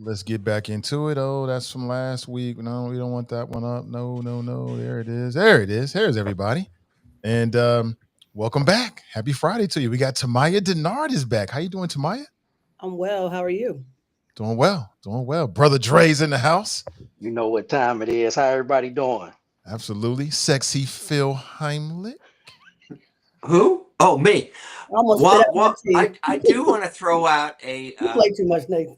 Let's get back into it. Oh, that's from last week. No, we don't want that one up. No, no, no. There it is. There it is. Here's everybody. And welcome back. Happy Friday to you. We got Tamaya Dennard is back. How you doing, Tamaya? I'm well. How are you? Doing well. Doing well. Brother Dre's in the house. You know what time it is. How everybody doing? Absolutely. Sexy Phil Heimlich. Who? Oh, me. I almost spit Well, out my well, tea. I do want to throw out a. You play too much, Nathan.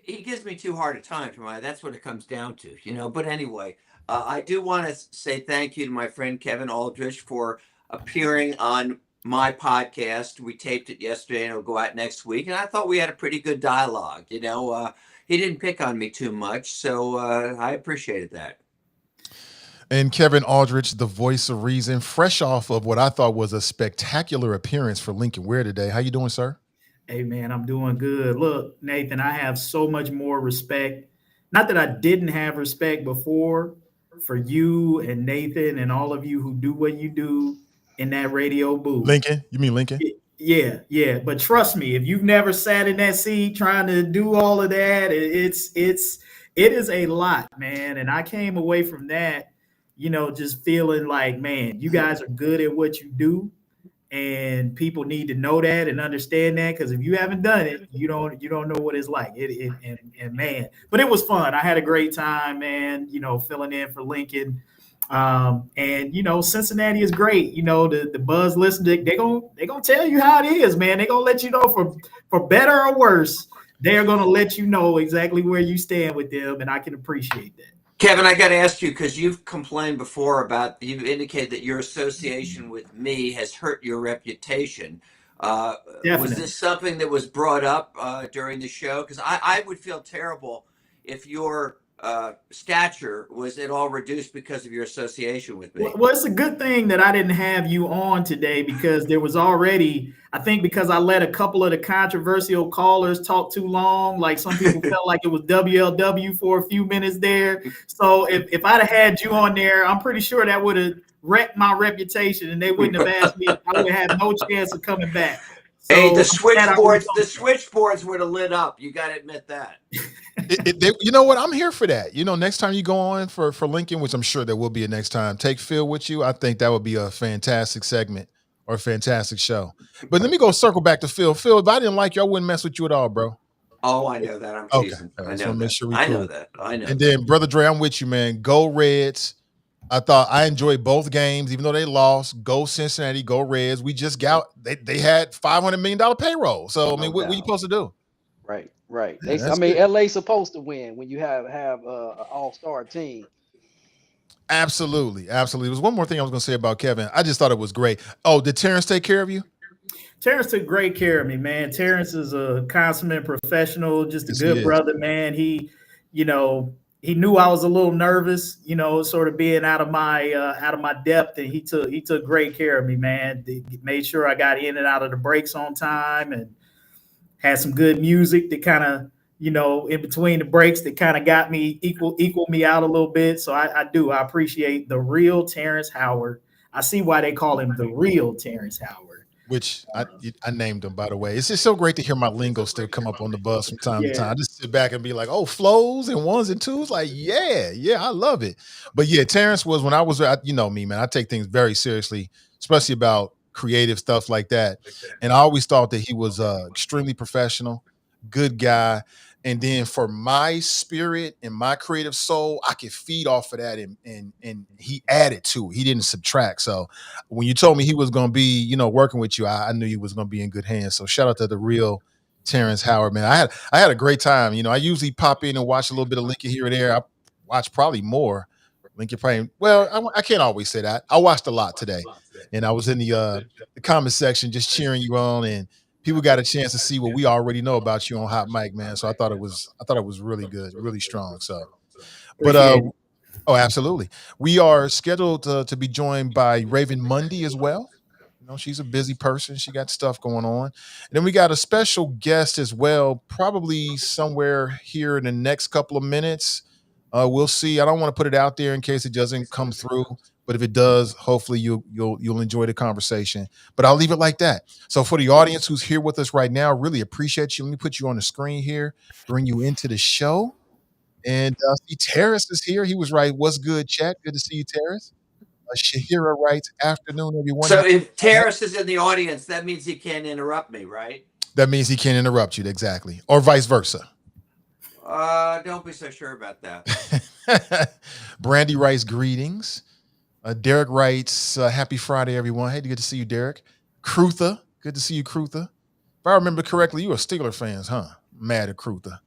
He gives me too hard a time, Tamaya. That's what it comes down to, you know. But anyway, I do want to say thank you to my friend Kevin Aldridge for appearing on my podcast. We taped it yesterday, and it'll go out next week. And I thought we had a pretty good dialogue. You know, he didn't pick on me too much, so I appreciated that. And Kevin Aldridge, the voice of reason, fresh off of what I thought was a spectacular appearance for Lincoln Ware today. How you doing, sir? Hey man, I'm doing good. Look, Nathan, I have so much more respect. Not that I didn't have respect before for you and Nathan and all of you who do what you do in that radio booth. Lincoln? You mean Lincoln? Yeah. But trust me, if you've never sat in that seat trying to do all of that, it is a lot, man. And I came away from that, just feeling like, man, you guys are good at what you do. And people need to know that and understand that, because if you haven't done it, you don't know what it's like. And man, but it was fun. I had a great time, man. Filling in for Lincoln, and Cincinnati is great. The Buzz listener, they gonna tell you how it is, man. They gonna let you know for better or worse. They're gonna let you know exactly where you stand with them, and I can appreciate that. Kevin, I got to ask you, because you've complained before you've indicated that your association with me has hurt your reputation. Was this something that was brought up during the show? Because I would feel terrible if your stature was at all reduced because of your association with me. Well, it's a good thing that I didn't have you on today, because there was already, I think, because I let a couple of the controversial callers talk too long. Like some people felt like it was WLW for a few minutes there. So if I'd have had you on there, I'm pretty sure that would have wrecked my reputation, and they wouldn't have asked me. I would have no chance of coming back. So hey, the switchboards would have lit up. You got to admit that. You know what? I'm here for that. Next time you go on for Lincoln, which I'm sure there will be a next time, take Phil with you. I think that would be a fantastic segment or a fantastic show. But let me go circle back to Phil. Phil, if I didn't like you, I wouldn't mess with you at all, bro. Oh, I know that. I'm teasing. Okay. I know that. Sure I know that. I know. And then, Brother Dre, I'm with you, man. Go Reds. I enjoyed both games, even though they lost. Go Cincinnati, go Reds. We just got they had $500 million payroll. So I mean, what are you supposed to do? Right. Yeah, LA's supposed to win when you have an all-star team. Absolutely. There was one more thing I was going to say about Kevin. I just thought it was great. Oh, did Terrence take care of you? Terrence took great care of me, man. Terrence is a consummate professional, just a good brother, man. He knew I was a little nervous, sort of being out of my depth, and he took great care of me, man. He made sure I got in and out of the breaks on time, and had some good music that kind of, in between the breaks that kind of got me equal me out a little bit. So I appreciate the real Terrence Howard. I see why they call him the real Terrence Howard. Which I named him, by the way. It's just so great to hear my lingo still come up on the bus from time to time. I just sit back and be like, oh, flows and ones and twos. Like, yeah, I love it. But yeah, Terrence was, when I was, you know me, man, I take things very seriously, especially about creative stuff like that. And I always thought that he was extremely professional, good guy. And then for my spirit and my creative soul, I could feed off of that, and he added to it. He didn't subtract. So when you told me he was going to be, working with you, I knew he was going to be in good hands. So shout out to the real Terrence Howard, man. I had a great time. I usually pop in and watch a little bit of Lincoln here or there. I watch probably more. Lincoln probably, well, I can't always say that. I watched a lot today, and I was in the comment section just cheering you on, and people got a chance to see what we already know about you on Hot Mic, man. So I thought it was really good, really strong. So, but oh, absolutely. We are scheduled to be joined by Raven Mundy as well. She's a busy person. She got stuff going on. And then we got a special guest as well, probably somewhere here in the next couple of minutes. We'll see. I don't want to put it out there in case it doesn't come through. But if it does, hopefully you'll enjoy the conversation. But I'll leave it like that. So for the audience who's here with us right now, really appreciate you. Let me put you on the screen here, bring you into the show. And see, Terrace is here. He was right. What's good, chat? Good to see you, Terrace. Shahira writes, afternoon, everyone. So if Terrace is in the audience, that means he can't interrupt me, right? That means he can't interrupt you, exactly. Or vice versa. Don't be so sure about that. Brandy writes, greetings. Derek writes, happy Friday, everyone. Hey, good to see you, Derek. Crutha, good to see you, Crutha. If I remember correctly, you are Steeler fans, huh? Mad at Crutha.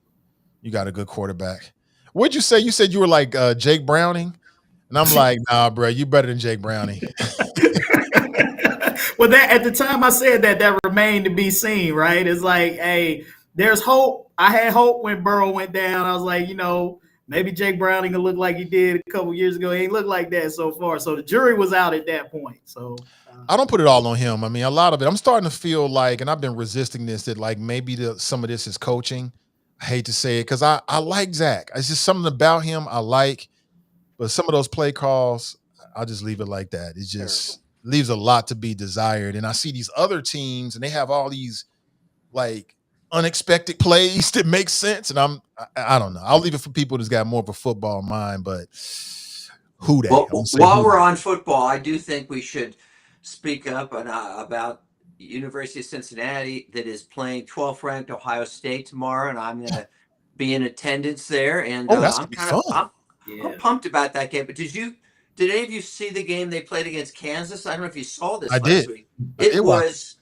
You got a good quarterback. What'd you say? You said you were like Jake Browning? And I'm like, nah, bro, you better than Jake Browning. Well, that at the time I said that remained to be seen, right? It's like, hey, there's hope. I had hope when Burrow went down. I was like, maybe Jake Browning will look like he did a couple years ago. He ain't looked like that so far. So the jury was out at that point. So I don't put it all on him. I mean, a lot of it, I'm starting to feel like, and I've been resisting this, that like maybe some of this is coaching. I hate to say it because I like Zach. It's just something about him I like. But some of those play calls, I'll just leave it like that. It just leaves a lot to be desired. And I see these other teams, and they have all these like unexpected plays that make sense. And I don't know. I'll leave it for people that's got more of a football mind. But who they? Well, while we're on football, I do think we should speak up about University of Cincinnati that is playing 12th ranked Ohio State tomorrow, and I'm going to be in attendance there. And that's gonna be fun. I'm pumped about that game. But did any of you see the game they played against Kansas? I don't know if you saw this last week. It was,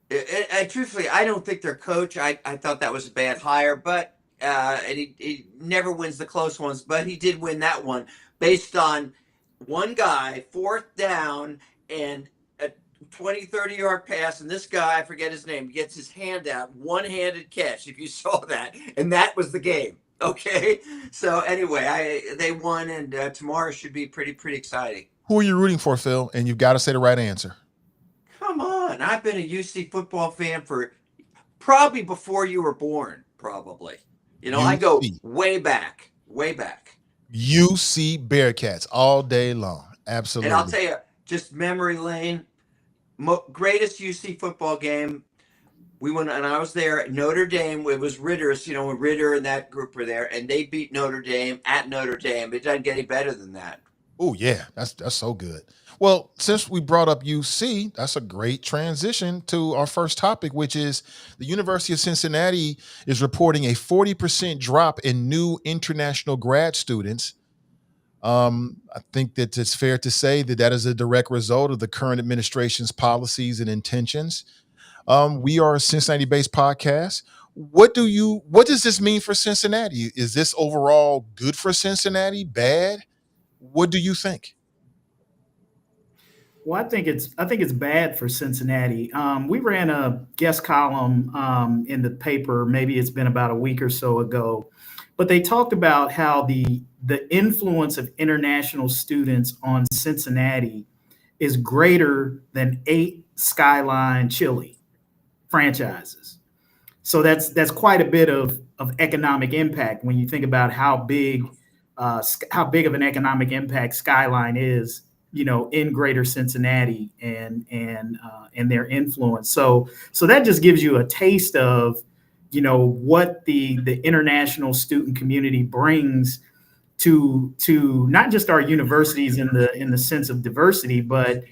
and truthfully, I don't think their coach, I thought that was a bad hire, but and he never wins the close ones, but he did win that one based on one guy, 4th down, and a 20, 30-yard pass, and this guy, I forget his name, gets his hand out, one-handed catch, if you saw that, and that was the game. Okay, so anyway, they won, and tomorrow should be pretty exciting. Who are you rooting for, Phil? And you've got to say the right answer. Come on, I've been a UC football fan for probably before you were born. Probably, I go way back. UC Bearcats all day long, absolutely. And I'll tell you, just memory lane, greatest UC football game. We went, and I was there at Notre Dame. It was Ritter's, when Ritter and that group were there, and they beat Notre Dame at Notre Dame. It doesn't get any better than that. Oh, yeah. That's so good. Well, since we brought up UC, that's a great transition to our first topic, which is the University of Cincinnati is reporting a 40% drop in new international grad students. I think that it's fair to say that is a direct result of the current administration's policies and intentions. We are a Cincinnati-based podcast. What does this mean for Cincinnati? Is this overall good for Cincinnati? Bad? What do you think? Well, I think it's bad for Cincinnati. We ran a guest column in the paper. Maybe it's been about a week or so ago, but they talked about how the influence of international students on Cincinnati is greater than 8 Skyline Chili franchises. So that's quite a bit of economic impact when you think about how big of an economic impact Skyline is, in greater Cincinnati and their influence. So that just gives you a taste of, what the international student community brings to not just our universities in the sense of diversity, but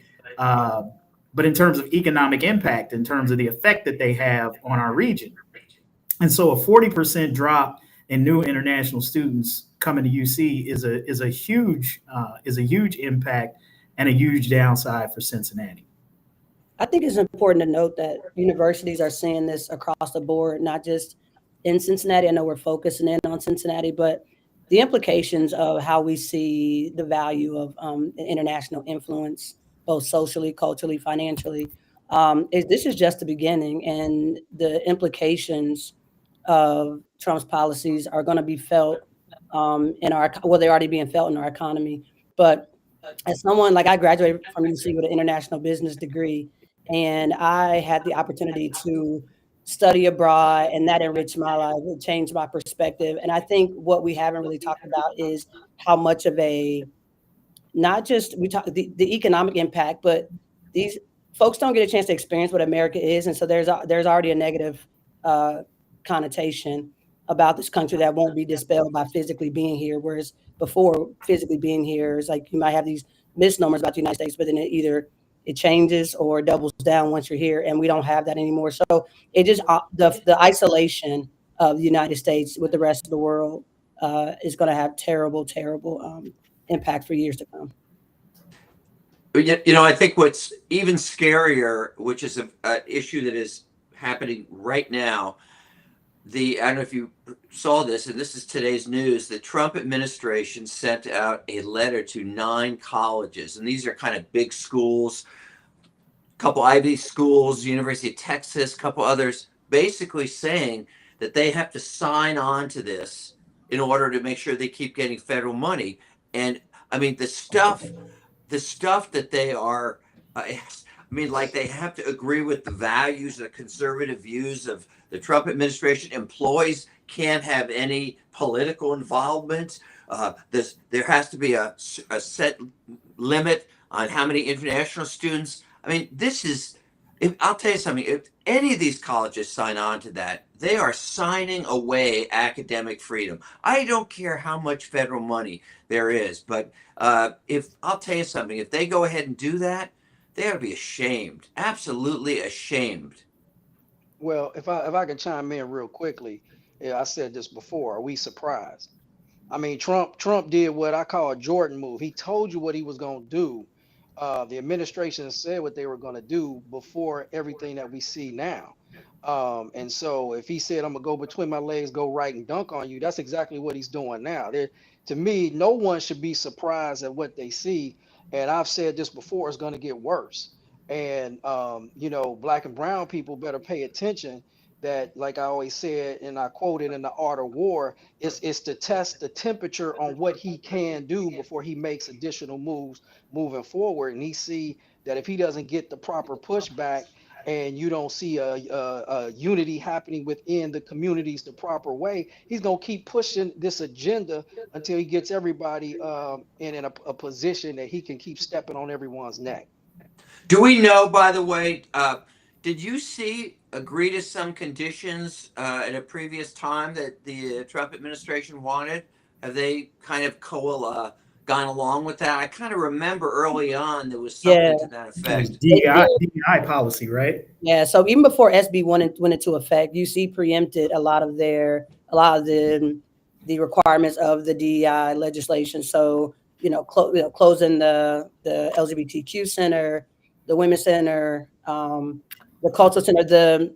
in terms of economic impact, in terms of the effect that they have on our region. And so a 40% drop in new international students coming to UC is a huge impact and a huge downside for Cincinnati. I think it's important to note that universities are seeing this across the board, not just in Cincinnati. I know we're focusing in on Cincinnati, but the implications of how we see the value of international influence, both socially, culturally, financially, this is just the beginning, and the implications of Trump's policies are going to be felt they're already being felt in our economy. But as someone, I graduated from UC with an international business degree, and I had the opportunity to study abroad, and that enriched my life. It changed my perspective. And I think what we haven't really talked about is how much of a not just we talk the economic impact, but these folks don't get a chance to experience what America is, and so there's already a negative connotation about this country that won't be dispelled by physically being here. Whereas before, physically being here is like you might have these misnomers about the United States, but then it changes or doubles down once you're here, and we don't have that anymore. So it just the isolation of the United States with the rest of the world is going to have terrible impact for years to come. You know, I think what's even scarier, which is an issue that is happening right now, I don't know if you saw this, and this is today's news, the Trump administration sent out a letter to 9 colleges, and these are kind of big schools, a couple Ivy schools, University of Texas, a couple others, basically saying that they have to sign on to this in order to make sure they keep getting federal money. And I mean, the stuff that they are, I mean, like they have to agree with the values, the conservative views of the Trump administration. Employees can't have any political involvement. There has to be a set limit on how many international students. I mean, I'll tell you something, if any of these colleges sign on to that, they are signing away academic freedom. I don't care how much federal money there is, but I'll tell you something, if they go ahead and do that, they ought to be ashamed, absolutely ashamed. Well, if I can chime in real quickly, I said this before. Are we surprised? I mean, Trump did what I call a Jordan move. He told you what he was going to do. The administration said what they were going to do before everything that we see now. And so if he said, I'm going to go between my legs, go right and dunk on you, that's exactly what he's doing now. To me, no one should be surprised at what they see. And I've said this before, it's going to get worse. And, you know, black and brown people better pay attention that, like I always said, and I quoted in The Art of War, is to test the temperature on what he can do before he makes additional moves moving forward. And he see that if he doesn't get the proper pushback and you don't see a unity happening within the communities the proper way, he's going to keep pushing this agenda until he gets everybody in a position that he can keep stepping on everyone's neck. Do we know, by the way, did you agree to some conditions at a previous time that the Trump administration wanted? Have they kind of gone along with that? I kind of remember early on there was something to that effect. DEI policy, right? Yeah. So even before SB went into effect, UC preempted a lot of the requirements of the DEI legislation. So closing the LGBTQ center, the Women's Center, the Cultural Center, the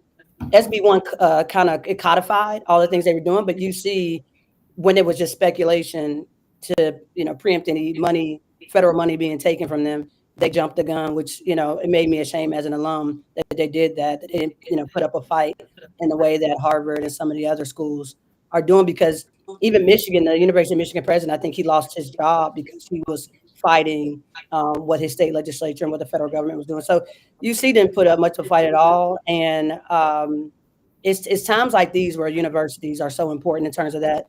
SB1 kind of codified all the things they were doing. But you see, when it was just speculation to preempt any federal money being taken from them, they jumped the gun, which it made me ashamed as an alum that they did that. They didn't put up a fight in the way that Harvard and some of the other schools are doing. Because even Michigan, the University of Michigan president, I think he lost his job because he was fighting what his state legislature and what the federal government was doing. So UC didn't put up much of a fight at all. And it's times like these where universities are so important in terms of that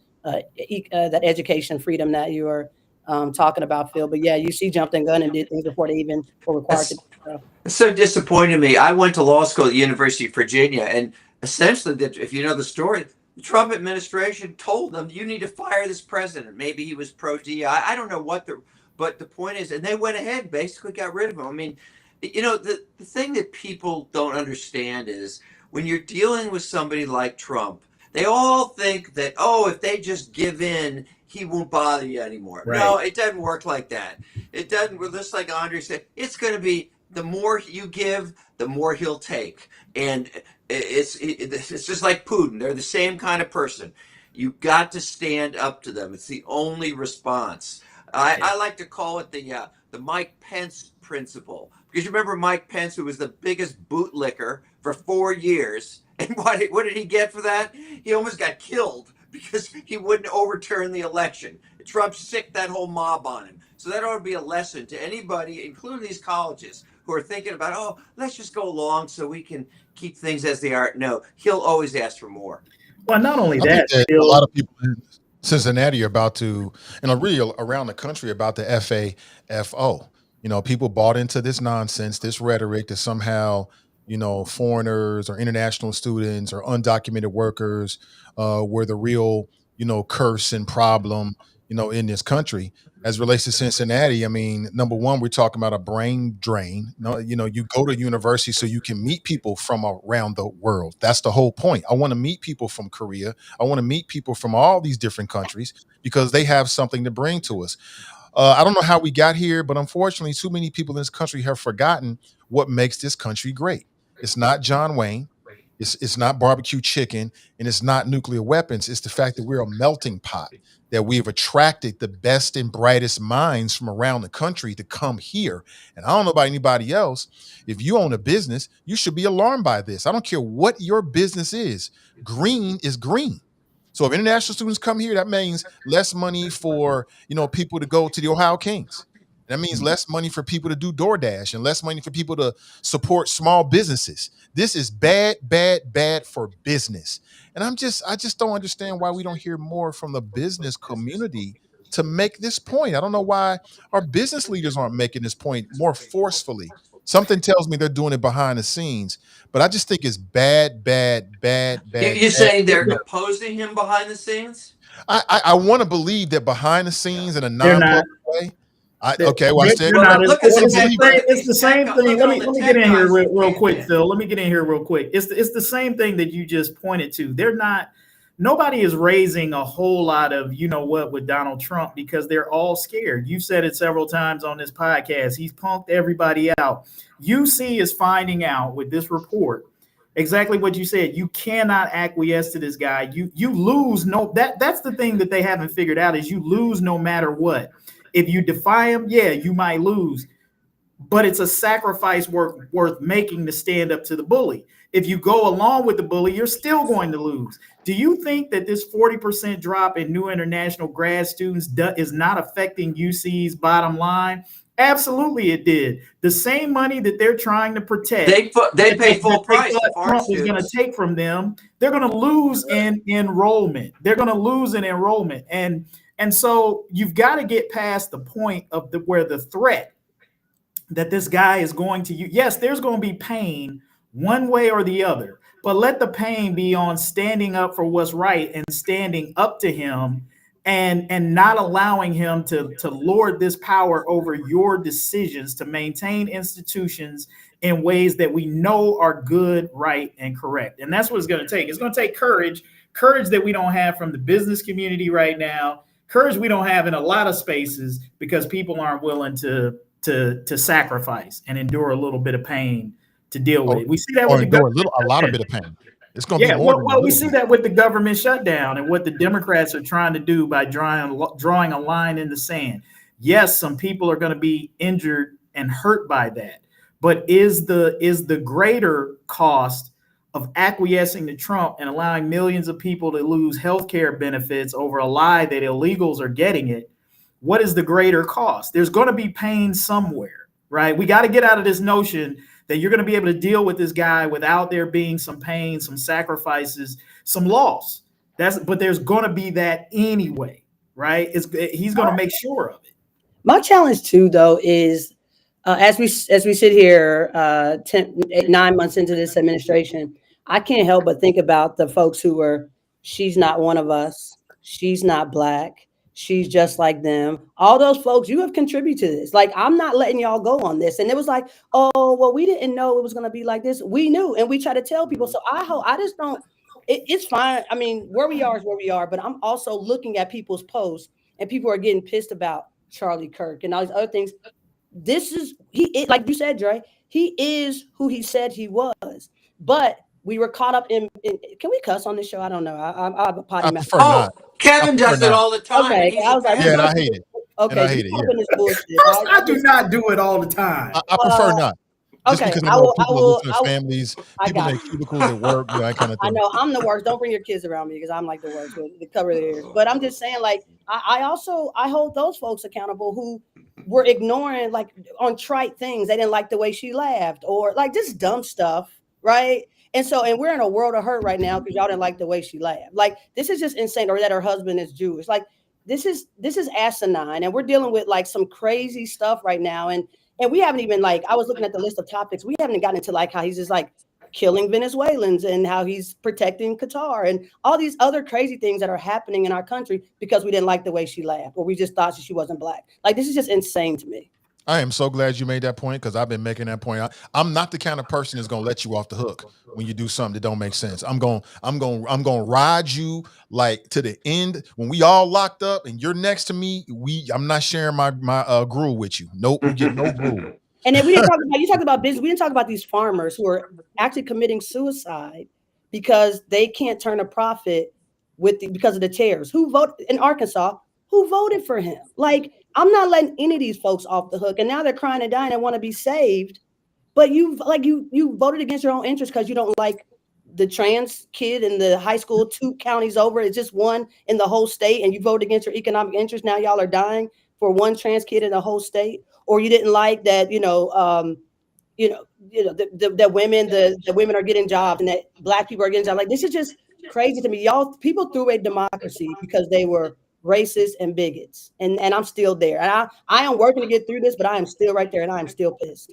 education freedom that you are talking about, Phil. But yeah, UC jumped in gun and did things before they even were required to do so. It's so disappointing me. I went to law school at the University of Virginia, and essentially, if you know the story, the Trump administration told them, you need to fire this president. Maybe he was pro-DI. I don't know but the point is, and they went ahead and basically got rid of him. I mean, the thing that people don't understand is when you're dealing with somebody like Trump, they all think that, if they just give in, he won't bother you anymore. Right. No, it doesn't work like that. It doesn't. Just like Andre said, it's going to be the more you give, the more he'll take. And it's just like Putin. They're the same kind of person. You've got to stand up to them. It's the only response. I like to call it the Mike Pence principle, because you remember Mike Pence, who was the biggest bootlicker for 4 years, and what did he get for that? He almost got killed because he wouldn't overturn the election. Trump sicked that whole mob on him. So that ought to be a lesson to anybody, including these colleges, who are thinking about, let's just go along so we can keep things as they are. No, he'll always ask for more. Well, not only that, a lot of people. Cincinnati are about to, and really around the country about the FAFO. People bought into this nonsense, this rhetoric that somehow, foreigners or international students or undocumented workers were the real, curse and problem, in this country. As relates to Cincinnati, I mean, number one, we're talking about a brain drain. No, you go to university so you can meet people from around the world. That's the whole point. I want to meet people from Korea. I want to meet people from all these different countries because they have something to bring to us. I don't know how we got here, but unfortunately, too many people in this country have forgotten what makes this country great. It's not John Wayne. It's not barbecue chicken, and it's not nuclear weapons. It's the fact that we're a melting pot, that we have attracted the best and brightest minds from around the country to come here. And I don't know about anybody else. If you own a business, you should be alarmed by this. I don't care what your business is. Green is green. So if international students come here, that means less money for, people to go to the Ohio Kings. That means less money for people to do DoorDash and less money for people to support small businesses. This is bad, bad, bad for business. And I just don't understand why we don't hear more from the business community to make this point. I don't know why our business leaders aren't making this point more forcefully. Something tells me they're doing it behind the scenes, but I just think it's bad, bad, bad, bad. You're saying they're opposing him behind the scenes? I want to believe that behind the scenes in a They're not. non-public way. Okay, well, It's the same thing. Let me get in here real quick, Phil. Let me get in here real quick. It's the same thing that you just pointed to. They're not. Nobody is raising a whole lot of with Donald Trump because they're all scared. You've said it several times on this podcast. He's punked everybody out. UC is finding out with this report exactly what you said. You cannot acquiesce to this guy. You lose. That's the thing that they haven't figured out is you lose no matter what. If you defy him, yeah, you might lose, but it's a sacrifice worth making to stand up to the bully. If you go along with the bully, you're still going to lose. Do you think that this 40% drop in new international grad students is not affecting UC's bottom line? Absolutely, it did. The same money that they're trying to protect, they pay full price. Trump is going to take from them. They're going to lose in enrollment. They're going to lose in enrollment, and so you've got to get past the point of where the threat that this guy is going to use. Yes, there's going to be pain one way or the other, but let the pain be on standing up for what's right and standing up to him and not allowing him to lord this power over your decisions to maintain institutions in ways that we know are good, right, and correct. And that's what it's going to take. It's going to take courage that we don't have from the business community right now. Courage we don't have in a lot of spaces because people aren't willing to sacrifice and endure a little bit of pain to deal with it. We see that with a lot of bit of pain. It's going to be more. Well, we see that with the government shutdown and what the Democrats are trying to do by drawing a line in the sand. Yes, some people are going to be injured and hurt by that, but is the greater cost of acquiescing to Trump and allowing millions of people to lose health care benefits over a lie that illegals are getting it? What is the greater cost? There's going to be pain somewhere, right? We got to get out of this notion that you're going to be able to deal with this guy without there being some pain, some sacrifices, some loss. But there's going to be that anyway, right? He's going to make sure of it. My challenge too, though, is as we sit here 9 months into this administration, I can't help but think about the folks who were, she's not one of us. She's not Black. She's just like them. All those folks, you have contributed to this. Like, I'm not letting y'all go on this. And it was like, oh, well, we didn't know it was going to be like this. We knew, and we try to tell people. So it's fine. I mean, where we are is where we are. But I'm also looking at people's posts, and people are getting pissed about Charlie Kirk and all these other things. Like you said, Dre, he is who he said he was. But we were caught up in can we cuss on this show? I don't know. I have a potty mouth. Oh, Kevin does it all the time. Okay, I was like, yeah, and I hate it. Okay, I hate it. This bullshit, right? I do not do it all the time. I prefer not. Just okay, because I know people listen to families, people in cubicles at work, that kind of thing. I know I'm the worst. Don't bring your kids around me because I'm like the worst with the cover their ears. But I'm just saying, like, I hold those folks accountable who were ignoring, like, on trite things. They didn't like the way she laughed or like just dumb stuff, right? And so, and we're in a world of hurt right now because y'all didn't like the way she laughed. Like, this is just insane. Or that her husband is Jewish. Like, this is asinine. And we're dealing with like some crazy stuff right now. And we haven't even, like, I was looking at the list of topics. We haven't gotten into like how he's just like killing Venezuelans and how he's protecting Qatar and all these other crazy things that are happening in our country because we didn't like the way she laughed or we just thought she wasn't black. Like, this is just insane to me. I am so glad you made that point because I've been making that point. I'm not the kind of person that's gonna let you off the hook when you do something that don't make sense. I'm gonna ride you like to the end when we all locked up and you're next to me. I'm not sharing my gruel with you. Nope, you get no gruel. And then we didn't talk about, you talked about business. We didn't talk about these farmers who are actually committing suicide because they can't turn a profit because of the tariffs. Who voted in Arkansas? Who voted for him? Like, I'm not letting any of these folks off the hook. And now they're crying and dying and want to be saved. But you voted against your own interest because you don't like the trans kid in the high school 2 counties over. It's just one in the whole state. And you voted against your economic interest. Now y'all are dying for one trans kid in the whole state. Or you didn't like that, the women are getting jobs and that black people are getting jobs. Like, this is just crazy to me. People threw away democracy because they were racist and bigots. And I'm still there. And I am working to get through this, but I am still right there and I am still pissed.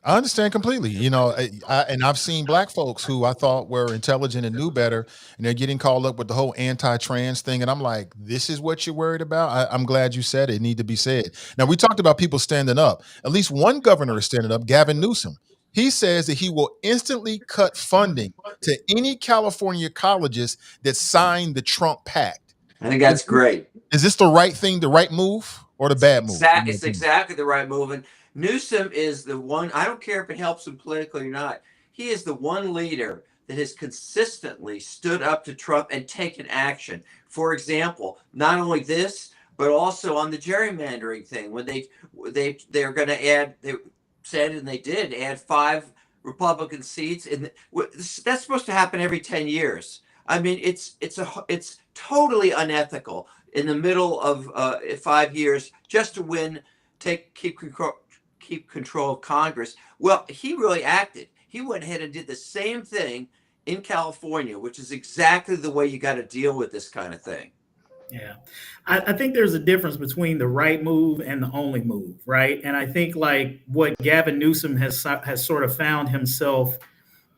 I understand completely. And I've seen black folks who I thought were intelligent and knew better, and they're getting called up with the whole anti-trans thing. And I'm like, this is what you're worried about? I'm glad you said it. It need to be said. Now, we talked about people standing up. At least one governor is standing up, Gavin Newsom. He says that he will instantly cut funding to any California colleges that sign the Trump Pact. I think that's great. Is this the right thing, the right move, or the bad move? It's exactly the right move. And Newsom is the one, I don't care if it helps him politically or not, he is the one leader that has consistently stood up to Trump and taken action. For example, not only this, but also on the gerrymandering thing, when they're going to add, they said and they did add 5 Republican seats, and that's supposed to happen every 10 years. I mean, it's totally unethical in the middle of 5 years just to win, keep control of Congress. Well, he really acted. He went ahead and did the same thing in California, which is exactly the way you got to deal with this kind of thing. Yeah, I think there's a difference between the right move and the only move, right? And I think like what Gavin Newsom has sort of found himself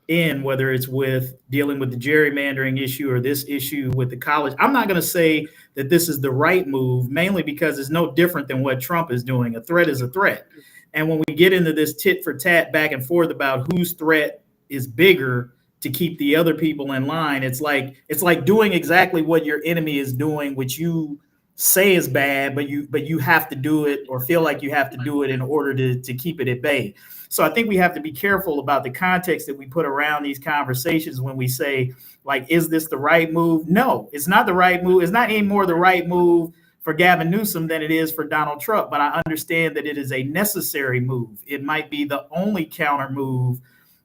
in, whether it's with dealing with the gerrymandering issue or this issue with the college, I'm not going to say that this is the right move, mainly because it's no different than what Trump is doing. A threat is a threat. And when we get into this tit for tat back and forth about whose threat is bigger to keep the other people in line, it's like doing exactly what your enemy is doing, which you say is bad, but you have to do it or feel like you have to do it in order to keep it at bay. So I think we have to be careful about the context that we put around these conversations when we say, like, is this the right move? No, it's not the right move. It's not any more the right move for Gavin Newsom than it is for Donald Trump. But I understand that it is a necessary move. It might be the only counter move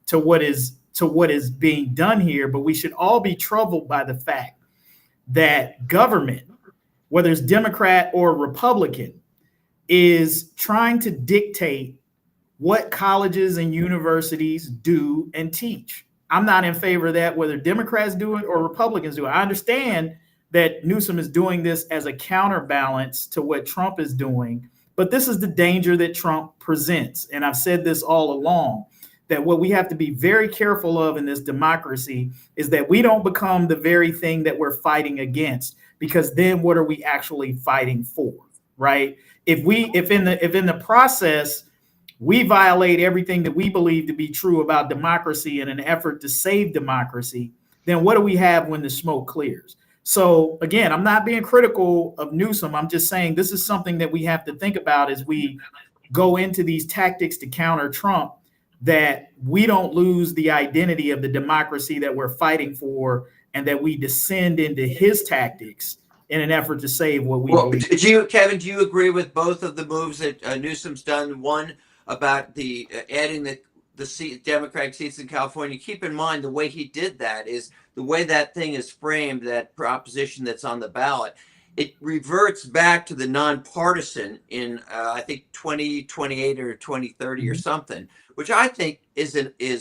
to what is being done here. But we should all be troubled by the fact that government, whether it's Democrat or Republican, is trying to dictate what colleges and universities do and teach. I'm not in favor of that, whether Democrats do it or Republicans do it. I understand that Newsom is doing this as a counterbalance to what Trump is doing, but this is the danger that Trump presents. And I've said this all along, that what we have to be very careful of in this democracy is that we don't become the very thing that we're fighting against, because then what are we actually fighting for, right? If in the process, we violate everything that we believe to be true about democracy in an effort to save democracy, then what do we have when the smoke clears? So again, I'm not being critical of Newsom. I'm just saying this is something that we have to think about as we go into these tactics to counter Trump, that we don't lose the identity of the democracy that we're fighting for, and that we descend into his tactics in an effort to save what we believe. Kevin, do you agree with both of the moves that Newsom's done? One, about the adding the Democratic seats in California. Keep in mind the way he did that is the way that thing is framed, that proposition that's on the ballot. It reverts back to the nonpartisan in I think 2028 or 2030 or something, which I think is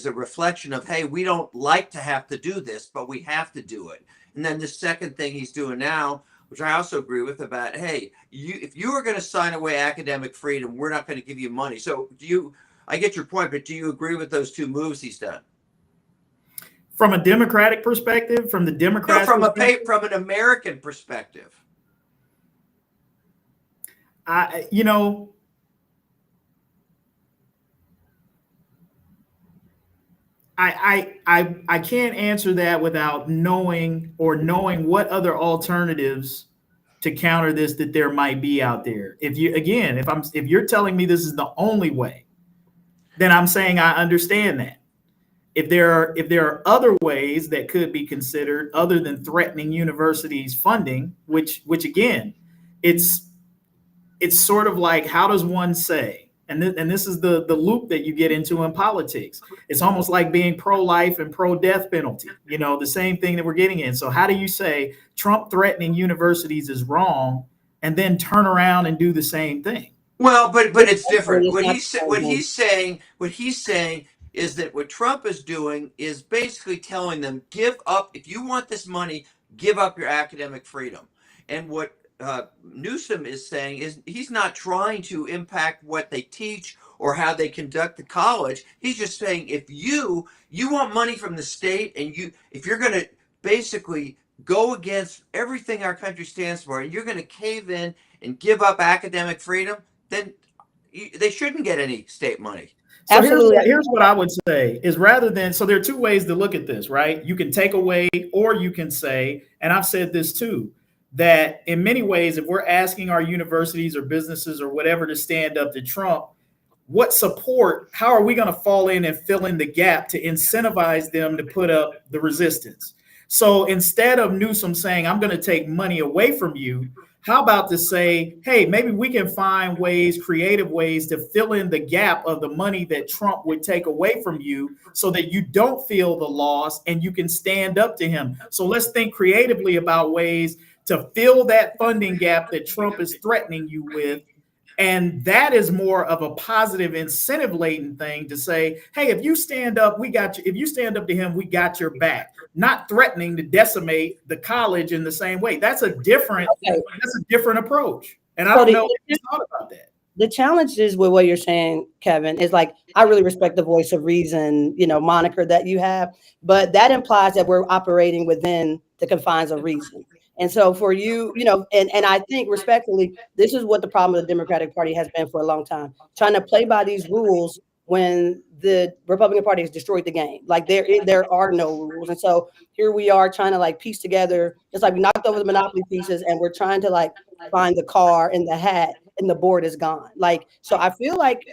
a reflection of, hey, we don't like to have to do this, but we have to do it. And then the second thing he's doing now, which I also agree with, about, hey, if you are going to sign away academic freedom, we're not going to give you money. So I get your point, but do you agree with those two moves he's done? From a Democratic perspective, from the Democrats, from an American perspective. I can't answer that without knowing what other alternatives to counter this that there might be out there. If you're telling me this is the only way, then I'm saying I understand that. If there are other ways that could be considered other than threatening universities' funding, which again, it's sort of like, how does one say? And this is the loop that you get into in politics. It's almost like being pro-life and pro-death penalty, the same thing that we're getting in. So how do you say Trump threatening universities is wrong and then turn around and do the same thing? Well, but it's different. What he's saying is that what Trump is doing is basically telling them, give up, if you want this money, give up your academic freedom. And what Newsom is saying is he's not trying to impact what they teach or how they conduct the college. He's just saying, if you want money from the state, and if you're going to basically go against everything our country stands for, and you're going to cave in and give up academic freedom, then they shouldn't get any state money. So here's what I would say is, so there are two ways to look at this, right? You can take away, or you can say, and I've said this too, that in many ways, if we're asking our universities or businesses or whatever to stand up to Trump, how are we going to fall in and fill in the gap to incentivize them to put up the resistance? So instead of Newsom saying, I'm going to take money away from you, how about to say, hey, maybe we can find creative ways to fill in the gap of the money that Trump would take away from you so that you don't feel the loss and you can stand up to him. So let's think creatively about ways to fill that funding gap that Trump is threatening you with. And that is more of a positive incentive laden thing to say, hey, if you stand up, we got you. If you stand up to him, we got your back. Not threatening to decimate the college in the same way. That's a different approach. And I don't know what you thought about that. The challenge is with what you're saying, Kevin, is like, I really respect the voice of reason, moniker that you have, but that implies that we're operating within the confines of reason. And so for you, and I think respectfully, this is what the problem of the Democratic Party has been for a long time, trying to play by these rules when the Republican Party has destroyed the game. Like there are no rules. And so here we are trying to piece together, just like we knocked over the Monopoly pieces, and we're trying to find the car and the hat, and the board is gone. So I feel like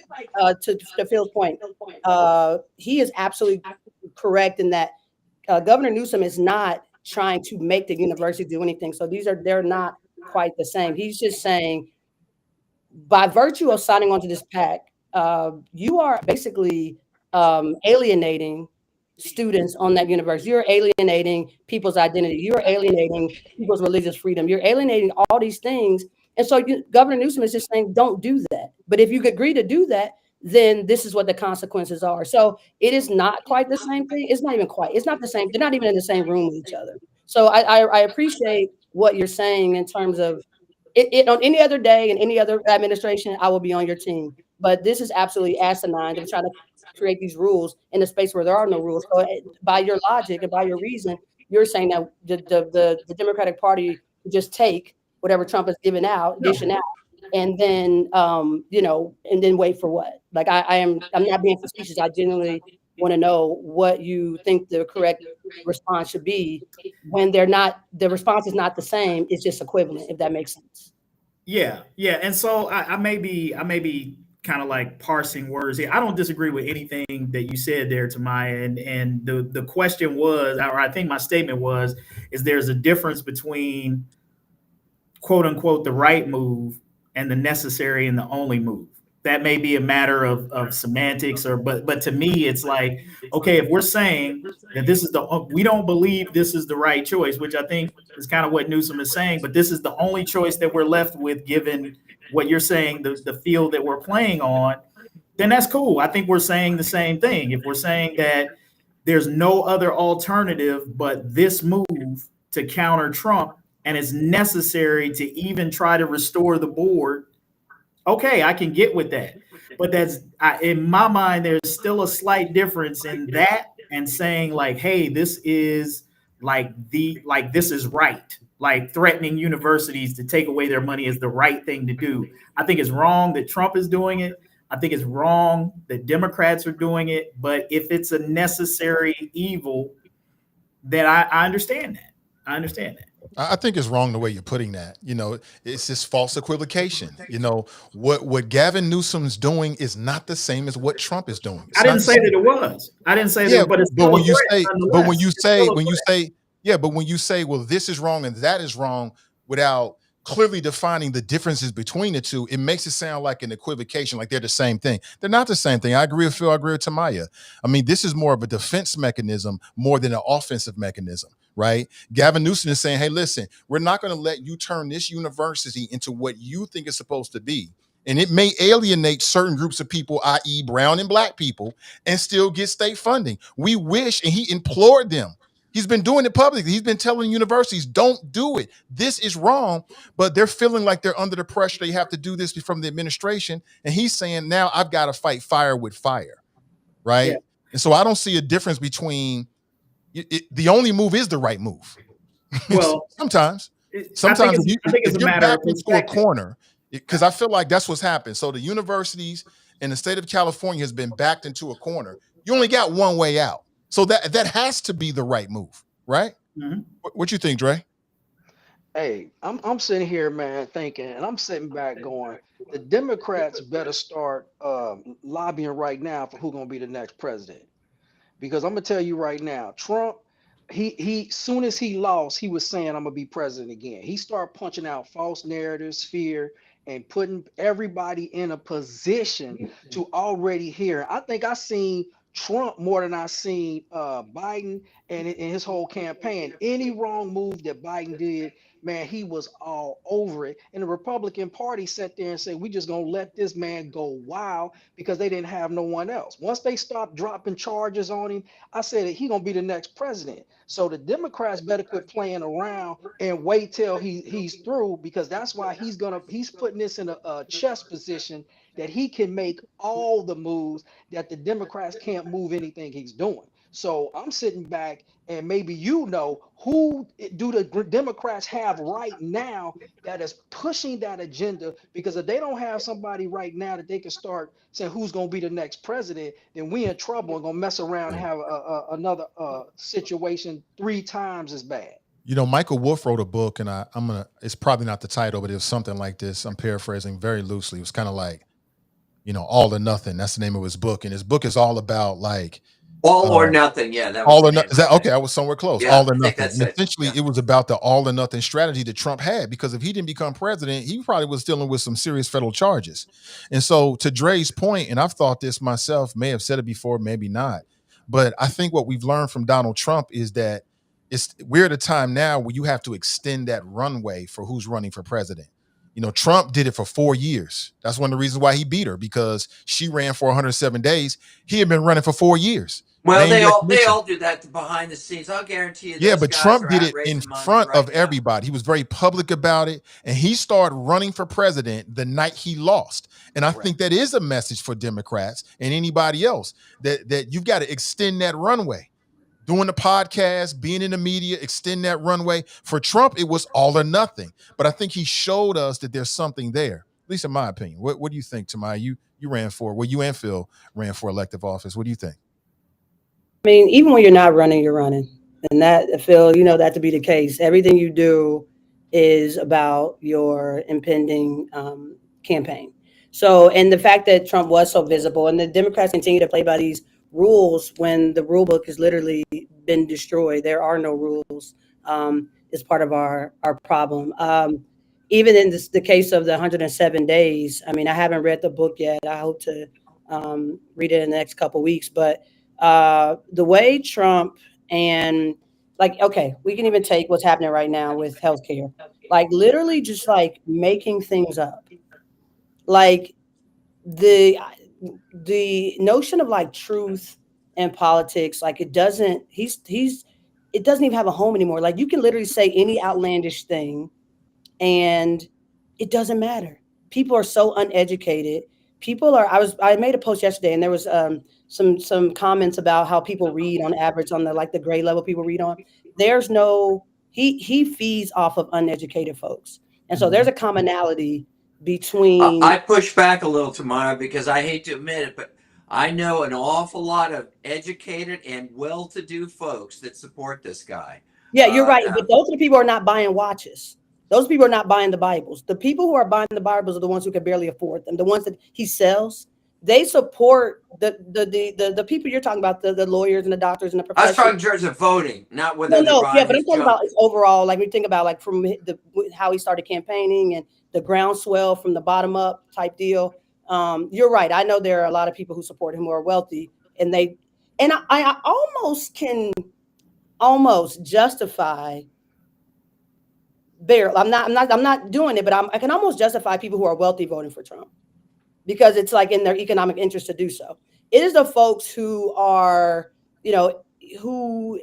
to Phil's point, he is absolutely correct in that Governor Newsom is not trying to make the university do anything. So they're not quite the same. He's just saying, by virtue of signing onto this pact, you are basically alienating students on that university. You're alienating people's identity. You're alienating people's religious freedom. You're alienating all these things. And so Governor Newsom is just saying, don't do that. But if you agree to do that, then this is what the consequences are. So it is not quite the same thing. It's not even quite. It's not the same. They're not even in the same room with each other. So I appreciate what you're saying in terms of it on any other day and any other administration, I will be on your team. But this is absolutely asinine to try to create these rules in a space where there are no rules. So by your logic and by your reason, you're saying that the Democratic Party just take whatever Trump is dishing out, and then and then wait for what? I'm not being facetious. I genuinely want to know what you think the correct response should be when the response is not the same. It's just equivalent, if that makes sense. Yeah. And so I may be kind of parsing words here. I don't disagree with anything that you said there, Tamaya. And the question was, or I think my statement was, is there's a difference between quote unquote the right move and the necessary and the only move. That may be a matter of semantics, but to me, it's like, okay, if we're saying that we don't believe this is the right choice, which I think is kind of what Newsom is saying, but this is the only choice that we're left with, given what you're saying, the field that we're playing on, then that's cool. I think we're saying the same thing. If we're saying that there's no other alternative but this move to counter Trump, and it's necessary to even try to restore the board, okay, I can get with that. But in my mind, there's still a slight difference in that and saying like, hey, this is this is right. Like threatening universities to take away their money is the right thing to do. I think it's wrong that Trump is doing it. I think it's wrong that Democrats are doing it. But if it's a necessary evil, then I understand that. I understand that. I think it's wrong the way you're putting that. It's this false equivocation. What Gavin Newsom's doing is not the same as what Trump is doing. I didn't say that it was. I didn't say that, but it's but when you say, well, this is wrong and that is wrong, without clearly defining the differences between the two, it makes it sound like an equivocation, like they're the same thing. They're not the same thing. I agree with Phil. I agree with Tamaya. I mean, this is more of a defense mechanism more than an offensive mechanism, right? Gavin Newsom is saying, hey, listen, we're not going to let you turn this university into what you think it's supposed to be. And it may alienate certain groups of people, i.e. brown and black people, and still get state funding. We wish, and he implored them. He's been doing it publicly. He's been telling universities, don't do it. This is wrong. But they're feeling like they're under the pressure. They have to do this from the administration. And he's saying, now I've got to fight fire with fire. Right. Yeah. And so I don't see a difference between the only move is the right move. Well, sometimes I think it's a matter of into a corner, because I feel like that's what's happened. So the universities in the state of California has been backed into a corner. You only got one way out. So that has to be the right move, right? Mm-hmm. What you think, Dre? Hey, I'm sitting here, man, thinking, and I'm sitting back going, the Democrats better start lobbying right now for who's gonna be the next president. Because I'm gonna tell you right now, Trump, he soon as he lost, he was saying, I'm gonna be president again. He started punching out false narratives, fear, and putting everybody in a position to already hear. I think I seen Trump more than I seen Biden and in his whole campaign. Any wrong move that Biden did, man, he was all over it. And the Republican Party sat there and said, we just gonna let this man go wild, because they didn't have no one else. Once they stopped dropping charges on him, I said he gonna be the next president. So the Democrats better quit playing around and wait till he's through, because that's why he's putting this in a chess position that he can make all the moves that the Democrats can't move anything he's doing. So I'm sitting back, and maybe who do the Democrats have right now that is pushing that agenda? Because if they don't have somebody right now that they can start saying who's going to be the next president, then we in trouble and going to mess around and have another situation 3 times as bad. Michael Wolff wrote a book, and it's probably not the title, but it was something like this. I'm paraphrasing very loosely. It was kind of like, All or Nothing. That's the name of his book. And his book is all about like all or nothing. Yeah. That was all or nothing. Is that okay? I was somewhere close. Yeah, all or nothing. And essentially, it was about the all or nothing strategy that Trump had, because if he didn't become president, he probably was dealing with some serious federal charges. And so to Dre's point, and I've thought this myself, may have said it before, maybe not, but I think what we've learned from Donald Trump is that we're at a time now where you have to extend that runway for who's running for president. Trump did it for 4 years. That's one of the reasons why he beat her, because she ran for 107 days. He had been running for 4 years. Well, they all do that behind the scenes. I'll guarantee you. Yeah, but Trump did it in front of everybody. He was very public about it, and he started running for president the night he lost. And I think that is a message for Democrats and anybody else, that you've got to extend that runway. Doing the podcast, being in the media, extend that runway. For Trump, it was all or nothing. But I think he showed us that there's something there, at least in my opinion. What do you think, Tamaya? You ran for, you and Phil ran for elective office. What do you think? I mean, even when you're not running, you're running. And that, Phil, that to be the case. Everything you do is about your impending campaign. So, and the fact that Trump was so visible, and the Democrats continue to play by these rules when the rule book has literally been destroyed. There are no rules. Is part of our problem. Even in the case of the 107 days, I mean, I haven't read the book yet. I hope to read it in the next couple of weeks. But the way Trump and we can even take what's happening right now with healthcare, literally just making things up. the notion of like truth and politics, like it doesn't even have a home anymore. Like you can literally say any outlandish thing and it doesn't matter. People are so uneducated. I made a post yesterday and there was some comments about how people read on average on the grade level people read on. There's no, he feeds off of uneducated folks. And so there's a commonality between. I push back a little, Tamaya, because I hate to admit it, but I know an awful lot of educated and well-to-do folks that support this guy. Yeah, you're right. But those are the people who are not buying watches. Those people are not buying the Bibles. The people who are buying the Bibles are the ones who can barely afford them. The ones that he sells, they support the people you're talking about, the lawyers and the doctors and the professors. I was talking in terms of voting, not whether no, yeah, but I'm talking about overall. Like we think about like from how he started campaigning and the groundswell from the bottom up type deal. You're right. I know there are a lot of people who support him who are wealthy, and I almost can justify. I'm not doing it, but I can almost justify people who are wealthy voting for Trump because it's like in their economic interest to do so. It is the folks who are, who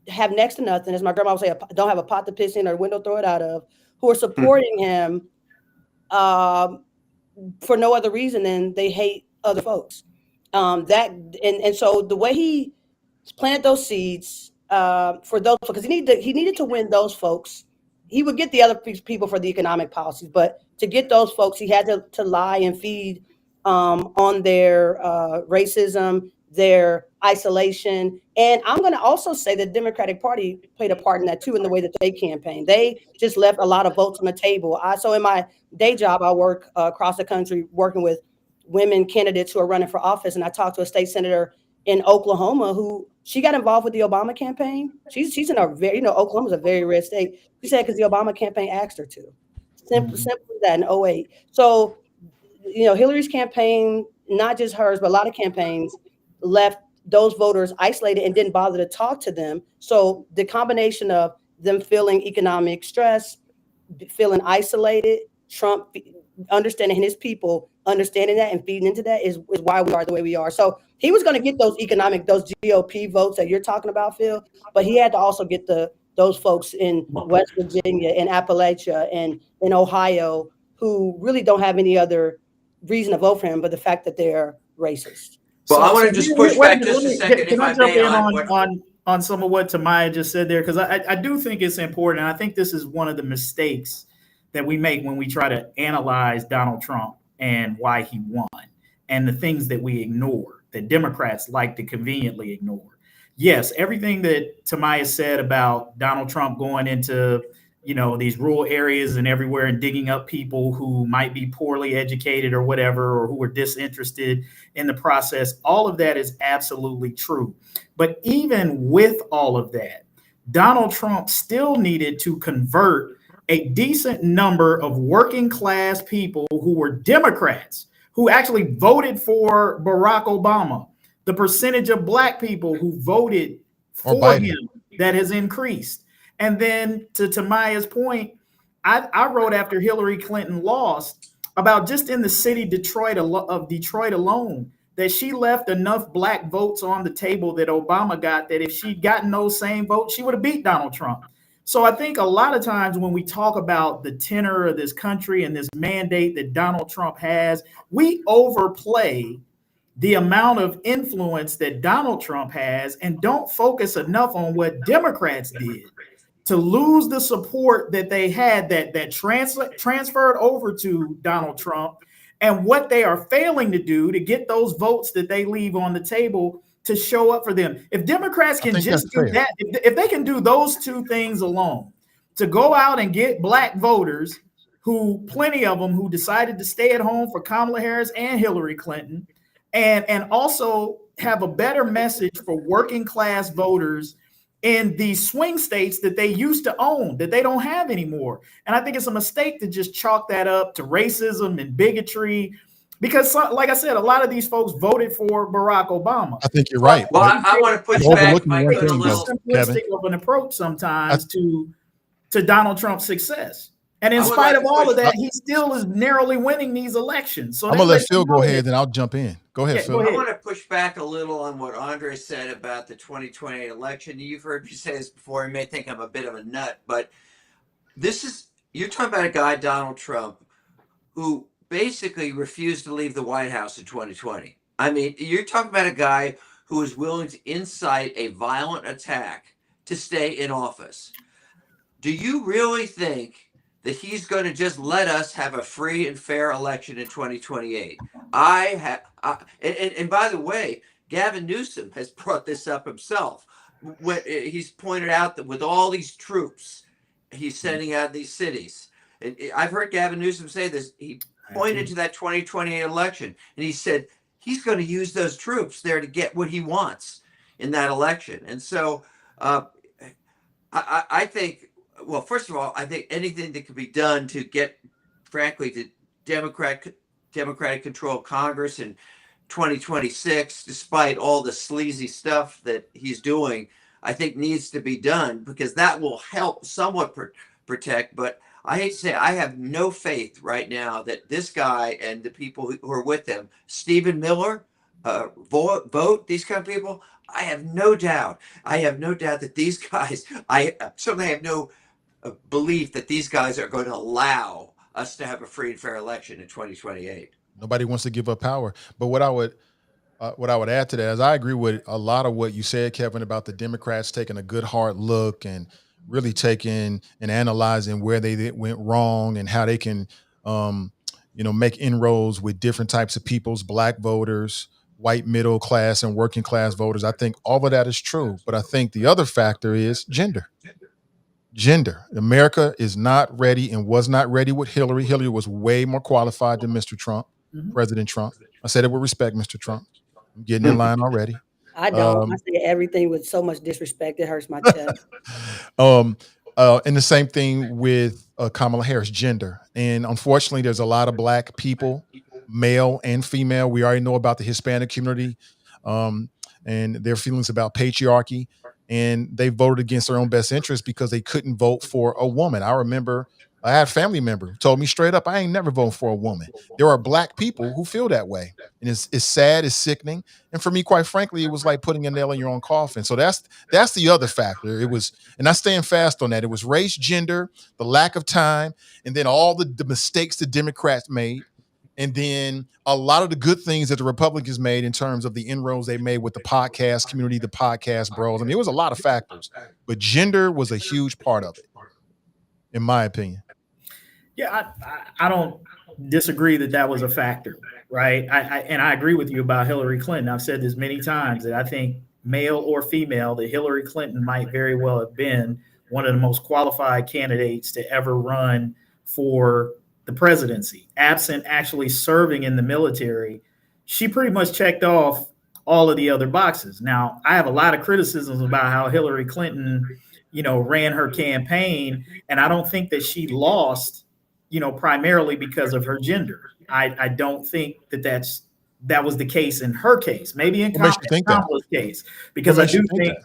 have next to nothing, as my grandma would say, don't have a pot to piss in or a window to throw it out of, who are supporting him for no other reason than they hate other folks. And so the way he planted those seeds for those, because he needed to win those folks. He would get the other people for the economic policies, but to get those folks, he had to lie and feed on their racism, their isolation. And I'm going to also say the Democratic Party played a part in that too, in the way that they campaigned. They just left a lot of votes on the table. So in my day job, I work across the country working with women candidates who are running for office. And I talked to a state senator in Oklahoma who she got involved with the Obama campaign. She's in a very, Oklahoma's a very red state. She said because the Obama campaign asked her to. Simply that in 2008. So, Hillary's campaign, not just hers, but a lot of campaigns left those voters isolated and didn't bother to talk to them. So the combination of them feeling economic stress, feeling isolated, Trump understanding his people, understanding that and feeding into that is why we are the way we are. So he was going to get those GOP votes that you're talking about, Phil, but he had to also get those folks in West Virginia and Appalachia and in Ohio who really don't have any other reason to vote for him, but the fact that they're racist. Well, I want to just push back just a second. Can I jump in on some of what Tamaya just said there? Because I do think it's important. And I think this is one of the mistakes that we make when we try to analyze Donald Trump and why he won and the things that we ignore, that Democrats like to conveniently ignore. Yes, everything that Tamaya said about Donald Trump going into, these rural areas and everywhere and digging up people who might be poorly educated or whatever, or who are disinterested in the process, all of that is absolutely true. But even with all of that, Donald Trump still needed to convert a decent number of working class people who were Democrats, who actually voted for Barack Obama. The percentage of Black people who voted for him that has increased. And then to Tamaya's point, I wrote after Hillary Clinton lost about just in the city of Detroit alone, that she left enough Black votes on the table that Obama got, that if she'd gotten those same votes, she would have beat Donald Trump. So I think a lot of times when we talk about the tenor of this country and this mandate that Donald Trump has, we overplay the amount of influence that Donald Trump has and don't focus enough on what Democrats did to lose the support that they had that transferred over to Donald Trump, and what they are failing to do to get those votes that they leave on the table to show up for them. If Democrats can just do that, if they can do those two things alone, to go out and get Black voters, who plenty of them who decided to stay at home for Kamala Harris and Hillary Clinton, and also have a better message for working class voters in these swing states that they used to own, that they don't have anymore. And I think it's a mistake to just chalk that up to racism and bigotry, because like I said, a lot of these folks voted for Barack Obama. I think you're right. Well, I want to push back my simplistic of an approach sometimes to Donald Trump's success. And in I would spite like of to all push- of that, he still is narrowly winning these elections. So I'm that gonna let lets you Phil go know ahead, that- then I'll jump in. Go ahead, Yeah, Phil. go I ahead. want to push back a little on what Andre said about the 2020 election. You've heard me say this before. You may think I'm a bit of a nut, but you're talking about a guy, Donald Trump, who basically refused to leave the White House in 2020. I mean, you're talking about a guy who is willing to incite a violent attack to stay in office. Do you really think that he's going to just let us have a free and fair election in 2028? And by the way, Gavin Newsom has brought this up himself. When he's pointed out that with all these troops he's sending out of these cities, I've heard Gavin Newsom say this. He pointed to that 2028 election, and he said he's going to use those troops there to get what he wants in that election. And so I think, well, first of all, I think anything that could be done to get, frankly, the Democratic control of Congress in 2026, despite all the sleazy stuff that he's doing, I think needs to be done, because that will help somewhat protect. But I hate to say, I have no faith right now that this guy and the people who are with him, Stephen Miller, Vote, these kind of people, I have no doubt. I have no doubt that these guys, I certainly have no belief that these guys are going to allow us to have a free and fair election in 2028. Nobody wants to give up power. But what I would add to that is I agree with a lot of what you said, Kevin, about the Democrats taking a good hard look and really taking and analyzing where they went wrong and how they can, make inroads with different types of peoples, Black voters, white middle class and working class voters. I think all of that is true. But I think the other factor is gender. America is not ready and was not ready with Hillary. Hillary was way more qualified than Mr. Trump, President Trump. I said it with respect, Mr. Trump. I'm getting in line already. I don't. I say everything with so much disrespect it hurts my chest. And the same thing with Kamala Harris, gender. And unfortunately, there's a lot of Black people, male and female. We already know about the Hispanic community and their feelings about patriarchy. And they voted against their own best interest because they couldn't vote for a woman. I remember I had a family member who told me straight up, I ain't never voting for a woman. There are Black people who feel that way. And it's sad, it's sickening. And for me, quite frankly, it was like putting a nail in your own coffin. So that's the other factor. It was, and I stand fast on that. It was race, gender, the lack of time, and then all the mistakes the Democrats made. And then a lot of the good things that the Republicans made in terms of the inroads they made with the podcast community, the podcast bros. I mean, it was a lot of factors, but gender was a huge part of it, in my opinion. Yeah, I don't disagree that was a factor, right? And I agree with you about Hillary Clinton. I've said this many times that I think male or female, that Hillary Clinton might very well have been one of the most qualified candidates to ever run for the presidency, absent actually serving in the military. She pretty much checked off all of the other boxes. Now, I have a lot of criticisms about how Hillary Clinton, ran her campaign, and I don't think that she lost, primarily because of her gender. I don't think that was the case in her case. Maybe in Kamala's case, because I do think,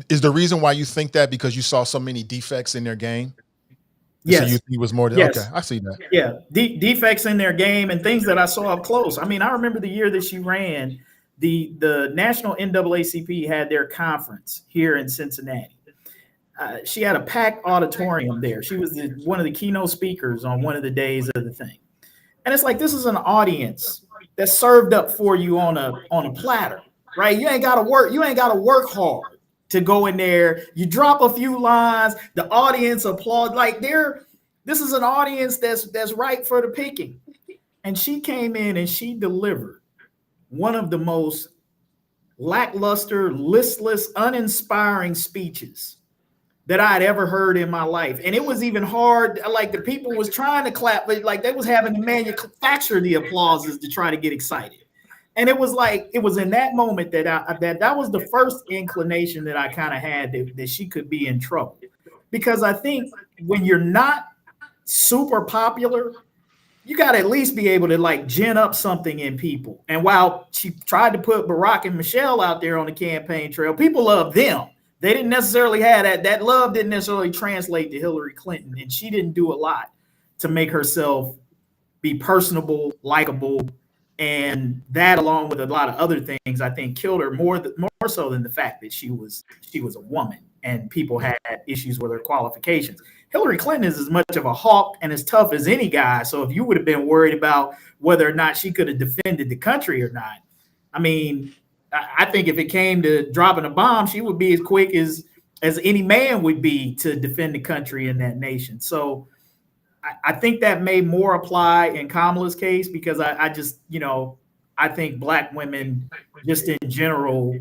Is the reason why you think that because you saw so many defects in their game? Yes. So you think it was more yes. Okay, I see that. Yeah, defects in their game and things that I saw up close. I mean, I remember the year that she ran, the National NAACP had their conference here in Cincinnati. She had a packed auditorium there. She was one of the keynote speakers on one of the days of the thing. And it's like, this is an audience that's served up for you on a platter, right? You ain't got to work hard to go in there. You drop a few lines, the audience applaud. Like this is an audience that's ripe for the picking. And she came in and she delivered one of the most lackluster, listless, uninspiring speeches that I'd ever heard in my life. And it was even hard. Like the people was trying to clap, but like they was having to manufacture the applauses to try to get excited. And it was like, it was in that moment that that was the first inclination that I kind of had that she could be in trouble. Because I think when you're not super popular, you got to at least be able to like gin up something in people. And while she tried to put Barack and Michelle out there on the campaign trail, people love them. they didn't necessarily have that love didn't necessarily translate to Hillary Clinton, and she didn't do a lot to make herself be personable, likable, and that, along with a lot of other things, I think killed her more so than the fact that she was a woman and people had issues with her qualifications. Hillary Clinton is as much of a hawk and as tough as any guy. So if you would have been worried about whether or not she could have defended the country or not, I mean, I think if it came to dropping a bomb, she would be as quick as any man would be to defend the country and that nation. So I think that may more apply in Kamala's case, because I just, I think Black women just in general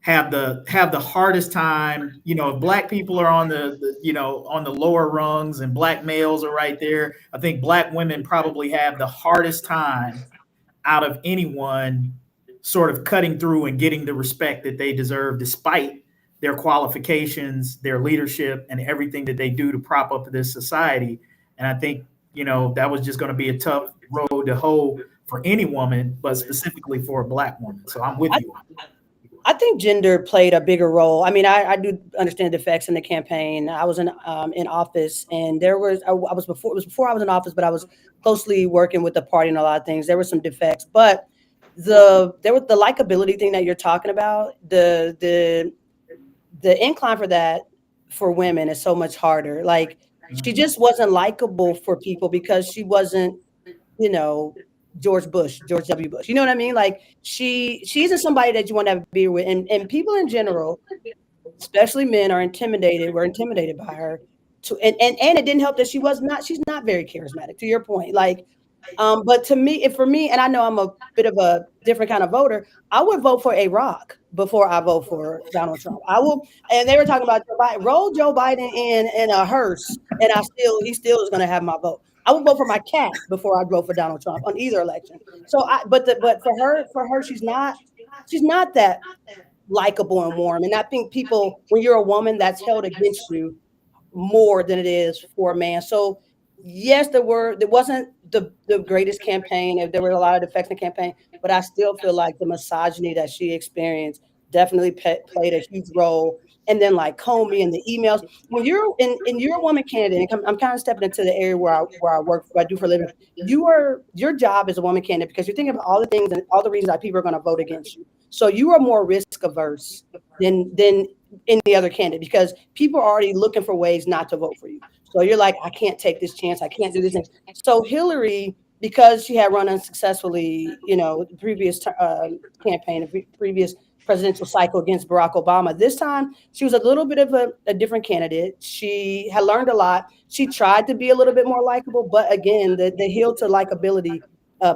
have the hardest time. If Black people are on on the lower rungs and Black males are right there, I think Black women probably have the hardest time out of anyone sort of cutting through and getting the respect that they deserve, despite their qualifications, their leadership, and everything that they do to prop up this society. And I think, that was just going to be a tough road to hoe for any woman, but specifically for a Black woman. So I'm with you. I think gender played a bigger role. I mean, I do understand the effects in the campaign. I was in office, and it was before I was in office, but I was closely working with the party and a lot of things. There were some defects, but the likability thing that you're talking about, the incline for that for women is so much harder. Like, she just wasn't likable for people because she wasn't, George W. Bush. You know what I mean? Like, she isn't somebody that you want to have a beer with. And people in general, especially men, were intimidated by her. And it didn't help that she's not very charismatic, to your point. Like, but for me, and I know I'm a bit of a different kind of voter, I would vote for a rock before I vote for Donald Trump. I will, and they were talking about Joe Biden. Roll Joe Biden in a hearse, and he still is going to have my vote. I would vote for my cat before I vote for Donald Trump on either election. So, but for her, she's not that likable and warm. And I think people, when you're a woman, that's held against you more than it is for a man. So, yes, there wasn't the greatest campaign. There were a lot of defects in the campaign, but I still feel like the misogyny that she experienced definitely played a huge role. And then, like, Comey and the emails. When you're a woman candidate, and I'm kind of stepping into the area where I work, what I do for a living. Your job as a woman candidate, because you're thinking about all the things and all the reasons that people are going to vote against you. So you are more risk averse than any other candidate, because people are already looking for ways not to vote for you. So you're like, I can't take this chance. I can't do this thing. So Hillary, because she had run unsuccessfully, the previous campaign, the previous presidential cycle against Barack Obama, this time she was a little bit of a different candidate. She had learned a lot. She tried to be a little bit more likable, but again, the hill to likability,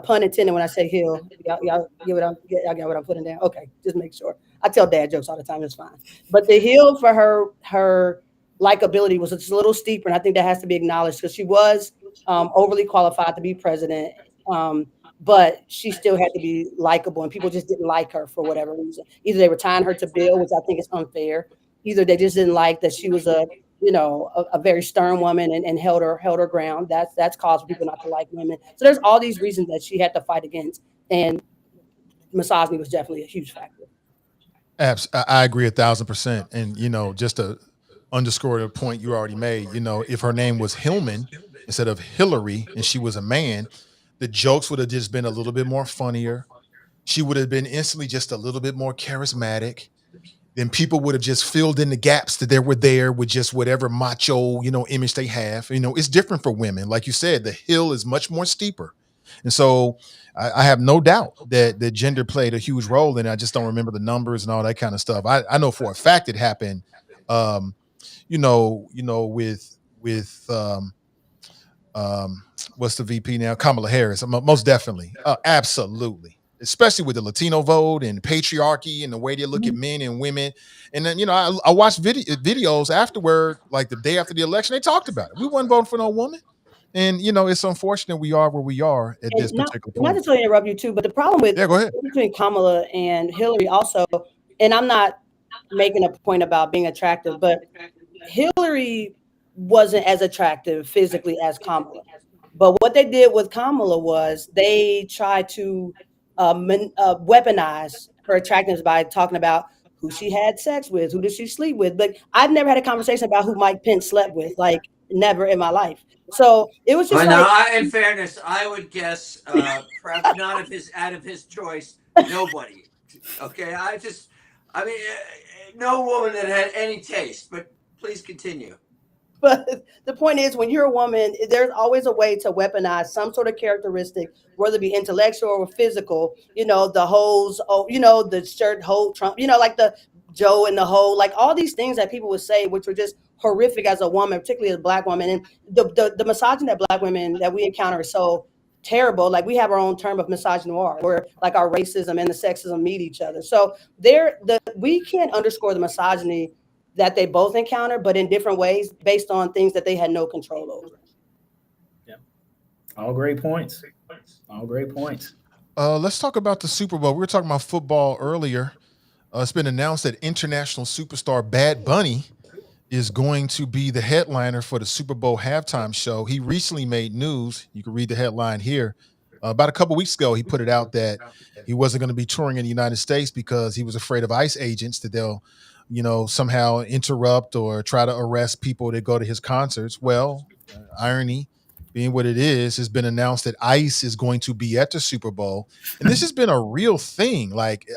pun intended when I say hill, y'all get what I'm putting down. Okay, just make sure. I tell dad jokes all the time. It's fine. But the hill for her likability was just a little steeper, and I think that has to be acknowledged, because she was overly qualified to be president, but she still had to be likable, and people just didn't like her for whatever reason. Either they were tying her to Bill, which I think is unfair. Either they just didn't like that she was a very stern woman and held her ground. That's caused people not to like women. So there's all these reasons that she had to fight against, and misogyny was definitely a huge factor. I agree 1,000%. And, just to underscore the point you already made, if her name was Hillman instead of Hillary and she was a man, the jokes would have just been a little bit more funnier. She would have been instantly just a little bit more charismatic. Then people would have just filled in the gaps that were there with just whatever macho, image they have. It's different for women. Like you said, the hill is much more steeper. And so I have no doubt that the gender played a huge role in it. I just don't remember the numbers and all that kind of stuff. I know for a fact it happened, with what's the VP now? Kamala Harris. Most definitely. Absolutely. Especially with the Latino vote and patriarchy and the way they look at men and women. And then, I watched videos afterward, like the day after the election, they talked about it. We wasn't voting for no woman. And, it's unfortunate we are where we are at this particular point. Not to interrupt you too, but the problem go ahead. between Kamala and Hillary also, and I'm not making a point about being attractive, but Hillary wasn't as attractive physically as Kamala. But what they did with Kamala was they tried to weaponize her attractiveness by talking about who she had sex with, who did she sleep with. But I've never had a conversation about who Mike Pence slept with, like never in my life. So it was just Well, like, no, in fairness, I would guess perhaps not out of his choice, nobody. Okay, I mean, no woman that had any taste. But please continue. but the point is, when you're a woman, there's always a way to weaponize some sort of characteristic, whether it be intellectual or physical. The hoes, the shirt hole Trump, like the Joe and the hole, like all these things that people would say, which were just horrific as a woman, particularly as a black woman. And the misogyny that black women that we encounter is so terrible. Like we have our own term of misogynoir, where like our racism and the sexism meet each other. So we can't underscore the misogyny that they both encounter, but in different ways based on things that they had no control over. Yeah. All great points. All great points. Let's talk about the Super Bowl. We were talking about football earlier. It's been announced that international superstar Bad Bunny is going to be the headliner for the Super Bowl halftime show. He recently made news. You can read the headline here. About a couple weeks ago, he put it out that he wasn't going to be touring in the United States because he was afraid of ICE agents, that they'll somehow interrupt or try to arrest people that go to his concerts. Well, irony being what it is, has been announced that ICE is going to be at the Super Bowl. And this has been a real thing. Like,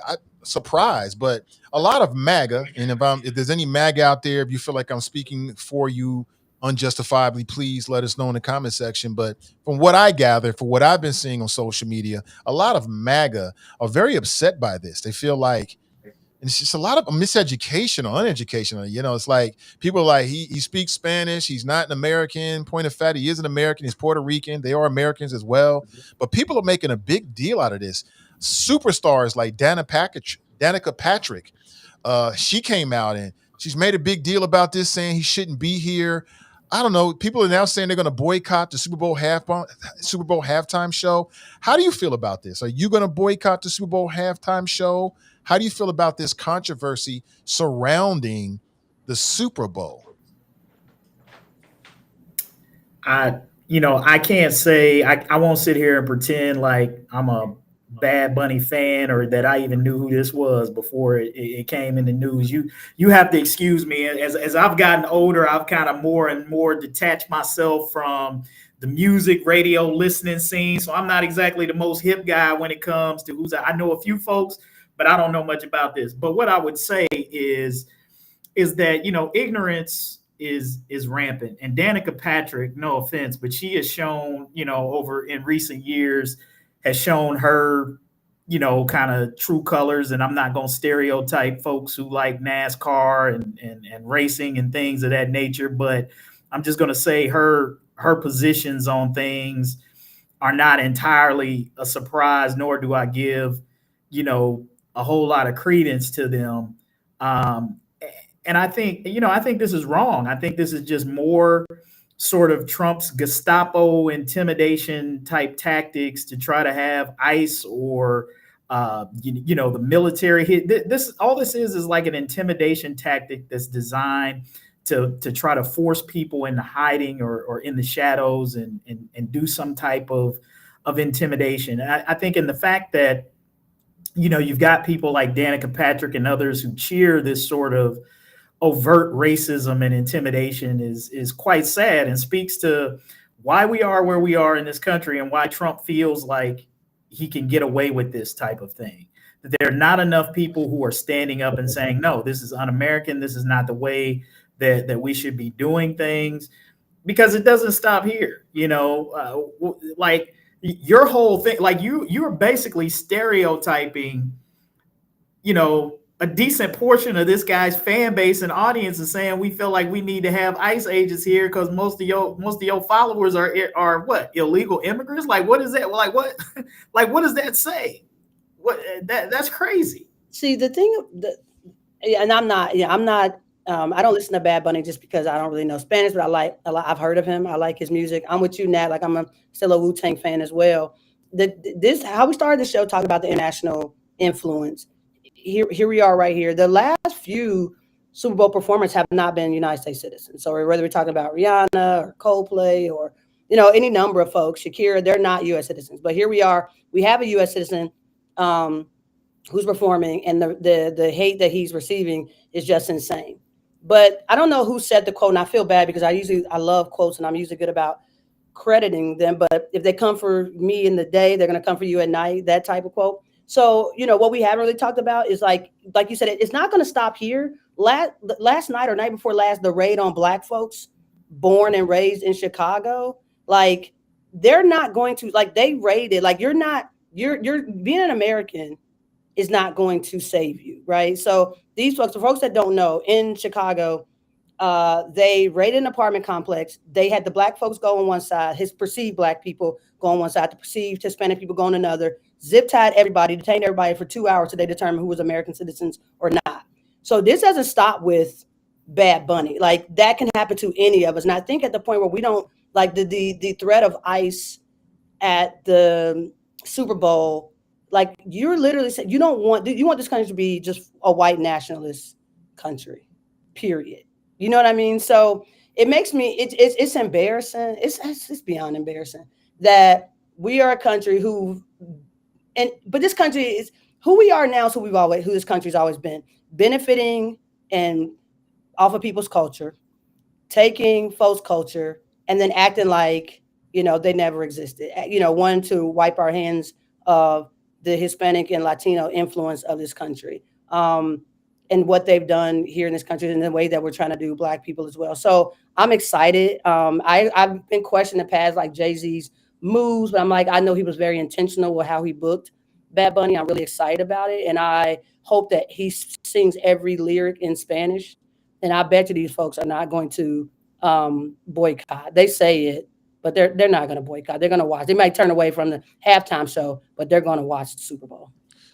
surprised, but a lot of MAGA, and if there's any MAGA out there, if you feel like I'm speaking for you unjustifiably, please let us know in the comment section. But from what I gather, for what I've been seeing on social media, a lot of MAGA are very upset by this. They feel like, and it's just a lot of miseducation or uneducational. It's like people are like, he speaks Spanish. He's not an American. Point of fact, he is an American. He's Puerto Rican. They are Americans as well. But people are making a big deal out of this. Superstars like Danica Patrick, she came out and she's made a big deal about this, saying he shouldn't be here. I don't know. People are now saying they're going to boycott the Super Bowl halftime show. How do you feel about this? Are you going to boycott the Super Bowl halftime show? How do you feel about this controversy surrounding the Super Bowl? I can't say, I won't sit here and pretend like I'm a Bad Bunny fan or that I even knew who this was before it came in the news. You have to excuse me. As I've gotten older, I've kind of more and more detached myself from the music radio listening scene. So I'm not exactly the most hip guy when it comes to I know a few folks, but I don't know much about this. But what I would say is that, ignorance is rampant. And Danica Patrick, no offense, but she has shown, over in recent years, has shown her, kind of true colors. And I'm not going to stereotype folks who like NASCAR and racing and things of that nature. But I'm just going to say her positions on things are not entirely a surprise, nor do I give, a whole lot of credence to them. And I think this is wrong. I think this is just more sort of Trump's Gestapo intimidation type tactics to try to have ICE or, the military hit. All this is like an intimidation tactic that's designed to try to force people into hiding or in the shadows and do some type of intimidation. And I think in the fact that, you've got people like Danica Patrick and others who cheer this sort of overt racism and intimidation is quite sad and speaks to why we are where we are in this country and why Trump feels like he can get away with this type of thing. That there are not enough people who are standing up and saying, no, this is un-American. This is not the way that we should be doing things, because it doesn't stop here. Like your whole thing, like you're basically stereotyping, a decent portion of this guy's fan base and audience is saying we feel like we need to have ICE agents here because most of your followers are what, illegal immigrants? Like, what is that? Like, what like what does that say? That's crazy. See, the thing, and I'm not, I don't listen to Bad Bunny just because I don't really know Spanish, but I've heard of him. I like his music. I'm with you, Nat. Like, I'm still a Wu-Tang fan as well. How we started the show talking about the international influence. Here we are right here. The last few Super Bowl performers have not been United States citizens. So whether we're talking about Rihanna or Coldplay or, any number of folks, Shakira, they're not U.S. citizens. But here we are. We have a U.S. citizen who's performing, and the hate that he's receiving is just insane. But I don't know who said the quote, and I feel bad because I love quotes and I'm usually good about crediting them. But if they come for me in the day, they're going to come for you at night. That type of quote. So what we haven't really talked about is like you said, it's not going to stop here. Last night or night before last, the raid on Black folks born and raised in Chicago, like they're not going to, like, they raided, like you're being an American is not going to save you, right? So these folks, the folks that don't know, in Chicago, they raided an apartment complex. They had the Black folks go on one side, his perceived Black people go on one side, the perceived Hispanic people go on another, zip tied everybody, detained everybody for 2 hours till they determine who was American citizens or not. So this doesn't stop with Bad Bunny. Like, that can happen to any of us. And I think at the point where we don't, like, the threat of ICE at the Super Bowl, like, you're literally saying you want this country to be just a white nationalist country, period. You know what I mean? So it makes me, it's embarrassing. It's beyond embarrassing that we are a country but this country is who we are now, is who this country's always been, benefiting and off of people's culture, taking folks' culture, and then acting like, they never existed. Wanting to wipe our hands of the Hispanic and Latino influence of this country, and what they've done here in this country, and the way that we're trying to do Black people as well. So I'm excited. I've been questioning the past, like Jay-Z's moves, but I'm like, I know he was very intentional with how he booked Bad Bunny. I'm really excited about it, and I hope that he sings every lyric in Spanish. And I bet you these folks are not going to boycott. They say it, but they're not going to boycott. They're going to watch. They might turn away from the halftime show, but they're going to watch the Super Bowl.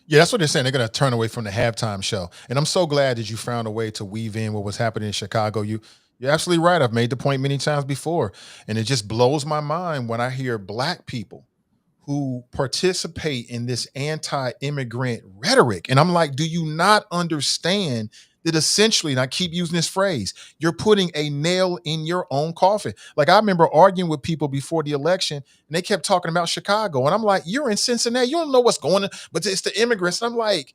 Yeah, that's what they're saying. They're going to turn away from the halftime show. And I'm so glad that you found a way to weave in what was happening in Chicago. You're absolutely right. I've made the point many times before. And it just blows my mind when I hear Black people who participate in this anti-immigrant rhetoric. And I'm like, do you not understand that essentially, and I keep using this phrase, you're putting a nail in your own coffin? Like, I remember arguing with people before the election, and they kept talking about Chicago. And I'm like, you're in Cincinnati. You don't know what's going on, but it's the immigrants. And I'm like,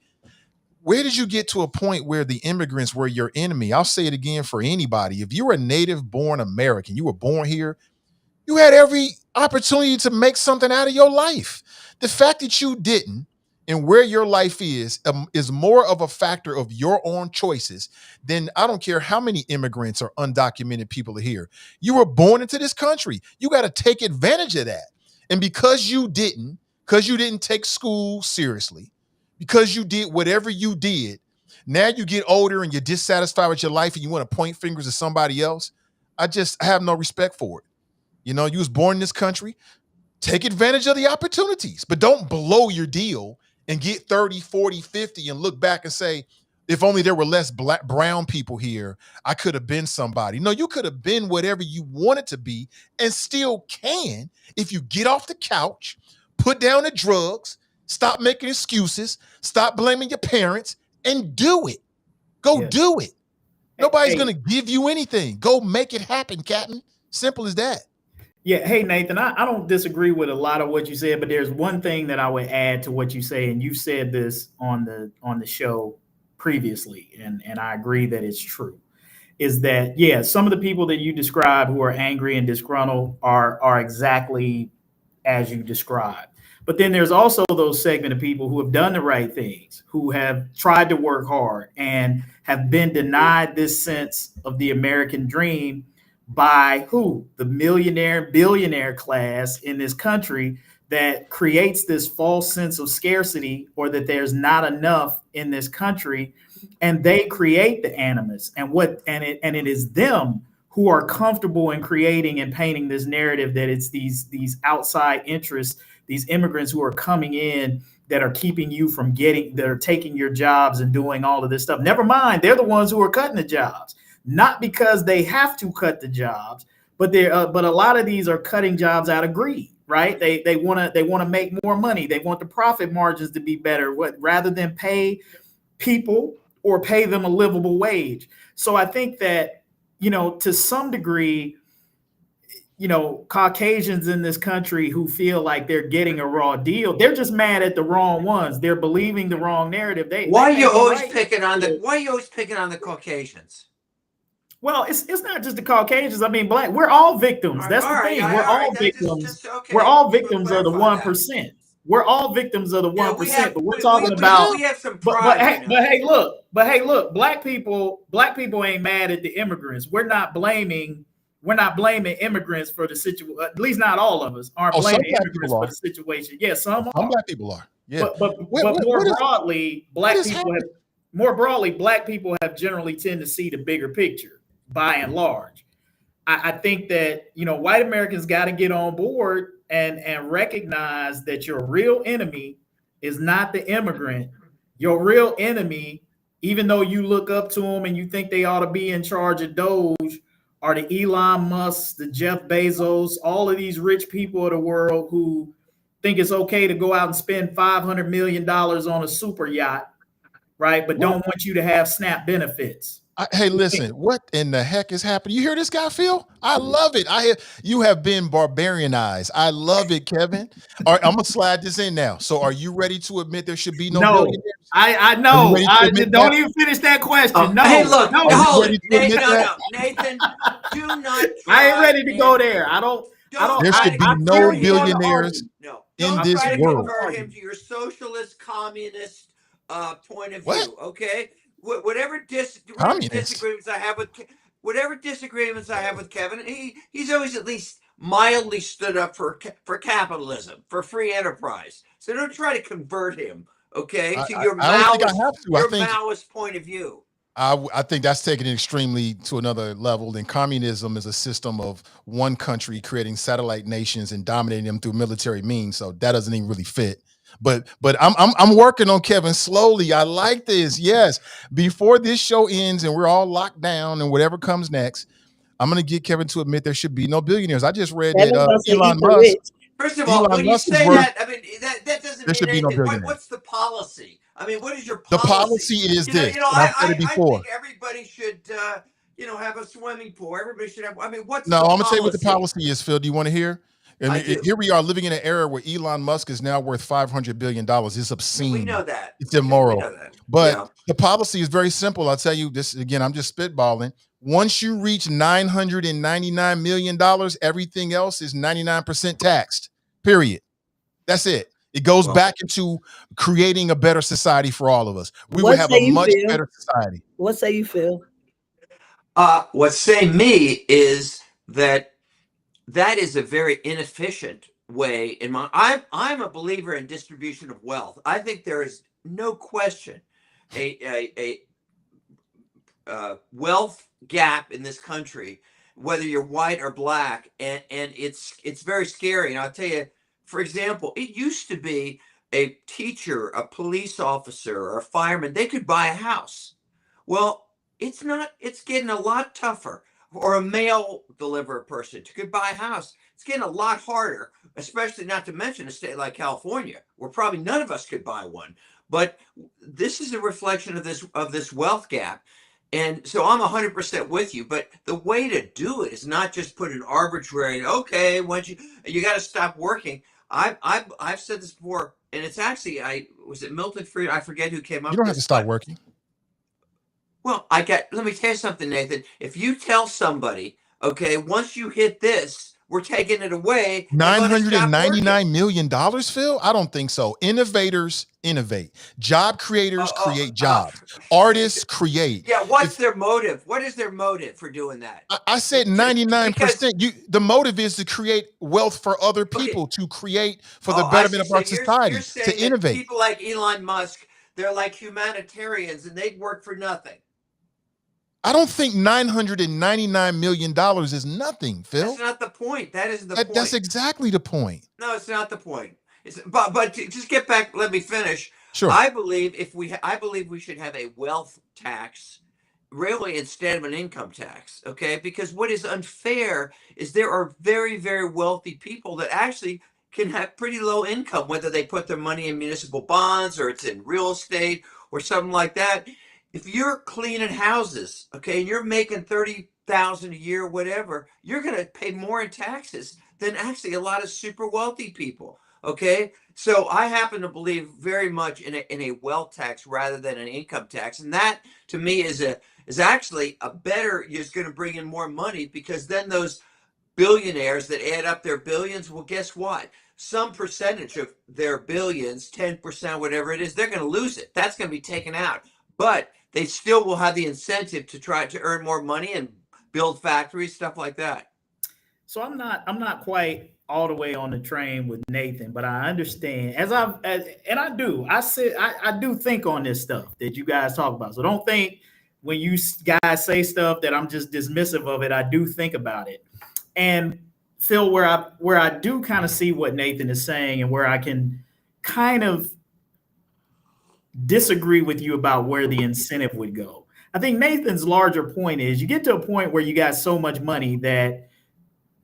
where did you get to a point where the immigrants were your enemy? I'll say it again for anybody. If you're a native-born American, you were born here, you had every opportunity to make something out of your life. The fact that you didn't, and where your life is more of a factor of your own choices than, I don't care how many immigrants or undocumented people are here. You were born into this country. You got to take advantage of that. And because you didn't take school seriously, because you did whatever you did, now you get older and you're dissatisfied with your life and you want to point fingers at somebody else. I have no respect for it. You was born in this country. Take advantage of the opportunities, but don't blow your deal and get 30, 40, 50 and look back and say, if only there were less brown people here, I could have been somebody. No, you could have been whatever you wanted to be and still can if you get off the couch, put down the drugs, stop making excuses, stop blaming your parents, and do it. Go do it. Nobody's going to give you anything. Go make it happen, Captain. Simple as that. Yeah. Hey, Nathan, I don't disagree with a lot of what you said, but there's one thing that I would add to what you say, and you've said this on the show previously, and I agree that it's true, is that, yeah, some of the people that you describe who are angry and disgruntled are exactly as you described. But then there's also those segment of people who have done the right things, who have tried to work hard and have been denied this sense of the American dream by who? The millionaire, billionaire class in this country that creates this false sense of scarcity, or that there's not enough in this country, and they create the animus. And it is them who are comfortable in creating and painting this narrative that it's these outside interests, these immigrants who are coming in that are keeping you from that are taking your jobs and doing all of this stuff. Never mind, they're the ones who are cutting the jobs. Not because they have to cut the jobs, but a lot of these are cutting jobs out of greed, right? They want to make more money. They want the profit margins to be better, rather than pay people or pay them a livable wage. So I think that, to some degree, Caucasians in this country who feel like they're getting a raw deal. They're just mad at the wrong ones. They're believing the wrong narrative. Why are you always picking on the Caucasians? Well, it's not just the Caucasians. I mean, we're all victims. That's the thing. We're all victims. We're all victims of the 1%. We're all victims of the 1%. But we're talking about. We have some pride. But hey, look. Black people ain't mad at the immigrants. We're not blaming immigrants for the situation. At least not all of us aren't blaming immigrants for the situation. Yeah, some black people are. Yeah, but more broadly, black people have generally tend to see the bigger picture by and large. I think that white Americans got to get on board and recognize that your real enemy is not the immigrant. Your real enemy, even though you look up to them and you think they ought to be in charge of Doge, are the Elon Musk, the Jeff Bezos, all of these rich people of the world who think it's okay to go out and spend $500 million on a super yacht, right? But don't want you to have SNAP benefits. Hey, listen, what in the heck is happening? You hear this guy, Phil? I love it. You have been barbarianized. I love it, Kevin. All right, I'm going to slide this in now. So are you ready to admit there should be no billionaires? I know. Don't even finish that question. No. Hey, look. No, hold it. Nathan, do not. I ain't ready to go there. I don't. There should be no billionaires in this world. Convert him to your socialist, communist point of view, okay? Whatever disagreements I have with Kevin, he's always at least mildly stood up for capitalism, for free enterprise. So don't try to convert him, okay, to your Maoist point of view. I think that's taking it extremely to another level. And communism is a system of one country creating satellite nations and dominating them through military means. So that doesn't even really fit. But I'm working on Kevin slowly. I like this. Yes. Before this show ends and we're all locked down and whatever comes next, I'm going to get Kevin to admit there should be no billionaires. I just read that Elon Musk. First of all, when you say that, I mean, that doesn't mean anything. What's the policy? I mean, what is your policy? The policy is this. I think everybody should, have a swimming pool. Everybody should have. I mean, I'm going to tell you what the policy is, Phil. Do you want to hear? And here we are living in an era where Elon Musk is now worth $500 billion. It's obscene. We know that. It's immoral. But the policy is very simple. I'll tell you this again. I'm just spitballing. Once you reach $999 million, everything else is 99% taxed. Period. That's it. It goes back into creating a better society for all of us. We would have a much better society. What say you, Phil? What say me is that is a very inefficient way. I'm a believer in distribution of wealth. I think there is no question a wealth gap in this country, whether you're white or black, and it's very scary. And I'll tell you, for example, it used to be a teacher, a police officer, or a fireman, they could buy a house. Well, it's not. It's getting a lot tougher. Or a mail deliverer person to buy a house. It's getting a lot harder, especially not to mention a state like California, where probably none of us could buy one. But this is a reflection of this wealth gap. And so I'm 100% with you. But the way to do it is not just put an arbitrary, okay, once you got to stop working. I've said this before, and it's actually, was it Milton Friedman? I forget who came up with it. You don't have to stop working. Well, let me tell you something, Nathan. If you tell somebody, okay, once you hit this, we're taking it away. $999 million, Phil? I don't think so. Innovators innovate. Job creators create jobs. Artists create. Yeah, what's their motive? What is their motive for doing that? I said 99%. The motive is to create wealth for other people, to create for the betterment of our society, you're to innovate. People like Elon Musk, they're like humanitarians and they'd work for nothing. I don't think $999 million is nothing, Phil. That's not the point. That is the point. That's exactly the point. No, it's not the point. But to just get back, let me finish. Sure. I believe we should have a wealth tax, really, instead of an income tax. Okay, because what is unfair is there are very, very wealthy people that actually can have pretty low income, whether they put their money in municipal bonds or it's in real estate or something like that. If you're cleaning houses, okay, and you're making $30,000 $100,000 a year, whatever, you're going to pay more in taxes than actually a lot of super wealthy people. Okay. So I happen to believe very much in a wealth tax rather than an income tax. And that to me is actually a better, is going to bring in more money, because then those billionaires that add up their billions, well, guess what? Some percentage of their billions, 10%, whatever it is, they're going to lose it. That's going to be taken out. But they still will have the incentive to try to earn more money and build factories, stuff like that. So I'm not quite all the way on the train with Nathan, but I understand I do think on this stuff that you guys talk about. So don't think when you guys say stuff that I'm just dismissive of it. I do think about it. And Phil, where I do kind of see what Nathan is saying, and where I can kind of disagree with you about where the incentive would go. I think Nathan's larger point is, you get to a point where you got so much money that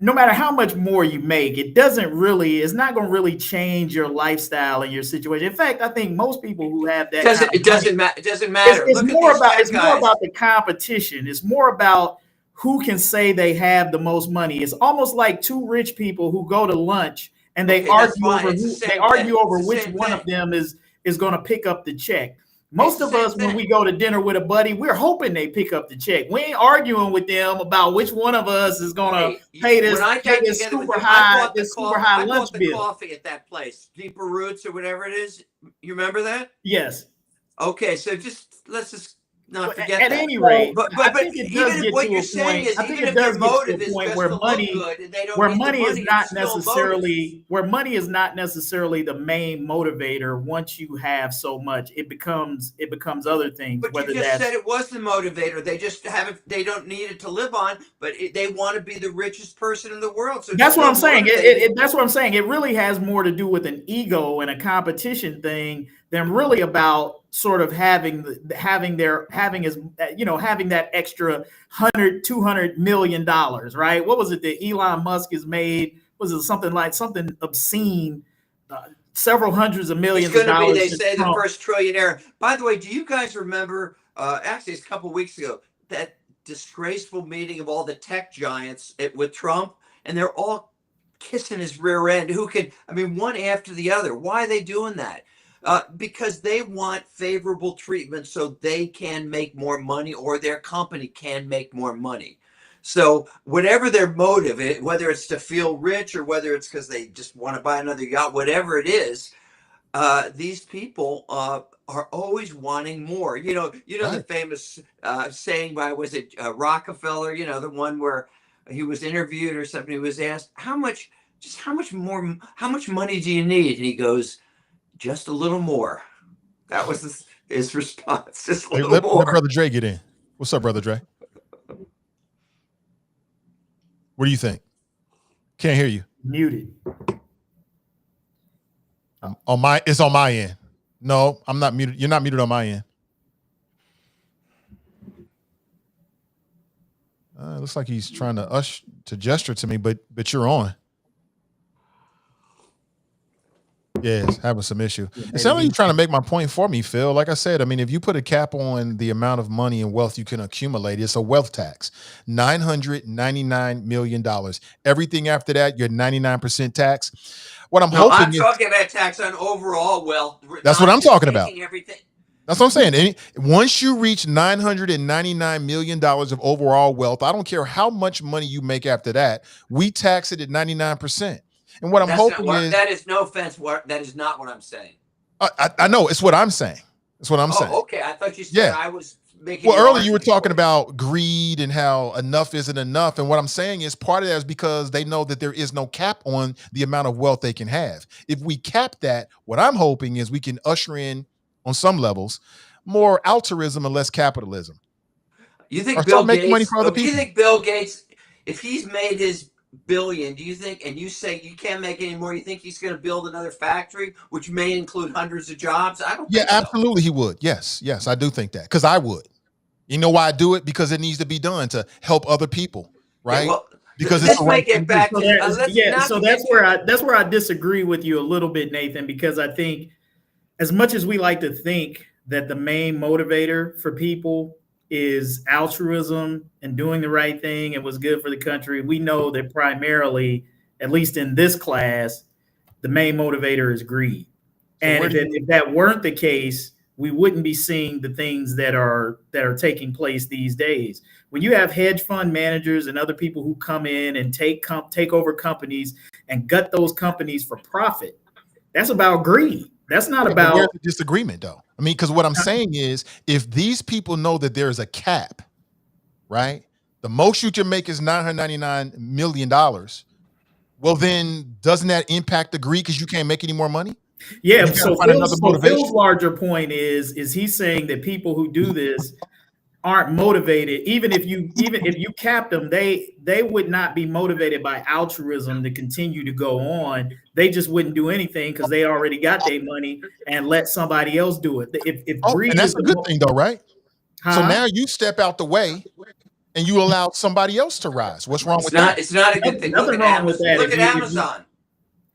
no matter how much more you make, it's not going to really change your lifestyle and your situation. In fact, I think most people who have that it doesn't matter. It's more about the competition. It's more about who can say they have the most money. It's almost like two rich people who go to lunch and they argue over which one of them is going to pick up the check. Most of us, when we go to dinner with a buddy, we're hoping they pick up the check. We ain't arguing with them about which one of us is going to pay this super high lunch bill. I bought the coffee at that place, Deeper Roots or whatever it is. You remember that? Yes. Okay, so let's just not forget at that. any rate, but even if what you're saying is, even if your motive is just to look good and they don't where need money the is not necessarily the main motivator. Once you have so much, it becomes other things. But you just said it was the motivator. They don't need it to live on, but they want to be the richest person in the world. So that's what I'm saying. That's what I'm saying. It really has more to do with an ego and a competition thing than really about sort of having that extra $200 million, right? What was it that Elon Musk has made? Was it something obscene? Several hundreds of millions of dollars. They say the first trillionaire. By the way, do you guys remember? Actually, it's a couple of weeks ago, that disgraceful meeting of all the tech giants with Trump, and they're all kissing his rear end. One after the other. Why are they doing that? Because they want favorable treatment so they can make more money, or their company can make more money. So whatever their motive, whether it's to feel rich or whether it's because they just want to buy another yacht, whatever it is, these people are always wanting more. You know the famous saying by, was it Rockefeller? The one where he was interviewed or something. He was asked, how much money do you need? And he goes, just a little more. That was his response. Just a little more. Let Brother Dre get in. What's up, Brother Dre? What do you think? Can't hear you. Muted. It's on my end. No, I'm not muted. You're not muted on my end. Looks like he's trying to gesture to me, but you're on. Yeah, it's having some issue. It sounds like you're trying to make my point for me, Phil. Like I said, if you put a cap on the amount of money and wealth you can accumulate, it's a wealth tax. $999 million. Everything after that, you're 99% tax. I'm talking about tax on overall wealth. That's what I'm talking about. Everything. That's what I'm saying. Once you reach $999 million of overall wealth, I don't care how much money you make after that, we tax it at 99%. And what I'm hoping is, that is no offense. That is not what I'm saying. I know it's what I'm saying. It's what I'm saying. Okay. I thought you said I was making. Well, earlier you were talking about greed and how enough isn't enough. And what I'm saying is, part of that is because they know that there is no cap on the amount of wealth they can have. If we cap that, what I'm hoping is we can usher in, on some levels, more altruism and less capitalism. You think Bill Gates, if he's made his billion, do you think, and you say you can't make any more, you think he's going to build another factory, which may include hundreds of jobs? I don't think so. Absolutely he would. Yes, I do think that, because I would. You know why I do it? Because it needs to be done to help other people, right? Because let's make it back. So that's where I disagree with you a little bit, Nathan, because I think, as much as we like to think that the main motivator for people is altruism and doing the right thing and what's good for the country. We know that primarily, at least in this class, the main motivator is greed. So and if that weren't the case, we wouldn't be seeing the things that are taking place these days. When you have hedge fund managers and other people who come in and take over companies and gut those companies for profit, that's about greed. That's not about. Where's the disagreement, though? I mean, because what I'm saying is, if these people know that there is a cap, right? The most you can make is $999 million. Well, then doesn't that impact the greed because you can't make any more money? Yeah. So Phil's larger point is he's saying that people who do this aren't motivated. Even if you cap them, they would not be motivated by altruism to continue to go on. They just wouldn't do anything because they already got their money and let somebody else do it. If greed and that's a good thing, though, right? So now you step out the way and you allow somebody else to rise. What's wrong with that? It's not a good thing. Nothing wrong with that. Look at Amazon.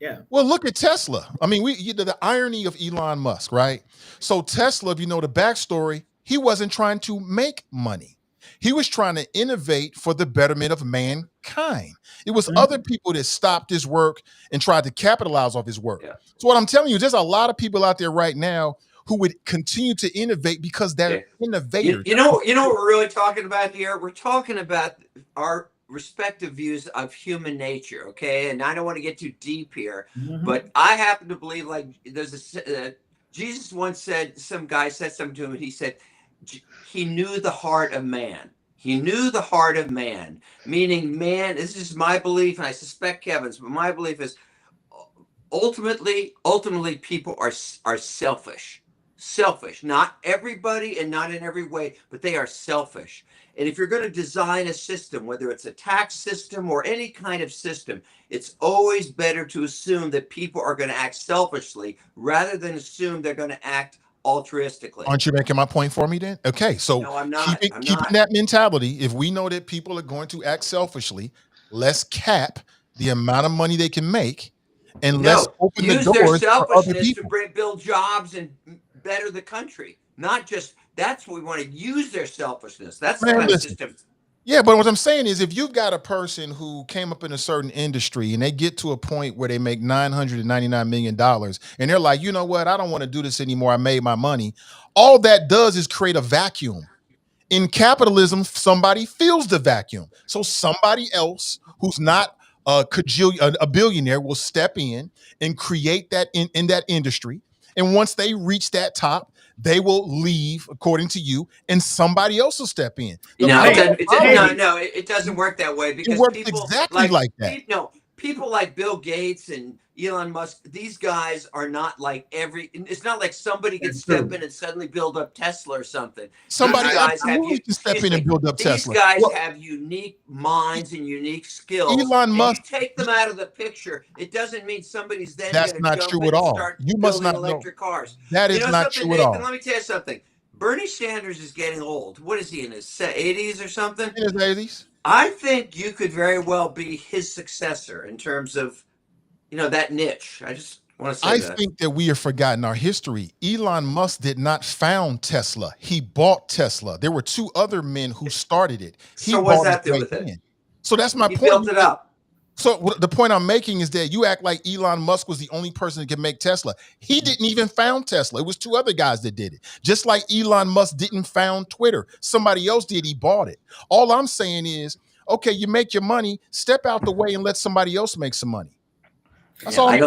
Yeah. Well, look at Tesla. I mean, the irony of Elon Musk, right? So Tesla, if you know the backstory, he wasn't trying to make money. He was trying to innovate for the betterment of mankind. It was other people that stopped his work and tried to capitalize off his work. Yeah. So what I'm telling you, there's a lot of people out there right now who would continue to innovate because they're innovators. You know what we're really talking about here? We're talking about our respective views of human nature, okay? And I don't want to get too deep here, but I happen to believe, like, there's Jesus once said, some guy said something to him, and he said he knew the heart of man. He knew the heart of man, meaning man, this is my belief, and I suspect Kevin's, but my belief is ultimately people are selfish. Selfish, not everybody and not in every way, but they are selfish. And if you're going to design a system, whether it's a tax system or any kind of system, it's always better to assume that people are going to act selfishly rather than assume they're going to act altruistically. Aren't you making my point for me then? Okay, so no, I'm not. Keeping that mentality, if we know that people are going to act selfishly, let's cap the amount of money they can make, and let's open the doors for other people to build jobs and better the country. Not just. That's what we want to use their selfishness. That's the kind of system. Yeah, but what I'm saying is, if you've got a person who came up in a certain industry and they get to a point where they make $999 million and they're like, you know what, I don't want to do this anymore. I made my money. All that does is create a vacuum. In capitalism, somebody fills the vacuum. So somebody else who's not a billionaire will step in and create that in that industry. And once they reach that top, they will leave, according to you, and somebody else will step in. It doesn't work that way because it works exactly like that. People like Bill Gates and Elon Musk, these guys are not like it's not like somebody can step in and suddenly build up Tesla or something. Somebody absolutely can step in and build up Tesla. These guys have unique minds and unique skills. Elon Musk, you take them out of the picture, it doesn't mean somebody's then that's not true at all. You must not know electric cars. That is not true at all. Let me tell you something. Bernie Sanders is getting old. What is he, in his 80s or something? In his 80s. I think you could very well be his successor in terms of, that niche. I just want to say that. I think that we have forgotten our history. Elon Musk did not found Tesla. He bought Tesla. There were two other men who started it. So what's that do with it? So that's my point. He built it up. So the point I'm making is that you act like Elon Musk was the only person that could make Tesla. He didn't even found Tesla. It was two other guys that did it. Just like Elon Musk didn't found Twitter. Somebody else did. He bought it. All I'm saying is, okay, you make your money, step out the way and let somebody else make some money. That's all. I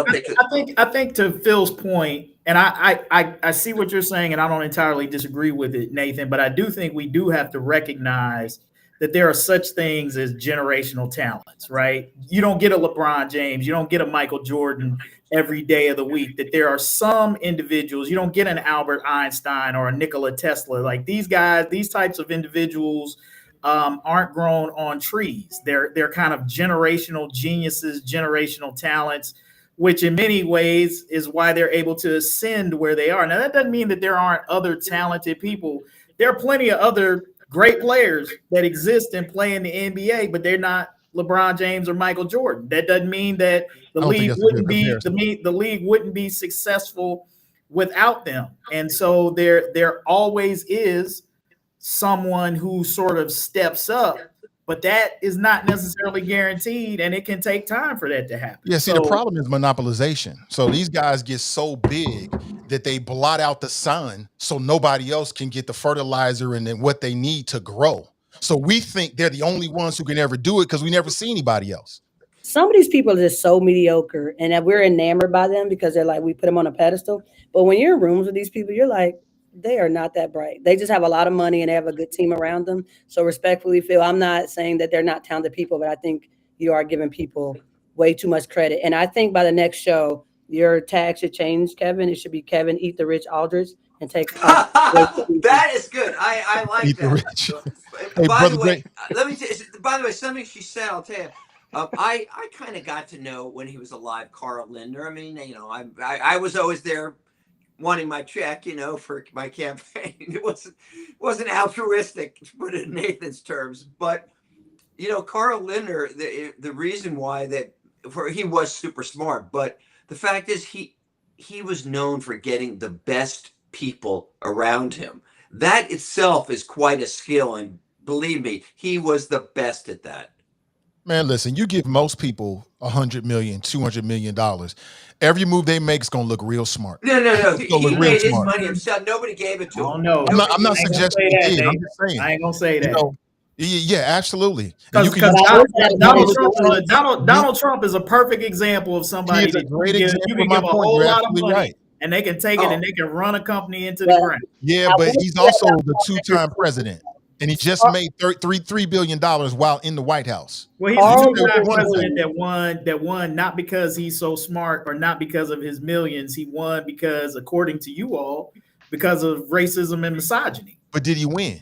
think to Phil's point, and I see what you're saying, and I don't entirely disagree with it, Nathan, but I do think we do have to recognize that there are such things as generational talents, right? You don't get a LeBron James, you don't get a Michael Jordan every day of the week, that there are some individuals, you don't get an Albert Einstein or a Nikola Tesla. Like these guys, these types of individuals aren't grown on trees. They're kind of generational geniuses, generational talents, which in many ways is why they're able to ascend where they are. Now, that doesn't mean that there aren't other talented people. There are plenty of other great players that exist and play in the NBA, but they're not LeBron James or Michael Jordan. That doesn't mean that the league wouldn't be successful without them. And so there always is someone who sort of steps up, but that is not necessarily guaranteed, and it can take time for that to happen. Yeah, see, the problem is monopolization. So these guys get so big that they blot out the sun so nobody else can get the fertilizer and then what they need to grow. So we think they're the only ones who can ever do it because we never see anybody else. Some of these people are just so mediocre, and that we're enamored by them because they're like, we put them on a pedestal. But when you're in rooms with these people, you're like, they are not that bright. They just have a lot of money and they have a good team around them. So respectfully, Phil, I'm not saying that they're not talented people, but I think you are giving people way too much credit. And I think by the next show, your tag should change, Kevin. It should be Kevin Eat the Rich Aldridge and take. That is good. I like Eat the that. rich. Hey, by the Brother way, let me. By the way, something she said, I'll tell you. I kind of got to know when he was alive, Carl Lindner. I mean, you know, I was always there, wanting my check, you know, for my campaign. It wasn't altruistic, to put it in Nathan's terms, but you know, Carl Lindner. The reason why he was super smart, but the fact is he was known for getting the best people around him. That itself is quite a skill, and believe me, he was the best at that. Man, listen, you give most people $100 million, $200 million. Every move they make is going to look real smart. No. He made his money himself. Nobody gave it to him. No, I'm not suggesting he did. I'm just saying. I ain't gonna say that. You know, yeah, absolutely. Because Donald Trump is a perfect example of somebody that you can give a whole lot of money, and they can take it and they can run a company into the ground. Yeah, but he's also the two-time president. And he just made $3 billion while in the White House. Well, he's the president that won not because he's so smart or not because of his millions. He won because, according to you all, because of racism and misogyny. But did he win?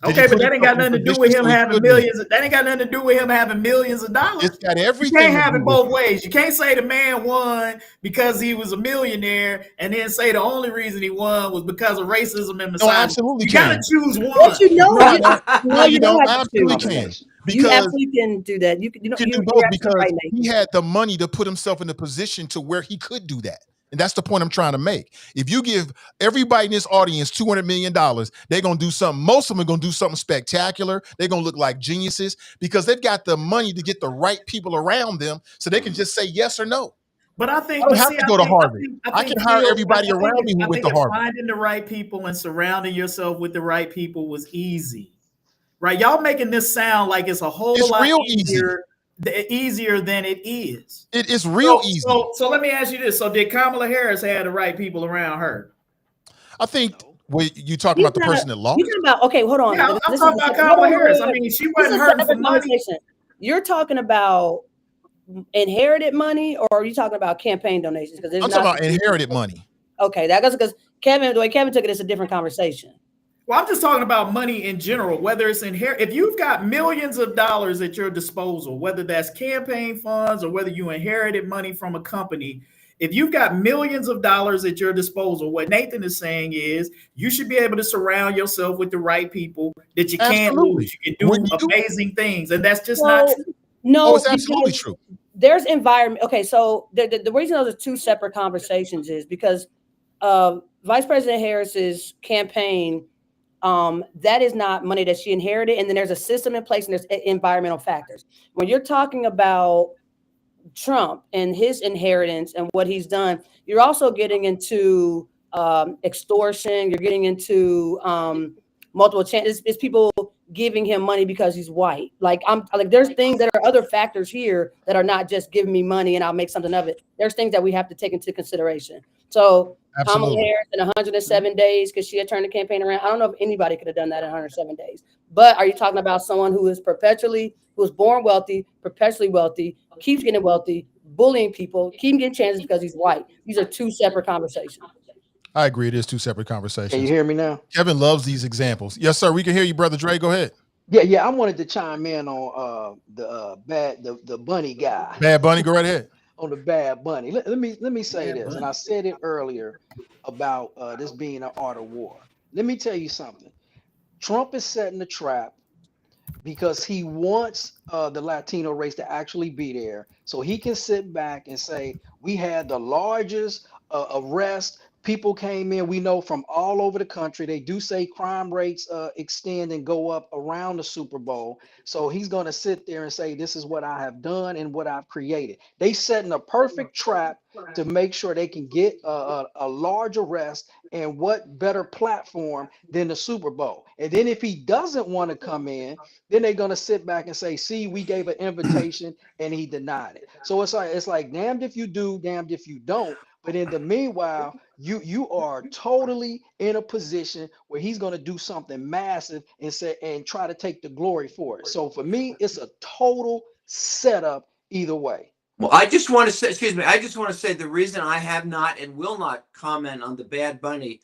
Okay, but that ain't got nothing to do with him having millions. That ain't got nothing to do with him having millions of dollars. It's got everything. You can't have it both ways. You can't say the man won because he was a millionaire and then say the only reason he won was because of racism and misogyny. No, absolutely. You gotta choose one. Yes, you know. You don't absolutely can. Because you absolutely can do that. You can do both because he had the money to put himself in a position to where he could do that. And that's the point I'm trying to make. If you give everybody in this audience $200 million, they're going to do something. Most of them are going to do something spectacular. They're going to look like geniuses because they've got the money to get the right people around them so they can just say yes or no. But I think I don't have to go to Harvard. I can hire everybody around me who went to Harvard. Finding the right people and surrounding yourself with the right people was easy, right? Y'all making this sound like it's a whole lot easier than it is. It is real easy. So let me ask you this. So did Kamala Harris have the right people around her? I think you talking about the person that lost? You talking about, okay, hold on. Yeah, I'm talking about Kamala Harris. I mean, she wasn't hurting for money. You're talking about inherited money, or are you talking about campaign donations? Because I'm talking about inherited money. Okay, that goes because the way Kevin took it, it's a different conversation. Well, I'm just talking about money in general, whether it's inherited. If you've got millions of dollars at your disposal, whether that's campaign funds or whether you inherited money from a company, if you've got millions of dollars at your disposal, what Nathan is saying is you should be able to surround yourself with the right people that you can't lose. You can do amazing things. And that's just not true. No, it's absolutely true. There's environment. Okay, so the reason those are two separate conversations is because Vice President Harris's campaign, that is not money that she inherited. And then there's a system in place and there's environmental factors. When you're talking about Trump and his inheritance and what he's done, you're also getting into extortion. You're getting into multiple chances. It's people giving him money because he's white. There's things that are other factors here that are not just giving me money and I'll make something of it. There's things that we have to take into consideration. So Kamala Harris in 107 days, because she had turned the campaign around. I don't know if anybody could have done that in 107 days. But are you talking about someone who was born wealthy, perpetually wealthy, keeps getting wealthy, bullying people, keep getting chances because he's white? These are two separate conversations. I agree. It is two separate conversations. Can you hear me now? Kevin loves these examples. Yes, sir. We can hear you, Brother Dre. Go ahead. Yeah. I wanted to chime in on the bunny guy. Bad Bunny, go right ahead. On the Bad Bunny. Let me say this, and I said it earlier about this being an art of war. Let me tell you something. Trump is setting the trap because he wants the Latino race to actually be there, so he can sit back and say we had the largest arrest People came in, we know, from all over the country. They do say crime rates extend and go up around the Super Bowl. So he's going to sit there and say, this is what I have done and what I've created. They setting a perfect trap to make sure they can get a large arrest, and what better platform than the Super Bowl. And then if he doesn't want to come in, then they're going to sit back and say, see, we gave an invitation and he denied it. So it's like damned if you do, damned if you don't. But in the meanwhile, you are totally in a position where he's going to do something massive and try to take the glory for it. So for me, it's a total setup either way. Well, I just want to say, excuse me, I just want to say the reason I have not and will not comment on the Bad Bunny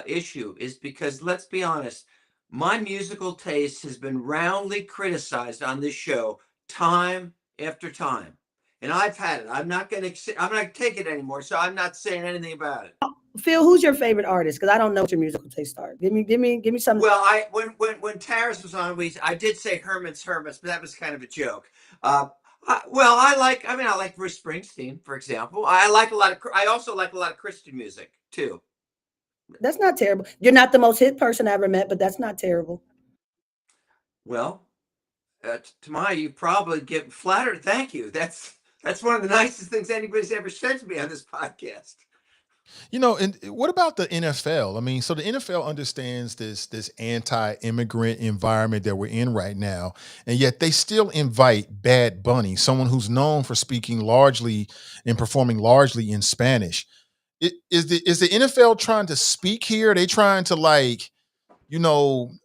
issue is because, let's be honest, my musical taste has been roundly criticized on this show time after time. And I've had it. I'm not going to take it anymore. So I'm not saying anything about it. Phil, who's your favorite artist? Because I don't know what your musical taste are. Give me something. Well, when Taris was on, I did say Herman's Hermits, but that was kind of a joke. I like Bruce Springsteen, for example. I also like a lot of Christian music too. That's not terrible. You're not the most hit person I ever met, but that's not terrible. Well, Tamaya, you probably get flattered. Thank you. That's one of the nicest things anybody's ever said to me on this podcast. And what about the NFL? I mean, so the NFL understands this anti-immigrant environment that we're in right now, and yet they still invite Bad Bunny, someone who's known for speaking largely and performing largely in Spanish. Is the NFL trying to speak here? Are they trying to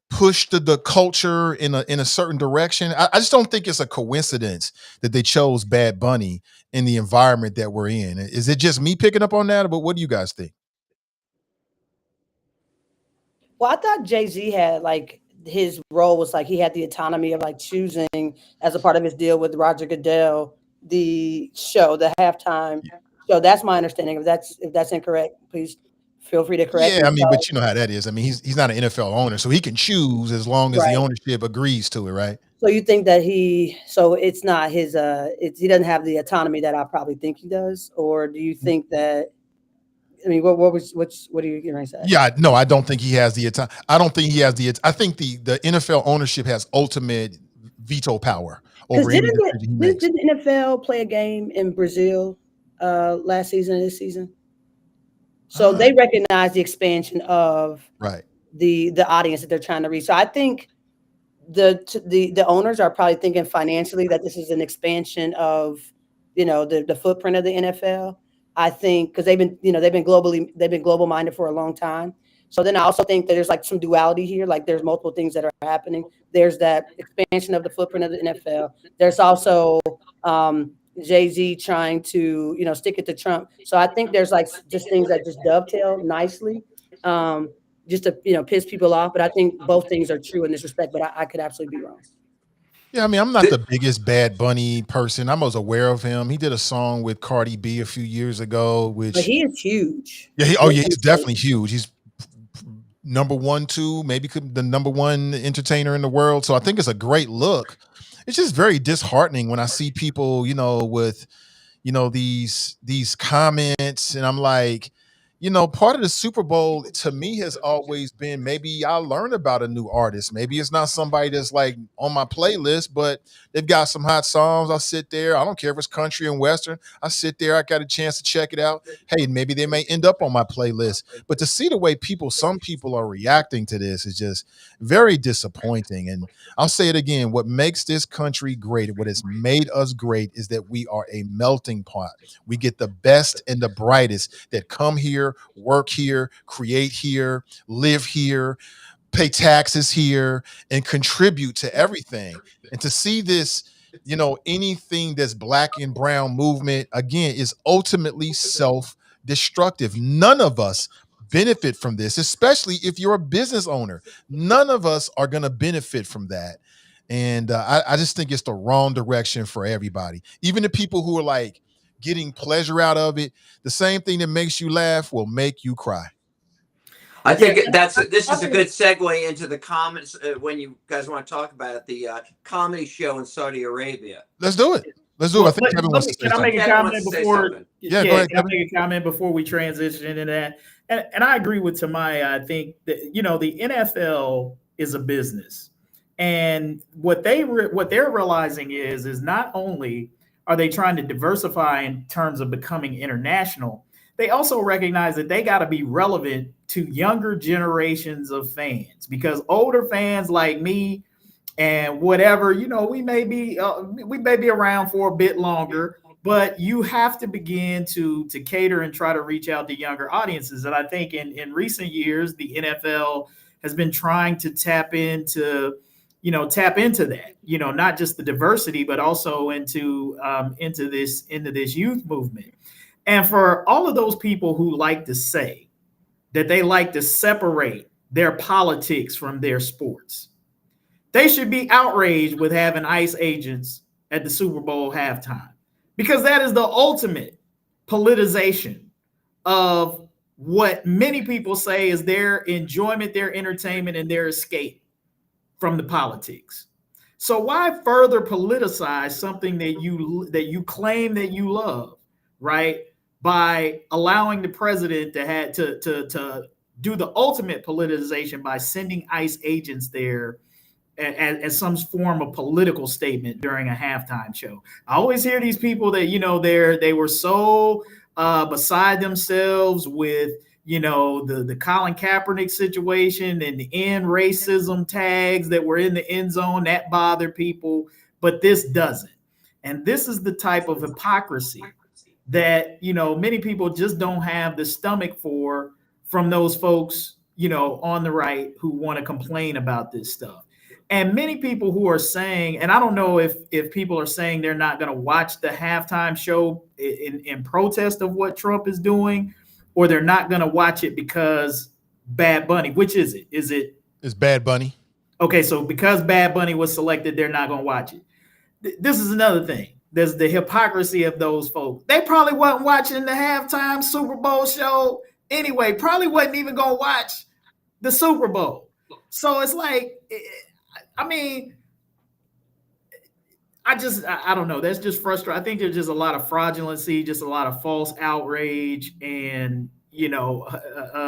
push the culture in a certain direction? I just don't think it's a coincidence that they chose Bad Bunny in the environment that we're in. Is it just me picking up on that? But what do you guys think? Well, I thought Jay-Z had his role was he had the autonomy of choosing as a part of his deal with Roger Goodell, the halftime show. That's my understanding. If that's incorrect, please feel free to correct me. Yeah, I mean, but you know how that is. I mean, he's not an NFL owner, so he can choose as long as the ownership agrees to it, right? So you think that it's not his he doesn't have the autonomy that I probably think he does, or do you think that? I mean, what are you going to say? Yeah, no, I don't think he has the autonomy. I don't think he has the. I think the NFL ownership has ultimate veto power over any decision he makes. Did the NFL play a game in Brazil last season and this season? So they recognize the expansion of the audience that they're trying to reach. So I think the owners are probably thinking financially that this is an expansion of the footprint of the NFL. I think because they've been global minded for a long time. So then I also think that there's some duality here. There's multiple things that are happening. There's that expansion of the footprint of the NFL. There's also Jay-Z trying to stick it to Trump. So I think there's just things that just dovetail nicely, just to piss people off. But I think both things are true in this respect. But I could absolutely be wrong. Yeah, I mean, I'm not the biggest Bad Bunny person. I was aware of him. He did a song with Cardi B a few years ago, but he is huge. Yeah, he's definitely huge. He's number 1, 2, maybe the number 1 entertainer in the world. So I think it's a great look. It's just very disheartening when I see people, with, these comments, and I'm like, part of the Super Bowl to me has always been maybe I learn about a new artist. Maybe it's not somebody that's on my playlist, but they've got some hot songs. I'll sit there. I don't care if it's country and Western. I sit there. I got a chance to check it out. Hey, maybe they may end up on my playlist. But to see the way some people are reacting to this is just very disappointing. And I'll say it again. What makes this country great, what has made us great, is that we are a melting pot. We get the best and the brightest that come here, work here, create here, live here, pay taxes here, and contribute to everything. And to see this, anything that's black and brown movement, again, is ultimately self-destructive. None of us benefit from this, especially if you're a business owner. None of us are going to benefit from that. And I just think it's the wrong direction for everybody. Even the people who are getting pleasure out of it, the same thing that makes you laugh will make you cry. I think this is a good segue into the comments when you guys want to talk about the comedy show in Saudi Arabia. Let's do it. I think Kevin wants to say something. Can I make a comment before? Yeah, go ahead. Can I make a comment before we transition into that? And I agree with Tamaya. I think that, you know, the NFL is a business, and what they're realizing is not only are they trying to diversify in terms of becoming international, they also recognize that they got to be relevant to younger generations of fans, because older fans like me and whatever, you know, we may be around for a bit longer, but you have to begin to cater and try to reach out to younger audiences. And I think in recent years, the NFL has been trying to tap into that, you know, not just the diversity, but also into this youth movement. And for all of those people who like to say that they like to separate their politics from their sports, they should be outraged with having ICE agents at the Super Bowl halftime, because that is the ultimate politicization of what many people say is their enjoyment, their entertainment, and their escape from the politics. So why further politicize something that you claim that you love, right? By allowing the president to do the ultimate politicization by sending ICE agents there as some form of political statement during a halftime show. I always hear these people that, you know, they were so beside themselves with, you know, the Colin Kaepernick situation and the end racism tags that were in the end zone, that bothered people, but this doesn't. And this is the type of hypocrisy that, you know, many people just don't have the stomach for, from those folks, you know, on the right who want to complain about this stuff. And many people who are saying, and I don't know if people are saying they're not going to watch the halftime show in protest of what Trump is doing, or they're not going to watch it because Bad Bunny. Which is it? It's Bad Bunny. Okay, so because Bad Bunny was selected, they're not going to watch it. This is another thing. There's the hypocrisy of those folks. They probably wasn't watching the halftime Super Bowl show anyway. Probably wasn't even going to watch the Super Bowl. So it's like, I mean, I don't know. That's just frustrating. I think there's just a lot of fraudulency, just a lot of false outrage, and, you know,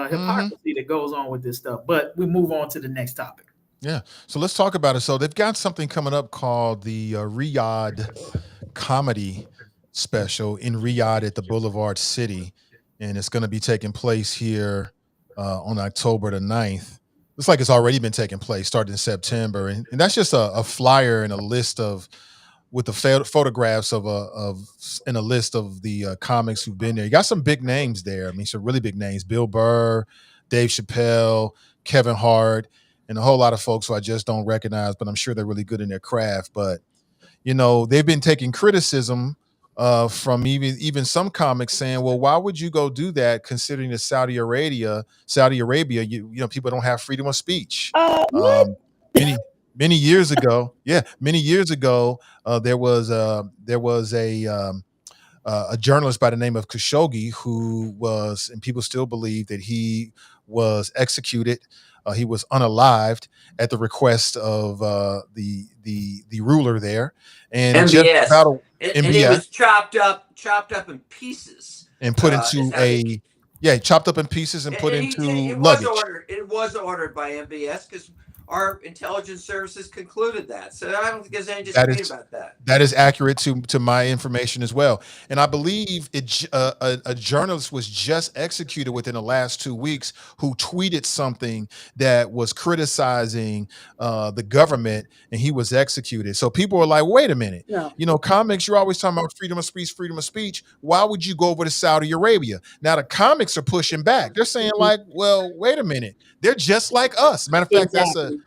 hypocrisy that goes on with this stuff. But we move on to the next topic. Yeah. So let's talk about it. So they've got something coming up called the Riyadh comedy special in Riyadh at the Boulevard City. And it's going to be taking place here on October the 9th. Looks like it's already been taking place, starting in September. And that's just a flyer and a list with the photographs of and a list of the comics who've been there. You got some big names there. I mean, some really big names: Bill Burr, Dave Chappelle, Kevin Hart, and a whole lot of folks who I just don't recognize, but I'm sure they're really good in their craft. But, you know, they've been taking criticism from even some comics saying, well, why would you go do that, considering that Saudi Arabia, you know, people don't have freedom of speech. Many years ago, there was a journalist by the name of Khashoggi who was, and people still believe that he was executed. He was unalived at the request of the ruler there, and MBS. And he was chopped up in pieces and put into chopped up in pieces and put into luggage. It was ordered by MBS because our intelligence services concluded that. So I don't think there's any dispute about that. That is accurate to my information as well. And I believe a journalist was just executed within the last 2 weeks who tweeted something that was criticizing the government, and he was executed. So people were like, wait a minute. No. You know, comics, you're always talking about freedom of speech. Why would you go over to Saudi Arabia? Now the comics are pushing back. They're saying like, well, wait a minute. They're just like us. Matter of fact, Exactly.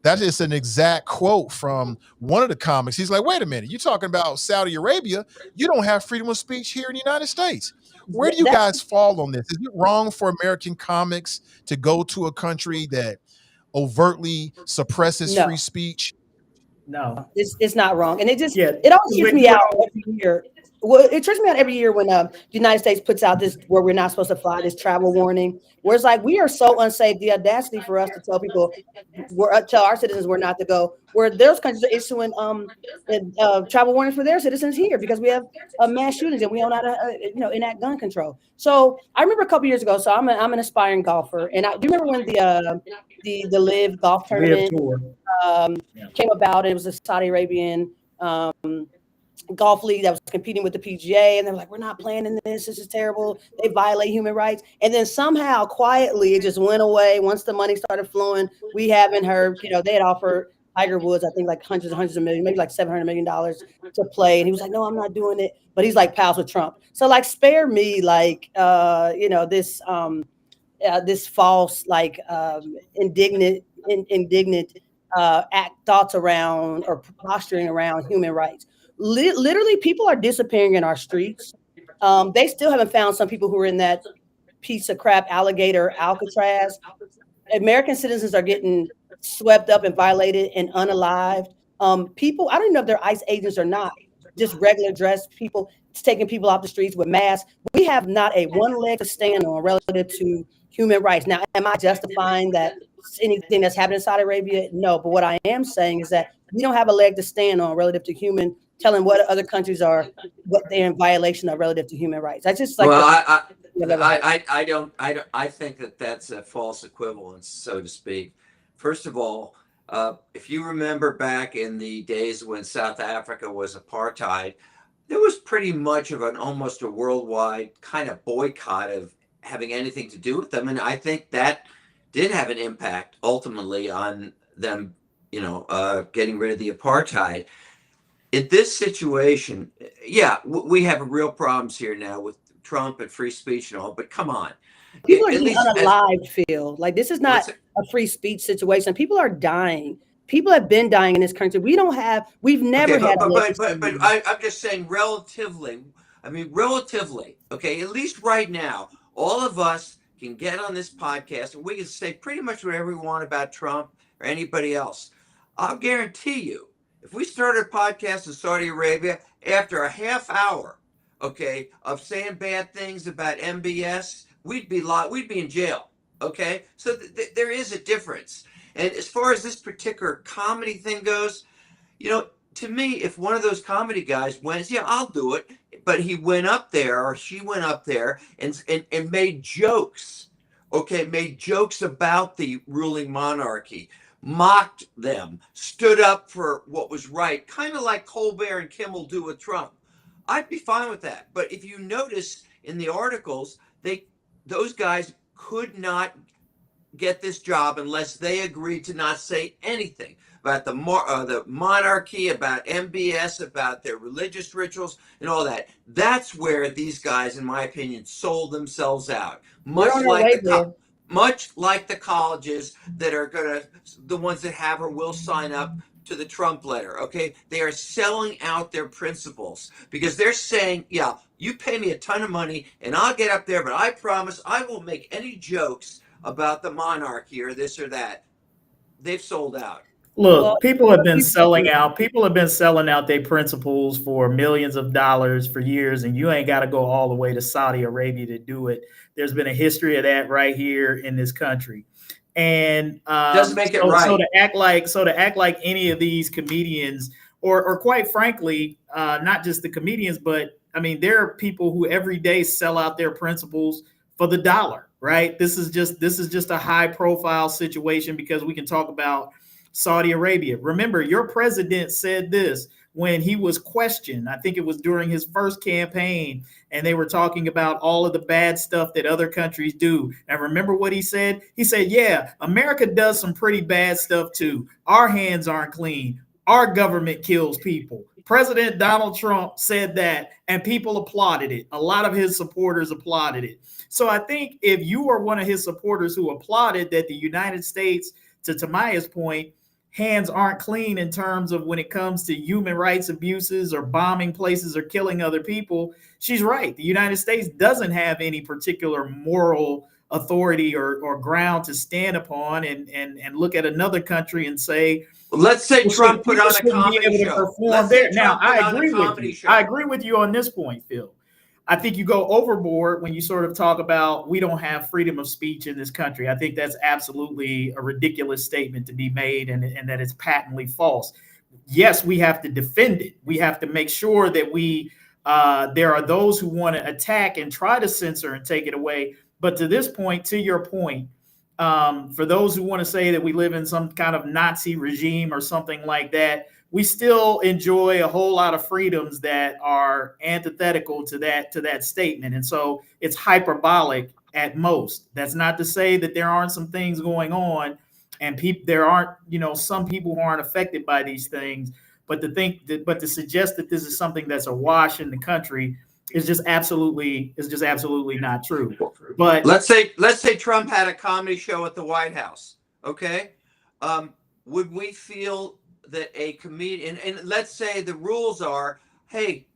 that is an exact quote from one of the comics. He's like, wait a minute, you're talking about Saudi Arabia. You don't have freedom of speech here in the United States. Where do you guys fall on this? Is it wrong for American comics to go to a country that overtly suppresses free speech? No, it's not wrong. And it always gets me out every year Well, it trips me out every year when the United States puts out this where we're not supposed to fly, this travel warning, where it's like we are so unsafe. The audacity for us to tell people, tell our citizens we're not to go, where those countries are issuing travel warnings for their citizens here because we have mass shootings and we don't know how to enact gun control. So I remember a couple years ago. So I'm an aspiring golfer, and do you remember when the Live golf tournament came about? It was a Saudi Arabian golf league that was competing with the PGA, and they were like, we're not playing in this is terrible, they violate human rights. And then somehow quietly it just went away. Once the money started flowing, we haven't heard, they had offered Tiger Woods, I think, like hundreds of millions, maybe like $700 million to play, and he was like, no, I'm not doing it. But he's like pals with Trump, so like spare me like this false like indignant thoughts around or posturing around human rights. Literally, people are disappearing in our streets. They still haven't found some people who are in that piece of crap alligator Alcatraz. American citizens are getting swept up and violated and unalived. People, I don't even know if they're ICE agents or not, just regular dressed people taking people off the streets with masks. We have not a one leg to stand on relative to human rights. Now, am I justifying that anything that's happened in Saudi Arabia? No, but what I am saying is that we don't have a leg to stand on relative to telling what other countries are, what they're in violation of relative to human rights. That's just like, I think that that's a false equivalence, so to speak. First of all, if you remember back in the days when South Africa was apartheid, there was pretty much of almost a worldwide kind of boycott of having anything to do with them. And I think that did have an impact ultimately on them, getting rid of the apartheid. In this situation, yeah, we have real problems here now with Trump and free speech and all, but come on. People are getting unalive, Phil. Like, this is not a free speech situation. People are dying. People have been dying in this country. We've never had. But I'm just saying relatively, okay, at least right now, all of us can get on this podcast and we can say pretty much whatever we want about Trump or anybody else. I'll guarantee you, if we started a podcast in Saudi Arabia, after a half hour, okay, of saying bad things about MBS, we'd be in jail, okay? So there is a difference. And as far as this particular comedy thing goes, to me, if one of those comedy guys went, yeah, I'll do it. But he went up there, or she went up there and made jokes, okay, made jokes about the ruling monarchy, mocked them, stood up for what was right, kind of like Colbert and Kimmel do with Trump. I'd be fine with that. But if you notice in the articles, those guys could not get this job unless they agreed to not say anything about the monarchy, about MBS, about their religious rituals and all that. That's where these guys, in my opinion, sold themselves out. Much like the colleges that are the ones that have or will sign up to the Trump letter, okay? They are selling out their principles because they're saying, yeah, you pay me a ton of money and I'll get up there, but I promise I won't make any jokes about the monarchy or this or that. They've sold out. Look, people have been selling out. People have been selling out their principles for millions of dollars for years, and you ain't got to go all the way to Saudi Arabia to do it. There's been a history of that right here in this country, and doesn't make it right. So to act like any of these comedians, or quite frankly, not just the comedians, but I mean, there are people who every day sell out their principles for the dollar. Right? This is just a high profile situation because we can talk about Saudi Arabia. Remember, your president said this when he was questioned. I think it was during his first campaign, and they were talking about all of the bad stuff that other countries do. And remember what he said? He said, yeah, America does some pretty bad stuff too. Our hands aren't clean. Our government kills people. President Donald Trump said that, and people applauded it. A lot of his supporters applauded it. So I think if you are one of his supporters who applauded that the United States, to Tamaya's point, hands aren't clean in terms of when it comes to human rights abuses or bombing places or killing other people, she's right. The United States doesn't have any particular moral authority or ground to stand upon and look at another country and say, let's say Trump put on a comedy show. Perform there. Now, I agree with you. I agree with you on this point, Phil. I think you go overboard when you sort of talk about we don't have freedom of speech in this country. I think that's absolutely a ridiculous statement to be made, and that it's patently false. Yes, we have to defend it. We have to make sure that there are those who want to attack and try to censor and take it away. But to this point, to your point, for those who want to say that we live in some kind of Nazi regime or something like that, we still enjoy a whole lot of freedoms that are antithetical to that statement. And so it's hyperbolic at most. That's not to say that there aren't some things going on and there aren't, some people who aren't affected by these things. But to suggest that this is something that's awash in the country is just absolutely not true. But let's say Trump had a comedy show at the White House. Okay. Would we feel that a comedian, and let's say the rules are, hey,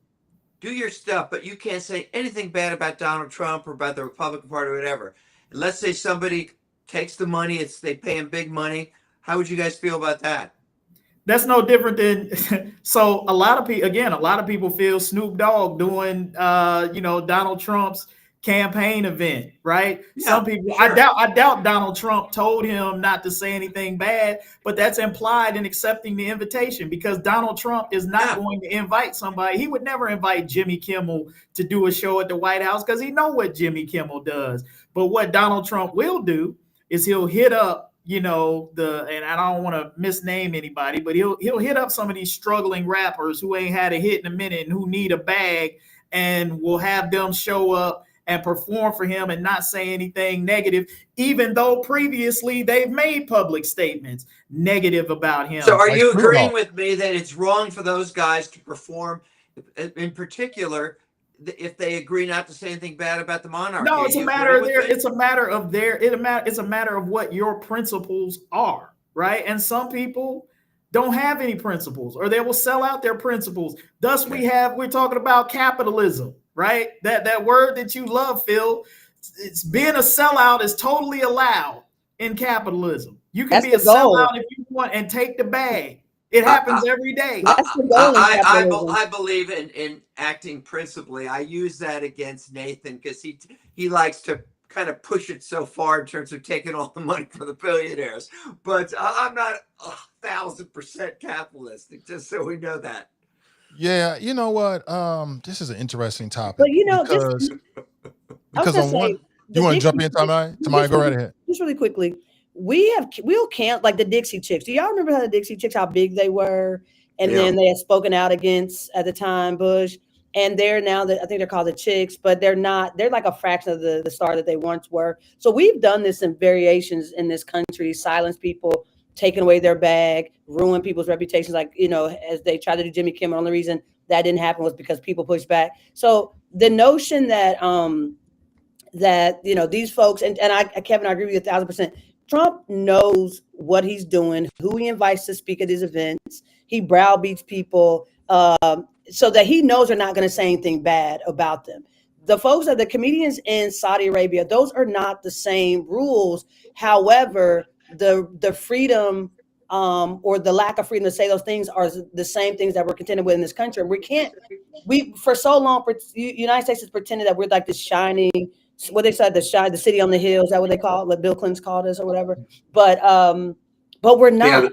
do your stuff, but you can't say anything bad about Donald Trump or about the Republican Party or whatever. And let's say somebody takes the money, they pay him big money. How would you guys feel about that? That's no different than, so a lot of people feel Snoop Dogg doing, Donald Trump's campaign event, right? Yeah, some people, sure. I doubt Donald Trump told him not to say anything bad, but that's implied in accepting the invitation, because Donald Trump is not going to invite somebody. He would never invite Jimmy Kimmel to do a show at the White House because he knows what Jimmy Kimmel does. But what Donald Trump will do is he'll hit up, and I don't want to misname anybody, but he'll hit up some of these struggling rappers who ain't had a hit in a minute and who need a bag, and will have them show up and perform for him and not say anything negative, even though previously they've made public statements negative about him. So are you agreeing with me that it's wrong for those guys to perform, in particular, if they agree not to say anything bad about the monarchy? No, it's a matter of what your principles are, right? And some people don't have any principles, or they will sell out their principles. Thus, we're talking about capitalism. Right? That word that you love, Phil, it's being a sellout is totally allowed in capitalism. You can be a sellout if you want and take the bag. It happens every day. That's the goal. I believe in acting principally. I use that against Nathan because he likes to kind of push it so far in terms of taking all the money from the billionaires. But I'm not 1,000% capitalistic, just so we know that. Yeah, you know what? This is an interesting topic. But because on one, you want to jump in, Tamaya, go right ahead. Just really quickly, we'll count like the Dixie Chicks. Do y'all remember how the Dixie Chicks, how big they were, and then they had spoken out against at the time Bush, and they're now I think they're called the Chicks, but they're not. They're like a fraction of the star that they once were. So we've done this in variations in this country, silence people, taking away their bag, ruin people's reputations. Like, as they tried to do Jimmy Kimmel, the only reason that didn't happen was because people pushed back. So the notion that, these folks, Kevin, I agree with you 1,000%. Trump knows what he's doing, who he invites to speak at his events. He browbeats people so that he knows they're not going to say anything bad about them. The folks the comedians in Saudi Arabia, those are not the same rules. However, the freedom or the lack of freedom to say those things are the same things that we're contending with in this country. We for so long, United States has pretended that we're like this shining, what they said, the city on the hill. Is that what they call it? What Bill Clinton's called us or whatever? But we're not. Yeah.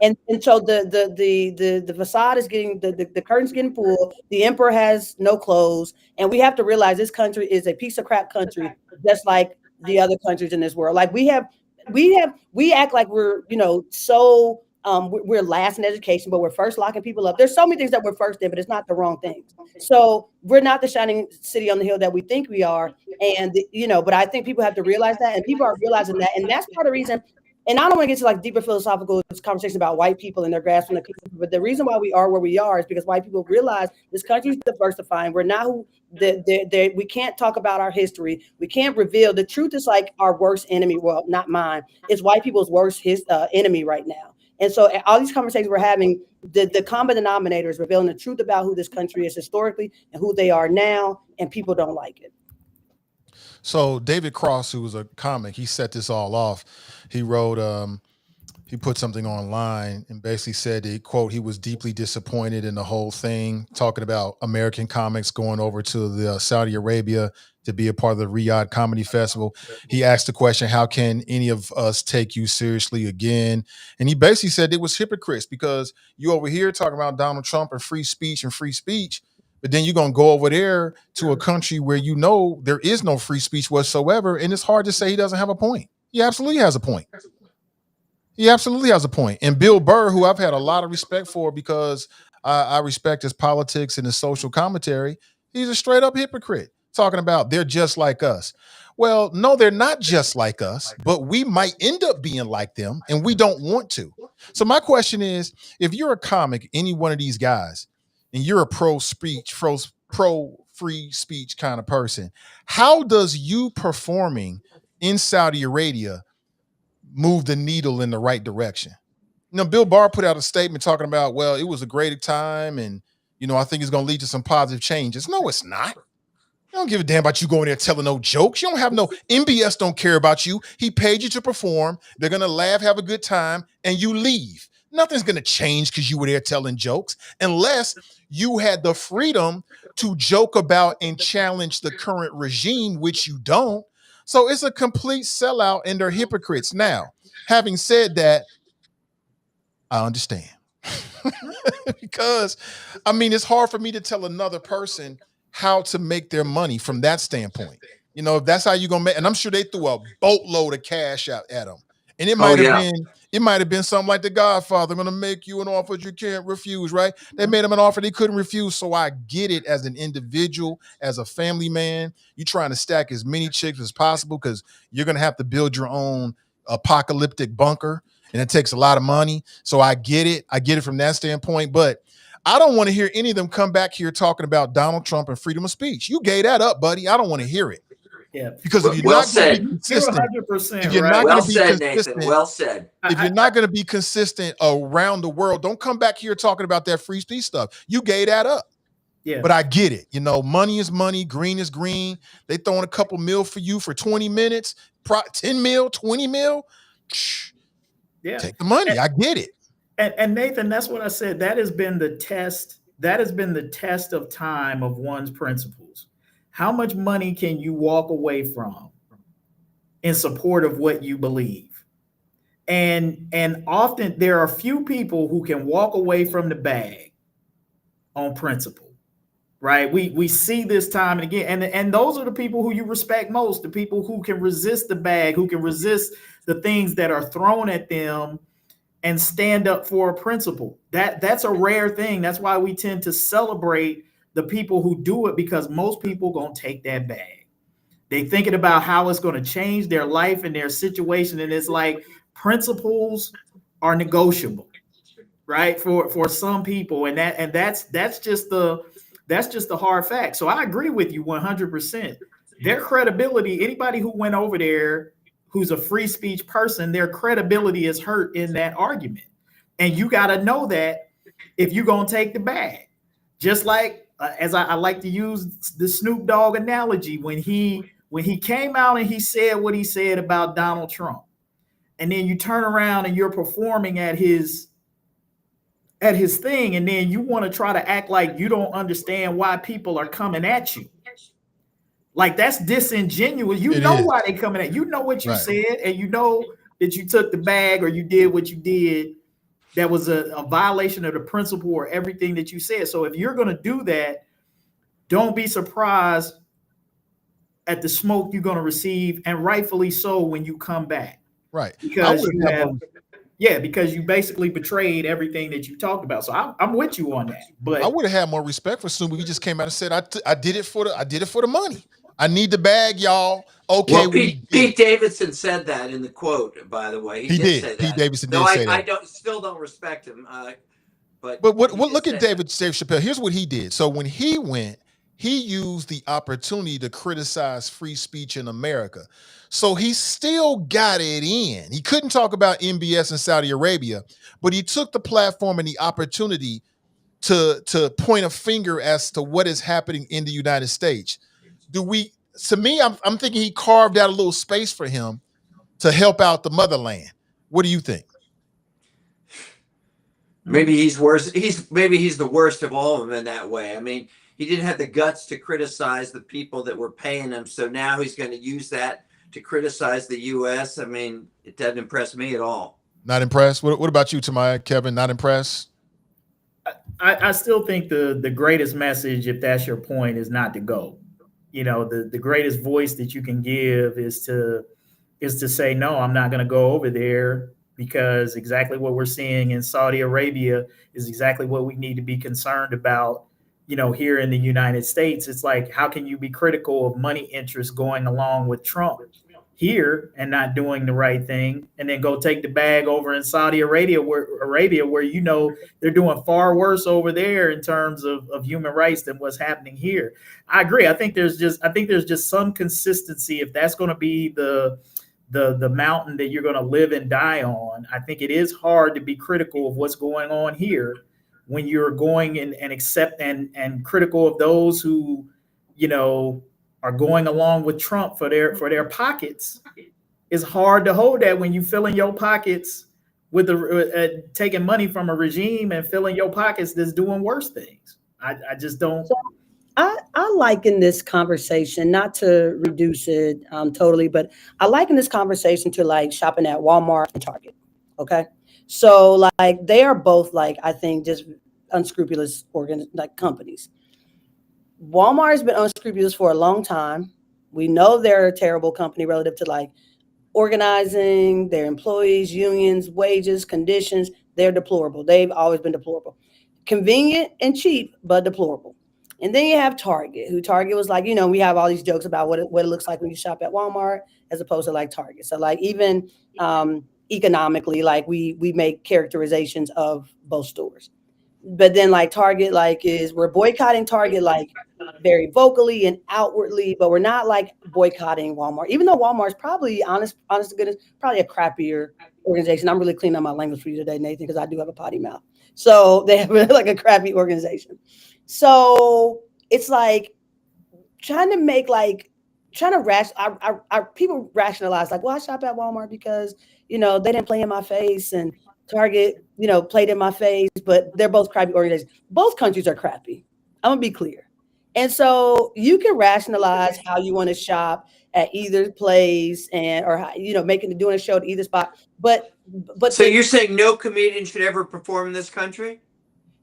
And so the facade is getting, the curtain's getting pulled. The emperor has no clothes. And we have to realize this country is a piece of crap country, just like the other countries in this world. Like we act like we're, so we're last in education, but we're first locking people up. There's so many things that we're first in, but it's not the wrong things. So we're not the shining city on the hill that we think we are. And, but I think people have to realize that, and people are realizing that. And that's part of the reason. And I don't want to get to like deeper philosophical conversations about white people and their grasp on the people, but the reason why we are where we are is because white people realize this country is diversifying. We're not we can't talk about our history. We can't reveal the truth. Is like our worst enemy. Well, not mine. It's white people's worst enemy right now. And so all these conversations we're having, the common denominator is revealing the truth about who this country is historically and who they are now, and people don't like it. So David Cross, who was a comic, he set this all off. He wrote, he put something online and basically said that, quote, he was deeply disappointed in the whole thing, talking about American comics going over to the Saudi Arabia to be a part of the Riyadh Comedy Festival. He asked the question, how can any of us take you seriously again? And he basically said it was hypocrites because you over here talking about Donald Trump and free speech, but then you're going to go over there to a country where you know there is no free speech whatsoever. And it's hard to say he doesn't have a point. He absolutely has a point. He absolutely has a point. And Bill Burr, who I've had a lot of respect for because I respect his politics and his social commentary, he's a straight up hypocrite talking about they're just like us. Well, no, they're not just like us, but we might end up being like them and we don't want to. So my question is, if you're a comic, any one of these guys, and you're a pro free speech kind of person, how does you performing in Saudi Arabia move the needle in the right direction? You know, Bill Barr put out a statement talking about, well, it was a great time and, you know, I think it's going to lead to some positive changes. No, it's not. I don't give a damn about you going there telling no jokes. You don't have no, MBS don't care about you. He paid you to perform. They're going to laugh, have a good time, and you leave. Nothing's going to change because you were there telling jokes unless you had the freedom to joke about and challenge the current regime, which you don't. So it's a complete sellout and they're hypocrites. Now, having said that, I understand. Because, I mean, it's hard for me to tell another person how to make their money from that standpoint. You know, if that's how you're going to make, and I'm sure they threw a boatload of cash out at them. And it might have been something like The Godfather, going to make you an offer you can't refuse, right? They made him an offer they couldn't refuse. So I get it as an individual, as a family man. You're trying to stack as many chicks as possible because you're going to have to build your own apocalyptic bunker. And it takes a lot of money. So I get it. I get it from that standpoint. But I don't want to hear any of them come back here talking about Donald Trump and freedom of speech. You gave that up, buddy. I don't want to hear it. Yeah, because if you're not going to be consistent, if you're not going to be consistent, well said. If you're not going to be consistent around the world, don't come back here talking about that free speech stuff. You gave that up. Yeah, but I get it. You know, money is money, green is green. They throwing a couple mil for you for 20 minutes, 10 mil, 20 mil. Yeah, take the money. I get it. And Nathan, that's what I said. That has been the test. That has been the test of time of one's principles. How much money can you walk away from in support of what you believe? And often there are few people who can walk away from the bag on principle, right? We see this time and again, and those are the people who you respect most, the people who can resist the bag, who can resist the things that are thrown at them and stand up for a principle. That's a rare thing. That's why we tend to celebrate the people who do it, because most people gonna take that bag. They thinking about how it's gonna change their life and their situation, and it's like principles are negotiable, right? For some people, and that's just the hard fact. So I agree with you 100%. Their credibility, anybody who went over there who's a free speech person, their credibility is hurt in that argument, and you got to know that if you're gonna take the bag. Just like as I like to use the Snoop Dogg analogy, when he came out and he said what he said about Donald Trump, and then you turn around and you're performing at his thing, and then you want to try to act like you don't understand why people are coming at you. Like, that's disingenuous. You know why they're coming at you. You know what you said, and you know that you took the bag or you did what you did. That was a violation of the principle or everything that you said. So if you're going to do that, don't be surprised at the smoke you're going to receive, and rightfully so when you come back. Right. Because because you basically betrayed everything that you talked about. So I'm with you on that. But I would have had more respect for Snoop if he just came out and said, I did it for the money. I need the bag, y'all. Okay. Well, Pete Davidson said that in the quote, by the way. He did. Say that. Pete Davidson did say that. I still don't respect him. But look at Dave Chappelle. Here's what he did. So when he went, he used the opportunity to criticize free speech in America. So he still got it in. He couldn't talk about MBS in Saudi Arabia, but he took the platform and the opportunity to point a finger as to what is happening in the United States. to me, I'm thinking he carved out a little space for him to help out the motherland. What do you think? Maybe he's worse. Maybe he's the worst of all of them in that way. I mean, he didn't have the guts to criticize the people that were paying him, so now he's going to use that to criticize the U.S. I mean, it doesn't impress me at all. Not impressed. What about you, Tamaya? Kevin, not impressed? I still think the greatest message, if that's your point, is not to go. You know, the greatest voice that you can give is to say, no, I'm not going to go over there, because exactly what we're seeing in Saudi Arabia is exactly what we need to be concerned about, you know, here in the United States. It's like, how can you be critical of money interests going along with Trump here and not doing the right thing, and then go take the bag over in Saudi Arabia where you know they're doing far worse over there in terms of human rights than what's happening here? I agree. I think there's just some consistency. If that's going to be the mountain that you're going to live and die on, I think it is hard to be critical of what's going on here when you're going and accept and critical of those who, you know, are going along with Trump for their pockets. It's hard to hold that when you fill in your pockets with taking money from a regime and filling your pockets that's doing worse things. I just don't. So I liken this conversation, not to reduce it totally, but I liken this conversation to like shopping at Walmart and Target. Okay. So like they are both like, I think, just unscrupulous companies. Walmart has been unscrupulous for a long time. We know they're a terrible company relative to like organizing their employees, unions, wages, conditions. They're deplorable. They've always been deplorable. Convenient and cheap, but deplorable. And then you have Target, who Target was like, you know, we have all these jokes about what it looks like when you shop at Walmart as opposed to like Target. So like even economically, like we make characterizations of both stores. But then like Target, like we're boycotting Target like very vocally and outwardly, but we're not like boycotting Walmart, even though Walmart's probably honest to goodness, probably a crappier organization. I'm really cleaning up my language for you today, Nathan, because I do have a potty mouth. So they have like a crappy organization. So it's like trying to people rationalize like, well, I shop at Walmart because, you know, they didn't play in my face, and Target, you know, played in my face, but they're both crappy organizations. Both countries are crappy. I'm gonna be clear. And so you can rationalize how you want to shop at either place or how, you know, doing a show at either spot. But so you're saying no comedian should ever perform in this country?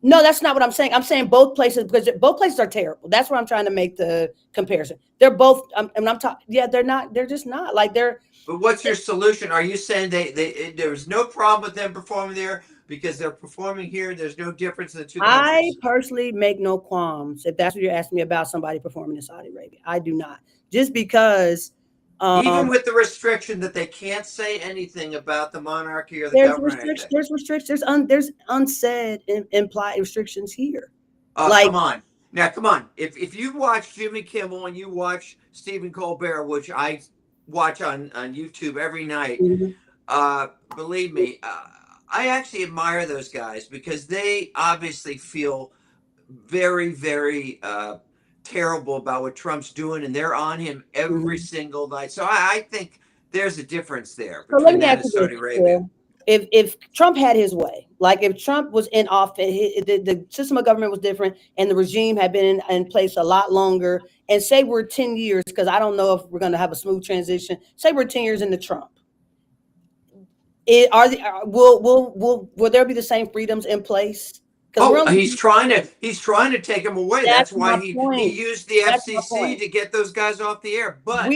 No, that's not what I'm saying. I'm saying both places, because both places are terrible. That's where I'm trying to make the comparison. They're both, and I'm talking, yeah, they're not, they're just not like they're. But what's your solution? Are you saying there's no problem with them performing there because they're performing here? There's no difference in the two countries? I personally make no qualms if that's what you're asking me about somebody performing in Saudi Arabia. I do not. Just because. Even with the restriction that they can't say anything about the monarchy or the government. There's restrictions. There's unsaid implied restrictions here. Come on. Now, come on. If you watch Jimmy Kimmel and you watch Stephen Colbert, which I watch on YouTube every night, believe me, I actually admire those guys because they obviously feel very, very terrible about what Trump's doing, and they're on him every single night. So I think there's a difference there between that and Saudi Arabia. If Trump had his way, like if Trump was in office, the system of government was different and the regime had been in place a lot longer, and say we're 10 years, because I don't know if we're going to have a smooth transition, say we're 10 years into Trump, will there be the same freedoms in place? Oh, he's trying to take them away. That's why he used the FCC to get those guys off the air. But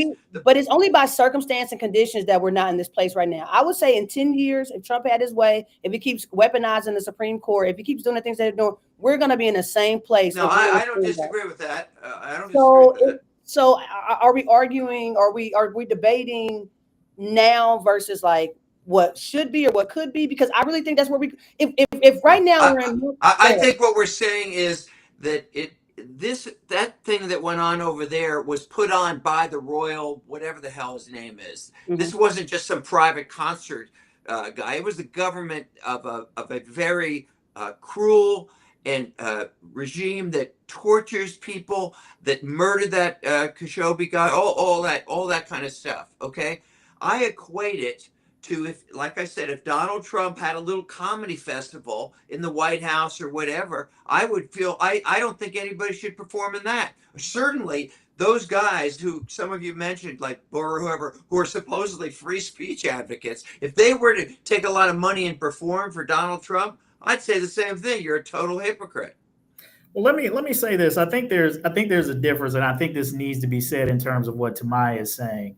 it's only by circumstance and conditions that we're not in this place right now. I would say in 10 years, if Trump had his way, if he keeps weaponizing the Supreme Court, if he keeps doing the things that they're doing, we're going to be in the same place. No, I don't disagree with that. I don't disagree with that. So are we arguing? Are we debating now versus like what should be or what could be? Because I really think that's where if right now we're in. I think what we're saying is that that thing that went on over there was put on by the royal, whatever the hell his name is. This wasn't just some private concert guy. It was the government of a very cruel regime that tortures people, that murdered that Khashoggi guy, all that kind of stuff. Okay, I equate it to, if, like I said, if Donald Trump had a little comedy festival in the White House or whatever, I would feel I don't think anybody should perform in that. Certainly, those guys who some of you mentioned, like Burr or whoever, who are supposedly free speech advocates, if they were to take a lot of money and perform for Donald Trump, I'd say the same thing. You're a total hypocrite. Well, let me say this. I think there's a difference, and I think this needs to be said in terms of what Tamaya is saying.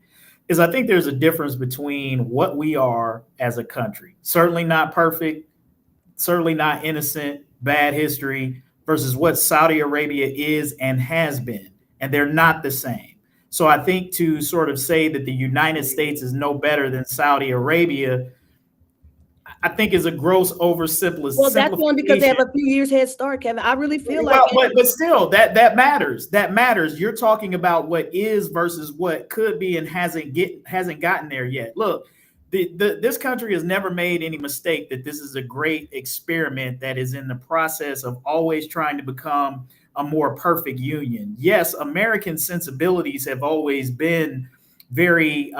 Is I think there's a difference between what we are as a country. Certainly not perfect, certainly not innocent, bad history, versus what Saudi Arabia is and has been. And they're not the same. So I think to sort of say that the United States is no better than Saudi Arabia, I think is a gross oversimplification. Well, that's one because they have a few years head start, Kevin. I really feel like, but still, that matters. That matters. You're talking about what is versus what could be and hasn't gotten there yet. Look, this country has never made any mistake that this is a great experiment that is in the process of always trying to become a more perfect union. Yes, American sensibilities have always been very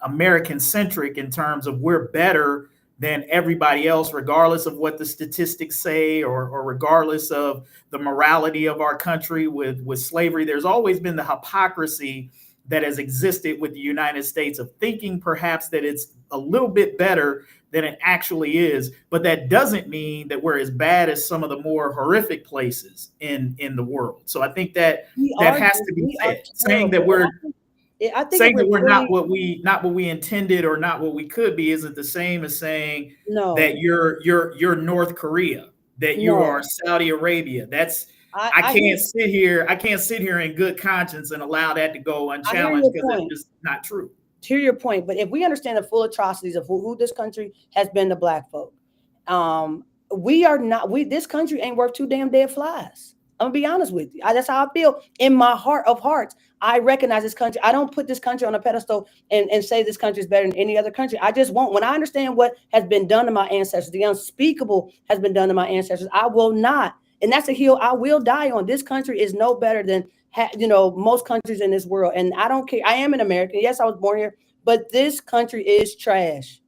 American centric in terms of we're better than everybody else, regardless of what the statistics say or regardless of the morality of our country with slavery. There's always been the hypocrisy that has existed with the United States of thinking perhaps that it's a little bit better than it actually is. But that doesn't mean that we're as bad as some of the more horrific places in the world. So I think that has to be said. Saying that we're not what we intended or not what we could be isn't the same as saying that you're North Korea, that you are Saudi Arabia. That's I can't sit here in good conscience and allow that to go unchallenged because it's just not true. To your point, but if we understand the full atrocities of who this country has been to Black folk, this country ain't worth two damn dead flies. I'm gonna be honest with you. That's how I feel in my heart of hearts. I recognize this country. I don't put this country on a pedestal and say this country is better than any other country. I just won't. When I understand what has been done to my ancestors, the unspeakable has been done to my ancestors, I will not. And that's a hill I will die on. This country is no better than most countries in this world. And I don't care. I am an American. Yes, I was born here, but this country is trash.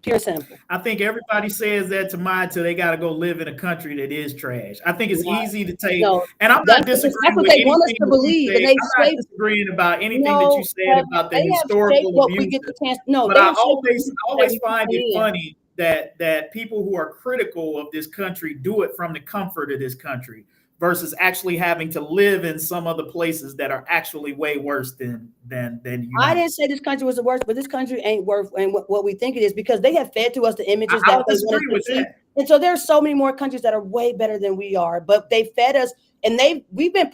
Pure simple. I think everybody says that to mine till they got to go live in a country that is trash. I think it's easy to take, and I'm not disagreeing. That's what they want us to believe. I'm not disagreeing about anything that you said about the historical abuse. But I always find it funny that people who are critical of this country do it from the comfort of this country versus actually having to live in some other places that are actually way worse than you. I didn't say this country was the worst, but this country ain't worth what we think it is because they have fed to us the images that they want us to see. And so there's so many more countries that are way better than we are, but they fed us and we've been